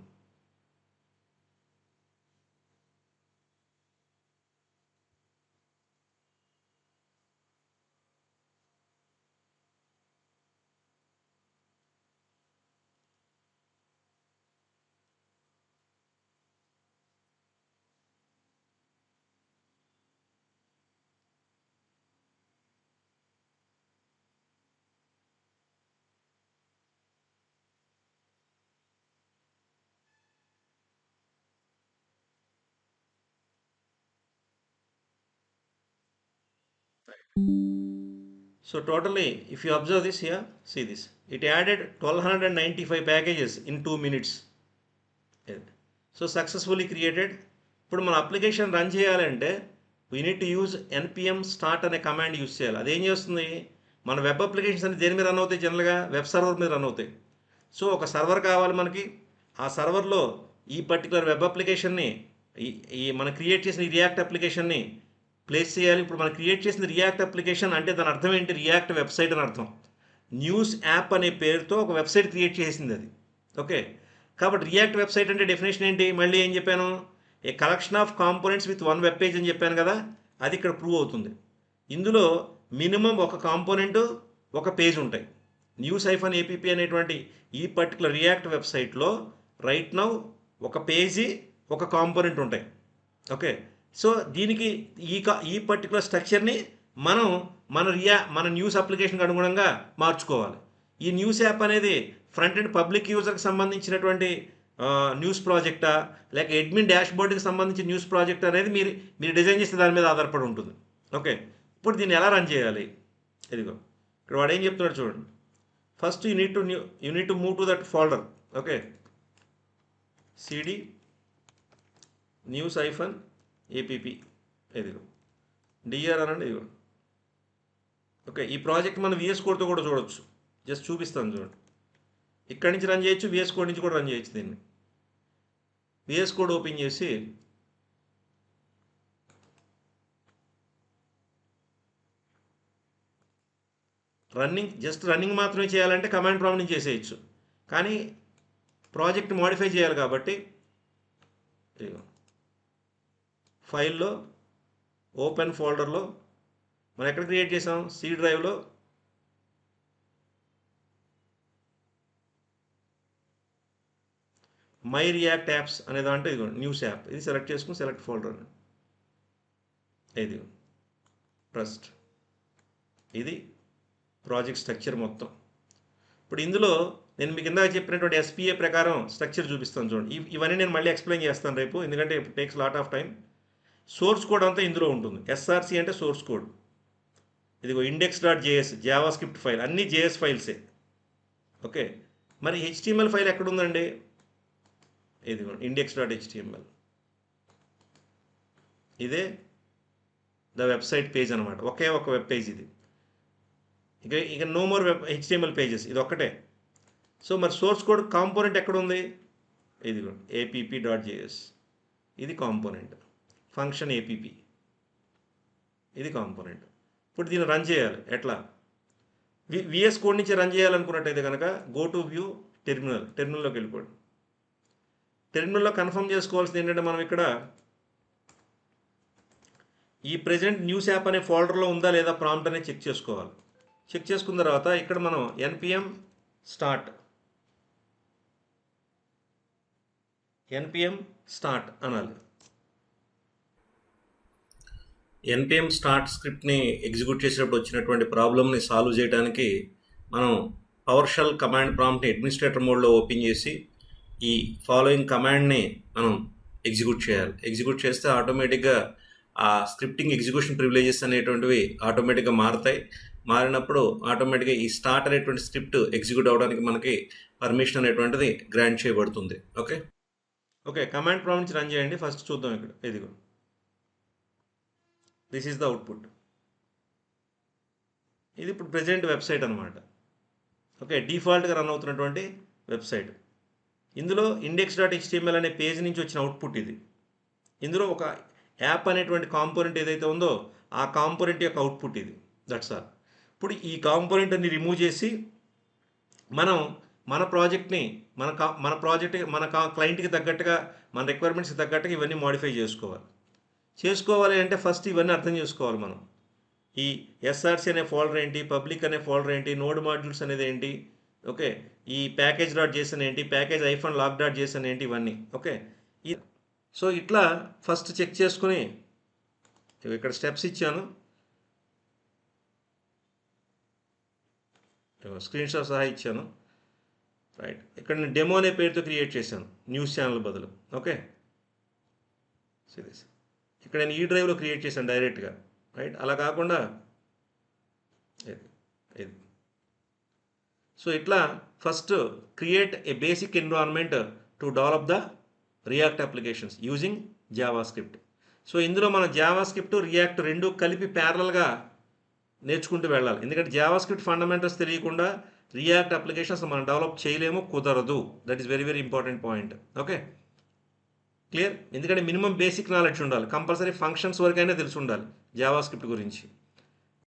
[SPEAKER 1] So totally, if you observe this here, see this. It added 1295 packages in 2 minutes. So successfully created. ఇప్పుడు మన అప్లికేషన్ రన్ చేయాలంటే we need to use npm start అనే కమాండ్ యూజ్ చేయాలి. అదేం చేస్తుంది, మన వెబ్ అప్లికేషన్స్ అన్ని దేని మీద రన్ అవుతాయి, జనరల్గా వెబ్ సర్వర్ మీద రన్ అవుతాయి. సో ఒక సర్వర్ కావాలి మనకి, ఆ సర్వర్లో ఈ పర్టికులర్ వెబ్ అప్లికేషన్ని ఈ మనం క్రియేట్ చేసిన ఈ రియాక్ట్ అప్లికేషన్ని ప్లేస్ చేయాలి. ఇప్పుడు మనం క్రియేట్ చేసిన రియాక్ట్ అప్లికేషన్ అంటే దాని అర్థం ఏంటి, రియాక్ట్ వెబ్సైట్ అని అర్థం. న్యూస్ యాప్ అనే పేరుతో ఒక వెబ్సైట్ క్రియేట్ చేసింది అది. ఓకే, కాబట్టి రియాక్ట్ వెబ్సైట్ అంటే డెఫినేషన్ ఏంటి, మళ్ళీ ఏం చెప్పాను, a collection of components with one web page అని చెప్పాను కదా, అది ఇక్కడ ప్రూవ్ అవుతుంది. ఇందులో మినిమం ఒక కాంపోనెంట్ ఒక పేజ్ ఉంటాయి. న్యూస్ -app అనేటువంటి ఈ పర్టికులర్ రియాక్ట్ వెబ్సైట్లో రైట్ నౌ ఒక పేజీ ఒక కాంపోనెంట్ ఉంటాయి. ఓకే, సో దీనికి ఈ పర్టికులర్ స్ట్రక్చర్ని మన న్యూస్ అప్లికేషన్కి అనుగుణంగా మార్చుకోవాలి. ఈ న్యూస్ యాప్ అనేది ఫ్రంట్ ఎండ్ పబ్లిక్ యూజర్కి సంబంధించినటువంటి న్యూస్ ప్రాజెక్టా, లేక అడ్మిన్ డాష్బోర్డ్కి సంబంధించిన న్యూస్ ప్రాజెక్ట్ అనేది మీరు డిజైన్ చేస్తే దాని మీద ఆధారపడి ఉంటుంది. ఓకే, ఇప్పుడు దీన్ని ఎలా రన్ చేయాలి, ఇదిగో ఇక్కడ వాడు ఏం చెప్తున్నాడు చూడండి. First you need to move to that folder. Okay, cd news -app ఇదిగో dr అనండి, ఇదిగో. ఓకే, ఈ ప్రాజెక్ట్ మనం VS కోడ్తో కూడా చూడొచ్చు, జస్ట్ చూపిస్తాను చూడండి. ఇక్కడి నుంచి రన్ చేయొచ్చు, VS కోడ్ నుంచి కూడా రన్ చేయొచ్చు. దీన్ని VS కోడ్ ఓపెన్ చేసి రన్నింగ్ మాత్రమే చేయాలంటే కమాండ్ ప్రాంప్ట్ నుంచి చేసేయచ్చు. కానీ ప్రాజెక్ట్ మోడిఫై చేయాలి కాబట్టి ఫైల్లో ఓపెన్ ఫోల్డర్లో మనం ఎక్కడ క్రియేట్ చేసాం, C డ్రైవ్లో మై రియాక్ట్ యాప్స్ అనే దాంట్లో ఇదిగో న్యూస్ యాప్, ఇది సెలెక్ట్ చేసుకుని సెలెక్ట్ ఫోల్డర్ అని ఇది ట్రస్ట్, ఇది ప్రాజెక్ట్ స్ట్రక్చర్ మొత్తం. ఇప్పుడు ఇందులో నేను మీకు ఇందాక చెప్పినటువంటి SPA ప్రకారం స్ట్రక్చర్ చూపిస్తాను చూడండి. ఇవన్నీ నేను మళ్ళీ ఎక్స్ప్లెయిన్ చేస్తాను రేపు, ఎందుకంటే it takes lot of time. Source code అంతా ఇందులో ఉంటుంది. SRC అంటే సోర్స్ కోడ్. ఇదిగో index.js జావా స్క్రిప్ట్ ఫైల్, అన్నీ JS ఫైల్సే. ఓకే, మరి HTML ఫైల్ ఎక్కడుందండి, ఇదిగో index.html. ఇదే ద వెబ్సైట్ పేజ్ అనమాట, ఒకే ఒక వెబ్ పేజ్ ఇది. ఇక నో మోర్ HTML పేజెస్, ఇది ఒక్కటే. సో మరి సోర్స్ కోడ్ కాంపోనెంట్ ఎక్కడ ఉంది, ఇదిగో app.js, ఇది కాంపోనెంట్. ఫంక్షన్ app, ఇది కాంపోనెంట్. ఇప్పుడు దీన్ని రన్ చేయాలి ఎట్లా, VS కోడ్ నుంచి రన్ చేయాలనుకున్నట్టయితే కనుక గో టు వ్యూ టెర్మినల్లోకి వెళ్ళిపోండి. టెర్మినల్లో కన్ఫర్మ్ చేసుకోవాల్సింది ఏంటంటే, మనం ఇక్కడ ఈ ప్రెజెంట్ న్యూస్ యాప్ అనే ఫోల్డర్లో ఉందా లేదా ప్రాంప్ట్ అనేది చెక్ చేసుకోవాలి. చెక్ చేసుకున్న తర్వాత ఇక్కడ మనం npm start అనాలి. npm start స్క్రిప్ట్ని ఎగ్జిక్యూట్ చేసేటప్పుడు వచ్చినటువంటి ప్రాబ్లమ్ని సాల్వ్ చేయడానికి మనం పవర్షెల్ కమాండ్ ప్రాంప్ట్ని అడ్మినిస్ట్రేటర్ మోడ్లో ఓపెన్ చేసి ఈ ఫాలోయింగ్ కమాండ్ని మనం ఎగ్జిక్యూట్ చేయాలి. ఎగ్జిక్యూట్ చేస్తే ఆటోమేటిక్గా ఆ స్క్రిప్టింగ్ ఎగ్జిక్యూషన్ ప్రివిలేజెస్ అనేటువంటివి ఆటోమేటిక్గా మారుతాయి. మారినప్పుడు ఆటోమేటిక్గా ఈ స్టార్ట్ అనేటువంటి స్క్రిప్ట్ ఎగ్జిక్యూట్ అవ్వడానికి మనకి పర్మిషన్ అనేటువంటిది గ్రాంట్ చేయబడుతుంది. ఓకే ఓకే కమాండ్ ప్రాంప్ట్ నుంచి రన్ చేయండి. ఫస్ట్ చూద్దాం ఇక్కడ ఇదిగో దిస్ ఈజ్ ద అవుట్పుట్. ఇది ఇప్పుడు ప్రెజెంట్ వెబ్సైట్ అనమాట. ఓకే డిఫాల్ట్గా రన్ అవుతున్నటువంటి వెబ్సైట్. ఇందులో index.html అనే పేజ్ నుంచి వచ్చిన అవుట్పుట్ ఇది. ఇందులో ఒక యాప్ అనేటువంటి కాంపోనెంట్ ఏదైతే ఉందో ఆ కాంపోనెంట్ యొక్క అవుట్పుట్ ఇది. That's all. ఇప్పుడు ఈ కాంపోనెంట్ అన్ని రిమూవ్ చేసి మనం మన ప్రాజెక్ట్ని మన ప్రాజెక్ట్ మన క్లయింట్కి తగ్గట్టుగా మన రిక్వైర్మెంట్స్కి తగ్గట్టుగా ఇవన్నీ మోడిఫై చేసుకోవాలి అంటే ఫస్ట్ ఇవన్నీ అర్థం చేసుకోవాలి మనం. ఈ ఎస్ఆర్సి అనే ఫోల్డర్ ఏంటి, పబ్లిక్ అనే ఫోల్డర్ ఏంటి, నోడ్ మాడ్యూల్స్ అనేది ఏంటి, ఓకే ఈ ప్యాకేజ్ డాట్ జేసన్ ఏంటి, package hyphen lock dot JSON ఏంటి, ఇవన్నీ ఓకే. సో ఇట్లా ఫస్ట్ చెక్ చేసుకుని ఇక్కడ స్టెప్స్ ఇచ్చాను, స్క్రీన్ షాట్ సహా ఇచ్చాను. రైట్ ఇక్కడ నేను డెమో అనే పేరుతో క్రియేట్ చేశాను న్యూస్ ఛానల్ బదులు. ఓకే సిరీస్ ఇక్కడ నేను ఈ డ్రైవ్లో క్రియేట్ చేశాను డైరెక్ట్గా. రైట్ అలా కాకుండా ఇది. సో ఇట్లా first create a basic environment to develop the react applications using Java script. So ఇందులో మన జావా స్క్రిప్ట్ రియాక్ట్ రెండు కలిపి ప్యారలల్గా నేర్చుకుంటూ వెళ్ళాలి. ఎందుకంటే జావా స్క్రిప్ట్ ఫండమెంటల్స్ తెలియకుండా రియాక్ట్ అప్లికేషన్స్ మనం డెవలప్ చేయలేము, కుదరదు. That is very very important point. Okay clear. ఎందుకంటే మినిమం బేసిక్ నాలెడ్జ్ ఉండాలి, కంపల్సరీ ఫంక్షన్స్ వరకైనా తెలిసి ఉండాలి జావా స్క్రిప్ట్ గురించి.